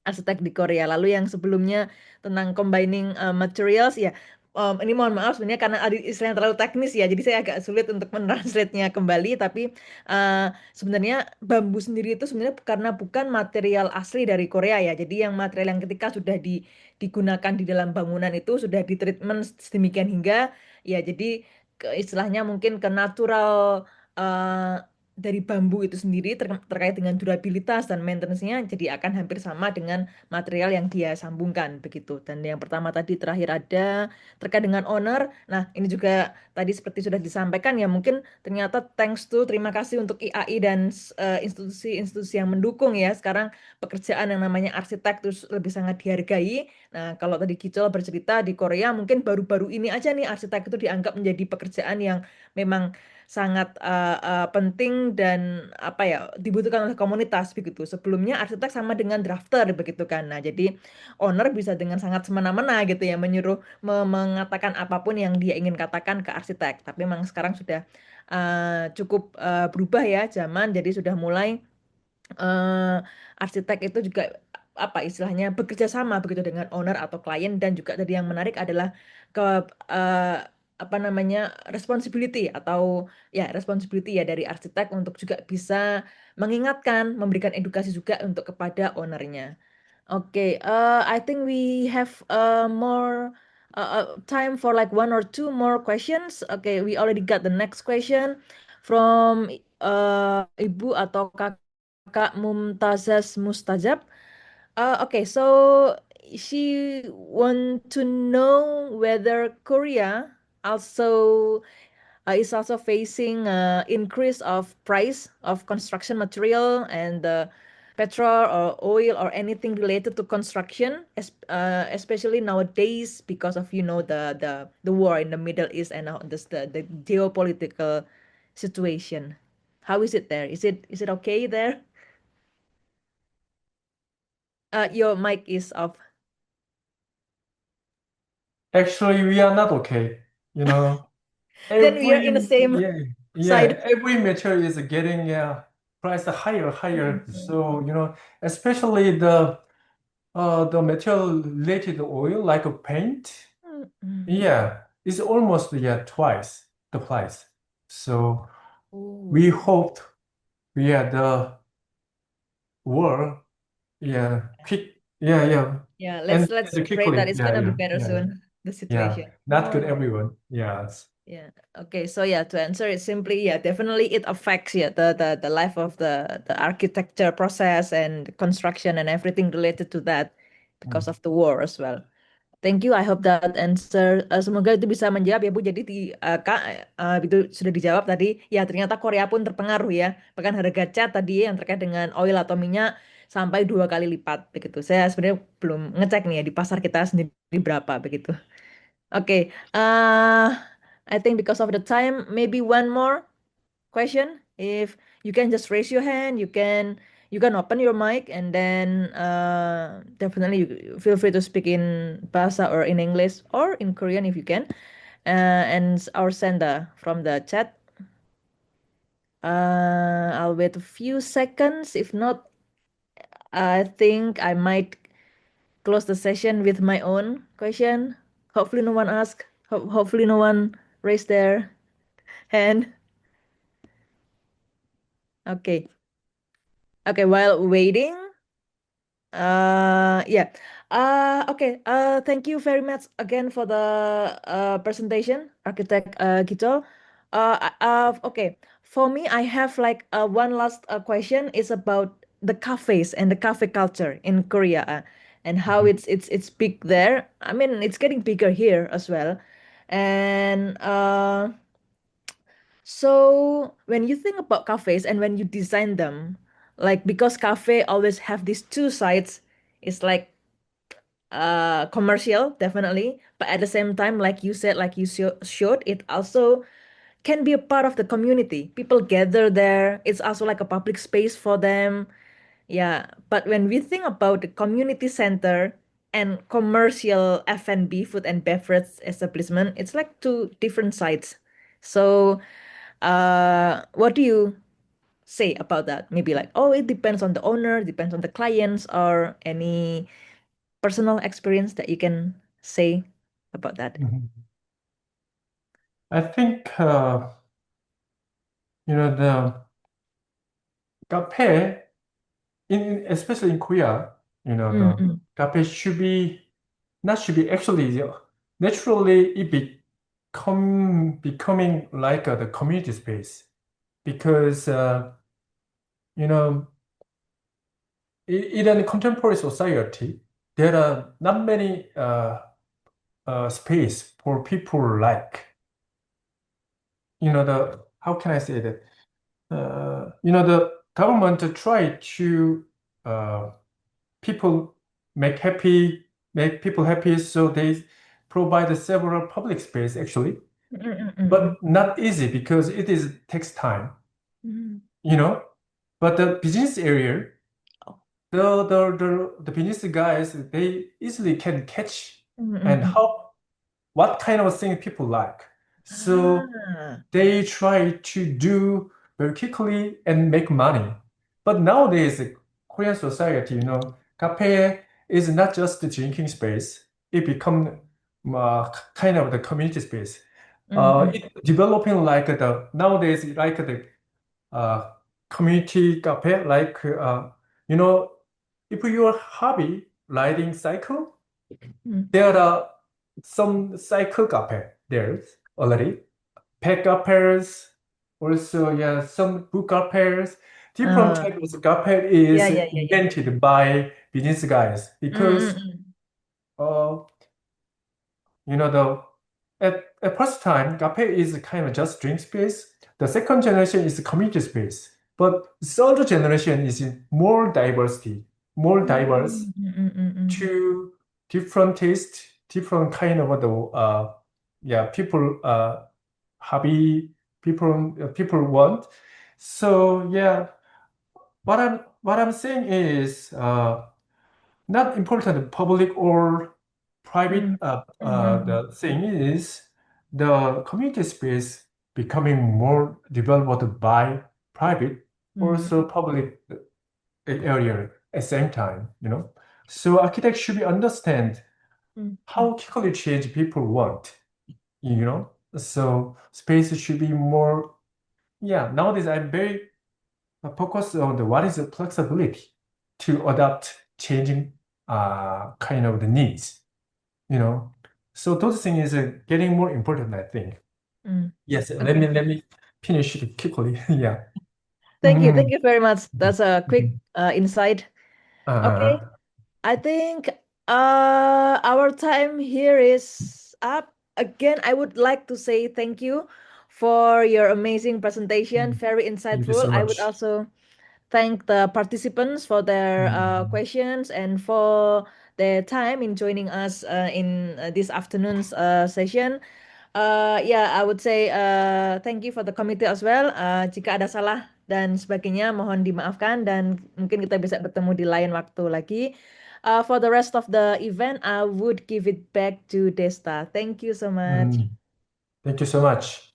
arsitek di Korea. Lalu yang sebelumnya tentang combining materials ya, ini mohon maaf sebenarnya karena ada istilah yang terlalu teknis ya, jadi saya agak sulit untuk mentranslate-nya kembali. Tapi sebenarnya bambu sendiri itu sebenarnya karena bukan material asli dari Korea ya. Jadi yang material yang ketika sudah digunakan di dalam bangunan itu sudah ditreatment sedemikian hingga ya, jadi istilahnya mungkin ke natural dari bambu itu sendiri terkait dengan durabilitas dan maintenance-nya jadi akan hampir sama dengan material yang dia sambungkan begitu. Dan yang pertama tadi terakhir ada terkait dengan owner. Nah, ini juga tadi seperti sudah disampaikan ya, mungkin ternyata terima kasih untuk IAI dan institusi-institusi yang mendukung ya. Sekarang pekerjaan yang namanya arsitek terus lebih sangat dihargai. Nah, kalau tadi Kicol bercerita di Korea mungkin baru-baru ini aja nih arsitek itu dianggap menjadi pekerjaan yang memang sangat penting dan apa ya dibutuhkan oleh komunitas begitu. Sebelumnya arsitek sama dengan drafter begitu kan. Nah, jadi owner bisa dengan sangat semena-mena gitu ya menyuruh mengatakan apapun yang dia ingin katakan ke arsitek. Tapi memang sekarang sudah cukup berubah ya zaman, jadi sudah mulai arsitek itu juga apa istilahnya bekerja sama begitu dengan owner atau klien, dan juga tadi yang menarik adalah ke apa namanya responsibility atau ya responsibility ya dari arsitek untuk juga bisa mengingatkan, memberikan edukasi juga untuk kepada ownernya. Okay, I think we have more time for like one or two more questions. Okay, we already got the next question from Ibu atau Kakak Mumtazaz Mustajab. Okay, so she want to know whether Korea also is also facing increase of price of construction material and petrol or oil or anything related to construction, especially nowadays because of the war in the Middle East and now the geopolitical situation. How is it there? Is it okay there? Your mic is off. Actually, we are not okay. You know, Then we are in the same side. every material is getting price higher. So, especially the material related to oil like a paint, it's almost twice the price. So we hoped the war quick Yeah, and let's pray quickly that it's gonna be better soon, the situation. not good everyone. Yes. Yeah. Okay. So yeah, to answer it simply, yeah, definitely it affects the life of the architecture process and construction and everything related to that because of the war as well. Thank you. I hope that answer. Semoga itu bisa menjawab ya Bu. Jadi Kak itu sudah dijawab tadi. Ya ternyata Korea pun terpengaruh ya. Bahkan harga cat tadi yang terkait dengan oil atau minyak sampai 2 kali lipat begitu. Saya sebenarnya belum ngecek nih ya di pasar kita sendiri berapa begitu. Okay. I think because of the time, maybe one more question. If you can just raise your hand, you can open your mic, and then definitely you feel free to speak in Bahasa or in English or in Korean if you can. And our sender from the chat. I'll wait a few seconds. If not, I think I might close the session with my own question. Hopefully no one asked. Hopefully no one raised their hand. Okay. Okay, while waiting, yeah. Okay. Thank you very much again for the presentation, Architect Gito. Okay. For me, I have like one last question is about the cafes and the cafe culture in Korea, and how it's big there. I mean, it's getting bigger here as well, and so when you think about cafes and when you design them, like because cafe always have these two sides, it's like commercial definitely, but at the same time, like you said, like you showed, it also can be a part of the community. People gather there. It's also like a public space for them. Yeah, but when we think about the community center and commercial F&B, food and beverage establishment, it's like two different sides. So, what do you say about that? Maybe like, oh, it depends on the owner, depends on the clients, or any personal experience that you can say about that. I think the cafe especially in Korea, the cafe should be actually naturally it becoming like the community space because in a contemporary society there are not many space for people like how can I say that the government to try to people make people happy, so they provide several public space actually, but not easy because it takes time, Mm. you know. But the business area, the business guys, they easily can catch and help what kind of thing people like. So Ah. they try to do very quickly and make money. But nowadays, Korean society, you know, cafe is not just the drinking space. It become kind of the community space. It developing like the nowadays like the community cafe, like you know, if your hobby riding cycle, there are some cycle cafe there already. Pet cafes, also yeah, some book cafes. Different types of cafe is Yeah. invented by business guys because you know the at first time cafe is kind of just drink space. The second generation is community space, but third generation is more diversity, more diverse to different taste, different kind of the yeah people hobby people want. So yeah, what I'm saying is not important public or private. The thing is the community space becoming more developed by private, also public area at the same time. You know, so architects should understand how quickly change people want. You know, so space should be more. Yeah, nowadays I'm very focused on what is the flexibility to adapt changing kind of the needs, you know. So those things is getting more important, I think. Yes, let me finish it quickly. Yeah. Thank you very much. That's a quick insight. Okay, Uh, I think our time here is up. Again, I would like to say thank you for your amazing presentation. Very Thank you insightful. so I would much. also thank the participants for their questions and for their time in joining us in this afternoon's session. Yeah, I would say thank you for the committee as well. Jika ada salah dan sebagainya, mohon dimaafkan dan mungkin kita bisa bertemu di lain waktu lagi. For the rest of the event, I would give it back to Desta. Thank you so much. Thank you so much.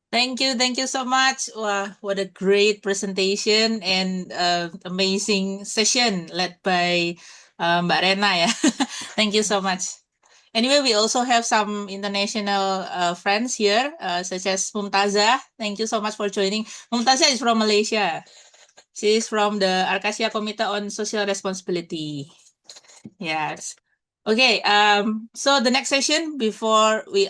Thank you so much. Wah, what a great presentation and amazing session led by Mbak Rena ya. Thank you so much. Anyway, we also have some international friends here, such as Mumtazah. Thank you so much for joining. Mumtazah is from Malaysia. She is from the Arcasia Committee on Social Responsibility. Yes. Okay, so the next session before we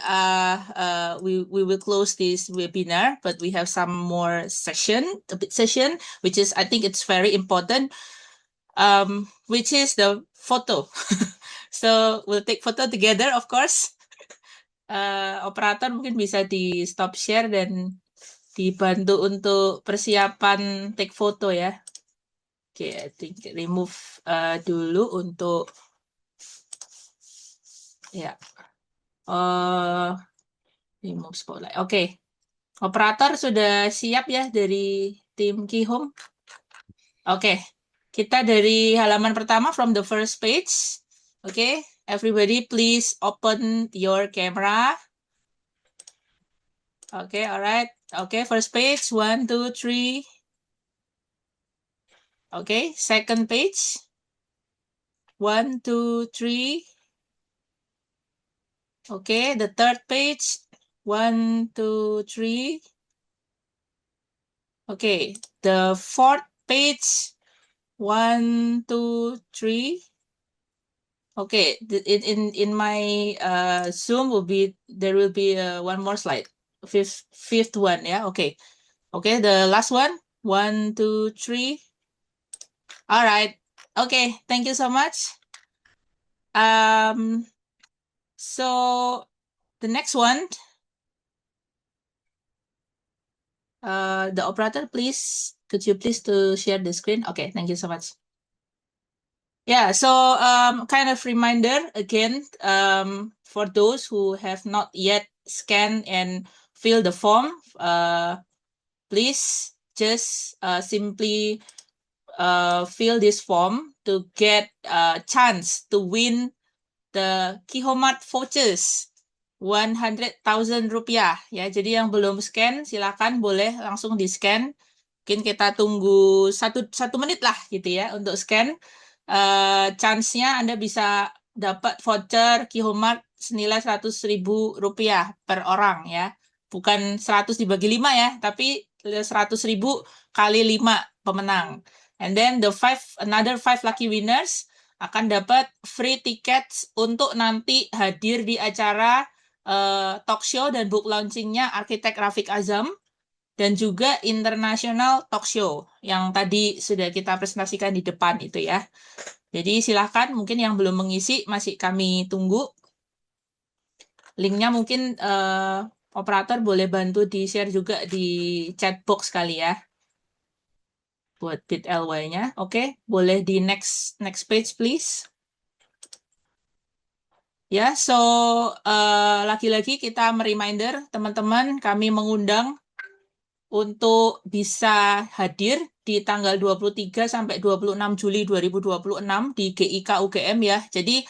will close this webinar, but we have some more session, which is I think it's very important, which is the photo. So we'll take photo together, of course. Operator mungkin bisa di stop share dan dibantu untuk persiapan take photo ya. Oke, I think remove dulu untuk ya. Remove spotlight. Oke. Operator sudah siap ya dari tim Qhom? Oke. Kita dari halaman pertama from the first page. Oke. Everybody please open your camera. Oke, alright. Oke, first page. 1, 2, 3. Oke, second page. 1, 2, 3. Okay, the third page. 1, 2, 3. Okay, the fourth page. 1, 2, 3. Okay, in my Zoom there will be one more slide. Fifth one, yeah. Okay, the last one. 1, 2, 3. All right. Okay, thank you so much. So the next one, the operator, please, could you please to share the screen? Okay, thank you so much. Yeah, so kind of reminder again, for those who have not yet scan and fill the form, please just simply fill this form to get a chance to win the Qhomemart vouchers 100.000 rupiah ya. Jadi yang belum scan silakan boleh langsung di scan. Mungkin kita tunggu satu menit lah gitu ya untuk scan. Chance-nya Anda bisa dapat voucher Qhomemart senilai 100.000 rupiah per orang ya. Bukan 100 dibagi 5 ya, tapi 100.000 kali 5 pemenang. And then another five lucky winners akan dapat free tickets untuk nanti hadir di acara talk show dan book launchingnya arsitek Rafiq Azam dan juga international talk show yang tadi sudah kita presentasikan di depan itu ya. Jadi silahkan mungkin yang belum mengisi masih kami tunggu. Linknya mungkin operator boleh bantu di-share juga di chat box kali ya. Buat bit.ly-nya. Oke, boleh di next page please. Ya, so lagi-lagi kita mereminder teman-teman, kami mengundang untuk bisa hadir di tanggal 23 sampai 26 Juli 2026 di GIK UGM ya. Jadi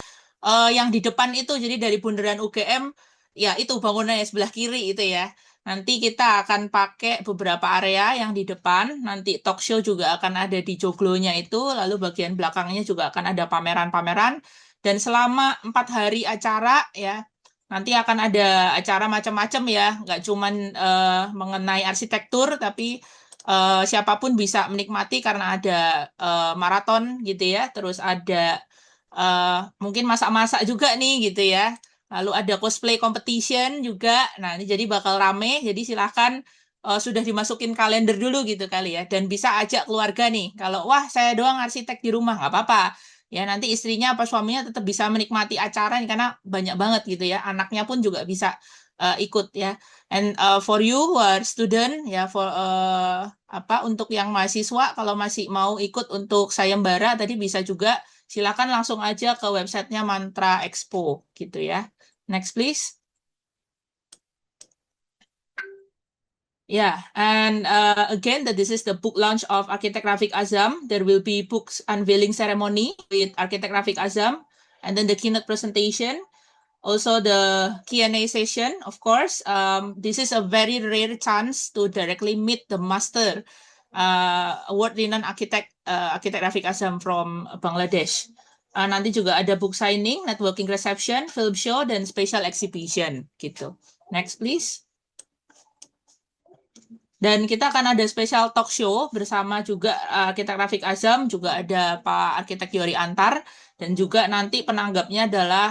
yang di depan itu, jadi dari bundaran UGM, ya itu bangunannya sebelah kiri itu ya. Nanti kita akan pakai beberapa area yang di depan, nanti talk show juga akan ada di joglonya itu, lalu bagian belakangnya juga akan ada pameran-pameran. Dan selama 4 hari acara ya, nanti akan ada acara macam-macam ya, nggak cuman mengenai arsitektur, tapi siapapun bisa menikmati karena ada maraton gitu ya, terus ada mungkin masak-masak juga nih gitu ya, lalu ada cosplay competition juga, nah ini jadi bakal rame, jadi silahkan sudah dimasukin kalender dulu gitu kali ya, dan bisa ajak keluarga nih, kalau wah saya doang arsitek di rumah, nggak apa-apa. Ya nanti istrinya apa suaminya tetap bisa menikmati acara ini karena banyak banget gitu ya, anaknya pun juga bisa ikut ya. And for you who are student ya, for untuk yang mahasiswa kalau masih mau ikut untuk sayembara tadi bisa juga, silakan langsung aja ke websitenya Mantra Expo gitu ya. Next please. Yeah, and again, that this is the book launch of Architect Rafiq Azam. There will be books unveiling ceremony with Architect Rafiq Azam, and then the keynote presentation, also the Q&A session, of course. This is a very rare chance to directly meet the master, award-winning architect, Architect Rafiq Azam from Bangladesh. Nanti juga ada book signing, networking reception, film show, dan special exhibition gitu. Next, please. Dan kita akan ada special talk show bersama juga Arsitek Rafiq Azam, juga ada Pak Arsitek Yori Antar, dan juga nanti penanggapnya adalah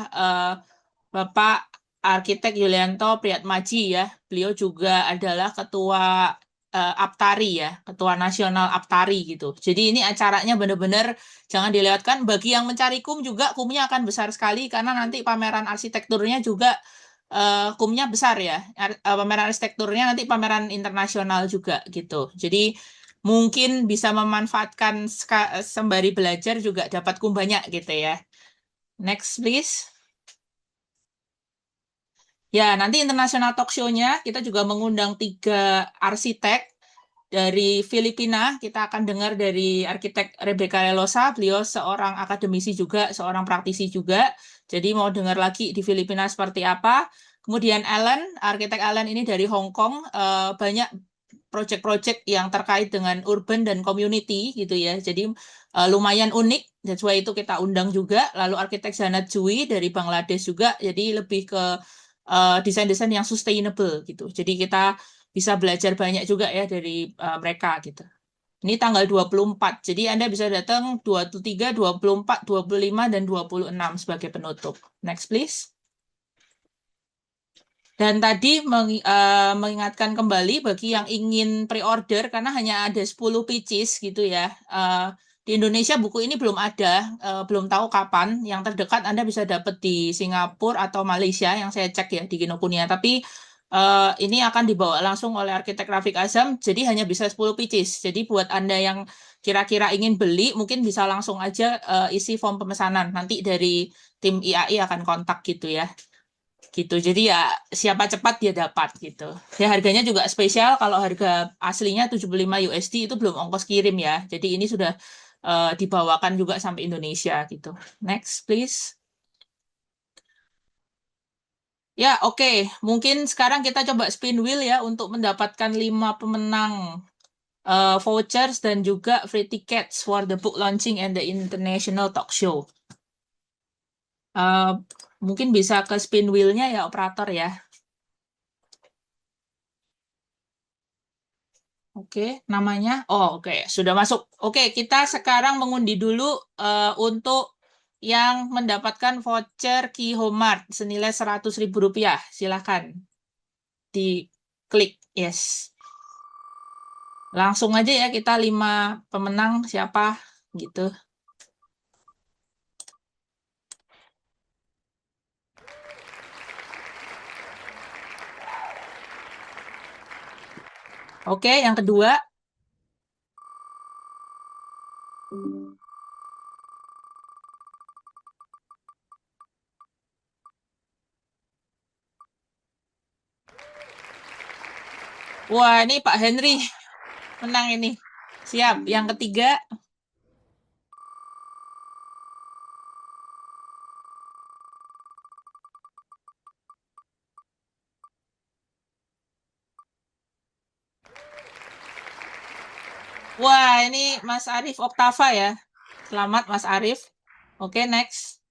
Bapak Arsitek Yulianto Priyatmaji ya. Beliau juga adalah Ketua Aptari ya, Ketua Nasional Aptari gitu. Jadi ini acaranya benar-benar jangan dilewatkan. Bagi yang mencari kum juga, kumnya akan besar sekali karena nanti pameran arsitekturnya juga kumnya besar ya, pameran arsitekturnya nanti pameran internasional juga gitu. Jadi mungkin bisa memanfaatkan sembari belajar juga dapat kum banyak gitu ya. Next please. Ya, nanti international talk show-nya kita juga mengundang 3 arsitek dari Filipina. Kita akan dengar dari arsitek Rebecca Relosa, beliau seorang akademisi juga, seorang praktisi juga. Jadi mau dengar lagi di Filipina seperti apa. Kemudian Alan, arsitek Alan ini dari Hong Kong, banyak project-project yang terkait dengan urban dan community gitu ya. Jadi lumayan unik, that's why itu kita undang juga. Lalu arsitek Zanat Jui dari Bangladesh juga, jadi lebih ke desain-desain yang sustainable gitu. Jadi kita bisa belajar banyak juga ya dari mereka gitu. Ini tanggal 24, jadi Anda bisa datang 23, 24, 25, dan 26 sebagai penutup. Next please. Dan tadi mengingatkan kembali bagi yang ingin pre-order, karena hanya ada 10 pieces gitu ya. Di Indonesia buku ini belum ada, belum tahu kapan. Yang terdekat Anda bisa dapat di Singapura atau Malaysia, yang saya cek ya di Kinokuniya. Tapi ini akan dibawa langsung oleh Arsitek Rafiq Azam, jadi hanya bisa 10 pieces. Jadi buat Anda yang kira-kira ingin beli, mungkin bisa langsung aja isi form pemesanan. Nanti dari tim IAI akan kontak gitu ya. gitu. Jadi ya siapa cepat dia dapat gitu. Ya harganya juga spesial, kalau harga aslinya 75 USD itu belum ongkos kirim ya. Jadi ini sudah dibawakan juga sampai Indonesia gitu. Next please. Ya, oke. Mungkin sekarang kita coba spin wheel ya untuk mendapatkan 5 pemenang vouchers dan juga free tickets for the book launching and the international talk show. Mungkin bisa ke spin wheel-nya ya operator ya. Oke, namanya. Oh, oke, sudah masuk. Oke, kita sekarang mengundi dulu untuk yang mendapatkan voucher Qhomemart senilai Rp100.000. Silahkan diklik yes. Langsung aja ya kita 5 pemenang siapa gitu. Oke, yang kedua. Wah, ini Pak Henry menang ini. Siap. Yang ketiga. Wah, ini Mas Arif Oktava ya. Selamat Mas Arif. Oke, next.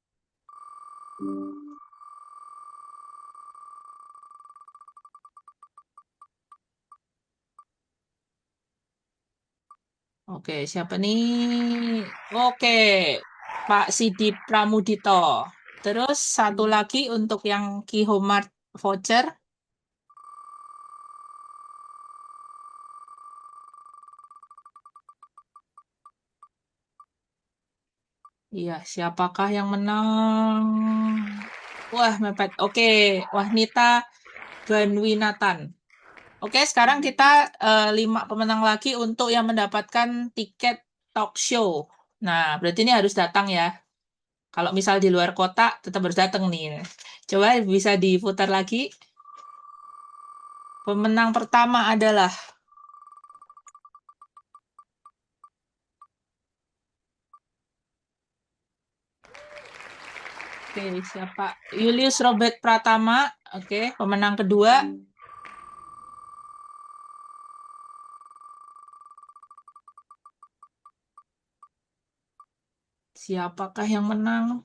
Oke, siapa nih? Oke, Pak Sidi Pramudito. Terus satu lagi untuk yang Qhomemart voucher. Iya, siapakah yang menang? Wah, mepet. Oke, Wahnita Ganwinatan. Oke, sekarang kita 5 pemenang lagi untuk yang mendapatkan tiket talk show. Nah, berarti ini harus datang ya. Kalau misal di luar kota, tetap harus datang nih. Coba bisa diputar lagi. Pemenang pertama adalah Oke, siapa? Julius Robert Pratama. Oke, pemenang kedua. Siapakah yang menang?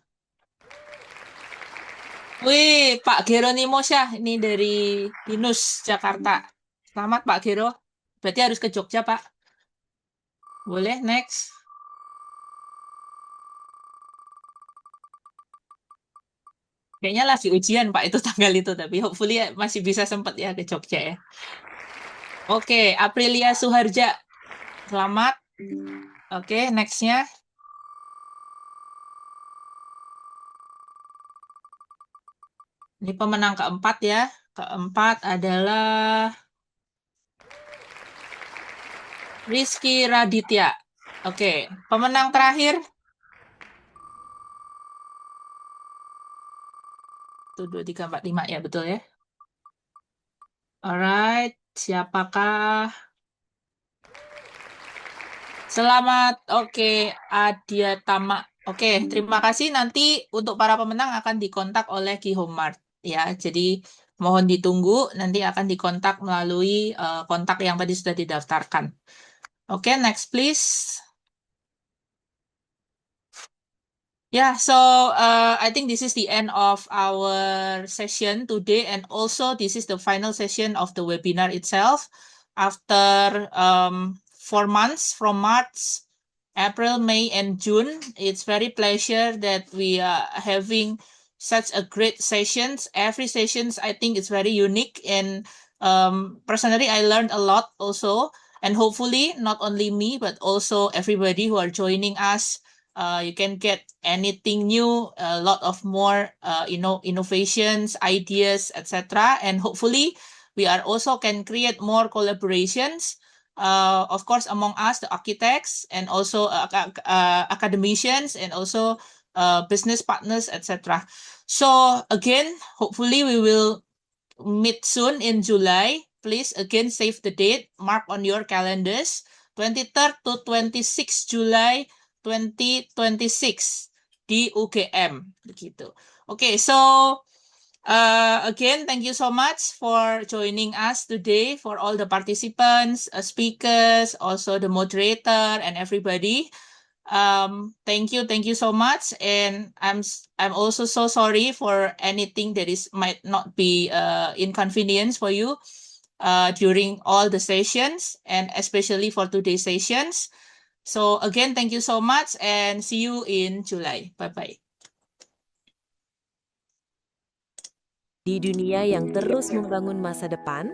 Wih, Pak Geronimo Syah. Ini dari Binus, Jakarta. Selamat, Pak Gero. Berarti harus ke Jogja, Pak. Boleh, next. Kayaknya lagi ujian, Pak, itu tanggal itu. Tapi hopefully masih bisa sempat ya ke Jogja ya. Oke, Aprilia Suharja. Selamat. Oke, next-nya. Ini pemenang keempat ya. Keempat adalah Rizky Raditya. Oke, pemenang terakhir. Tuh, 2, 3, 4, 5 ya, betul ya. Alright, siapakah? Selamat, oke, Adiatama. Oke, terima kasih. Nanti untuk para pemenang akan dikontak oleh Qhomemart ya. Jadi mohon ditunggu, nanti akan dikontak melalui kontak yang tadi sudah didaftarkan. Oke, next please. Yeah, so I think this is the end of our session today, and also this is the final session of the webinar itself. After 4 months from March, April, May, and June, it's very pleasure that we are having such a great sessions. Every sessions, I think it's very unique, and personally, I learned a lot also, and hopefully not only me, but also everybody who are joining us. You can get anything new, a lot of more, innovations, ideas, etc. And hopefully, we are also can create more collaborations. Of course, among us, the architects, and also academicians, and also business partners, etc. So again, hopefully we will meet soon in July. Please again save the date, mark on your calendars, 23rd to 26 July 2026 di UGM begitu. Okay, so again, thank you so much for joining us today, for all the participants, speakers, also the moderator and everybody. Thank you so much, and I'm also so sorry for anything that might not be inconvenience for you during all the sessions, and especially for today's sessions. So again, thank you so much, and see you in July. Bye-bye. Di dunia yang terus membangun masa depan,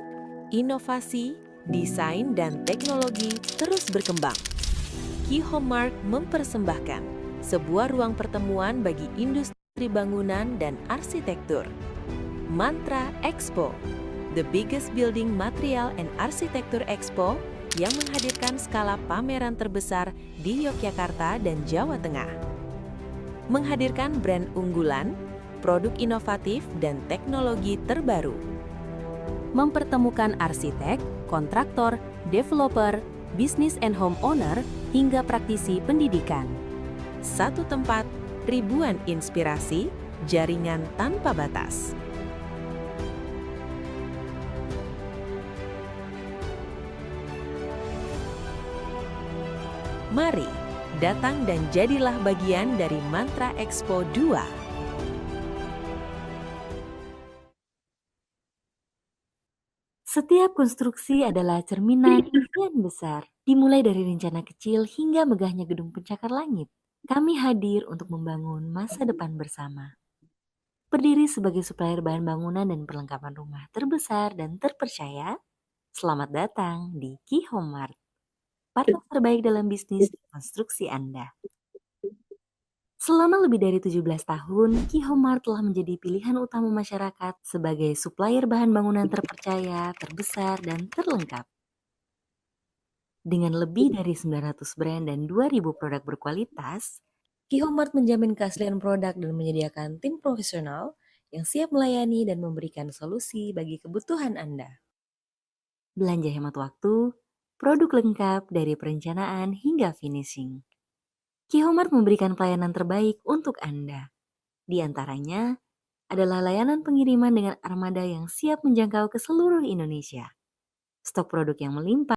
inovasi, desain, dan teknologi terus berkembang. Qhomemart mempersembahkan sebuah ruang pertemuan bagi industri bangunan dan arsitektur. Mantra Expo, the biggest building material and architecture expo yang menghadirkan skala pameran terbesar di Yogyakarta dan Jawa Tengah. Menghadirkan brand unggulan, produk inovatif, dan teknologi terbaru. Mempertemukan arsitek, kontraktor, developer, business and home owner, hingga praktisi pendidikan. Satu tempat, ribuan inspirasi, jaringan tanpa batas. Mari, datang dan jadilah bagian dari Mantra Expo 2. Setiap konstruksi adalah cerminan impian besar, dimulai dari rencana kecil hingga megahnya gedung pencakar langit. Kami hadir untuk membangun masa depan bersama. Berdiri sebagai supplier bahan bangunan dan perlengkapan rumah terbesar dan terpercaya, selamat datang di Qhomemart, partner terbaik dalam bisnis konstruksi Anda. Selama lebih dari 17 tahun, Qhomemart telah menjadi pilihan utama masyarakat sebagai supplier bahan bangunan terpercaya, terbesar, dan terlengkap. Dengan lebih dari 900 brand dan 2.000 produk berkualitas, Qhomemart menjamin keaslian produk dan menyediakan tim profesional yang siap melayani dan memberikan solusi bagi kebutuhan Anda. Belanja hemat waktu, produk lengkap dari perencanaan hingga finishing. Qhomemart memberikan pelayanan terbaik untuk Anda. Di antaranya adalah layanan pengiriman dengan armada yang siap menjangkau ke seluruh Indonesia. Stok produk yang melimpah,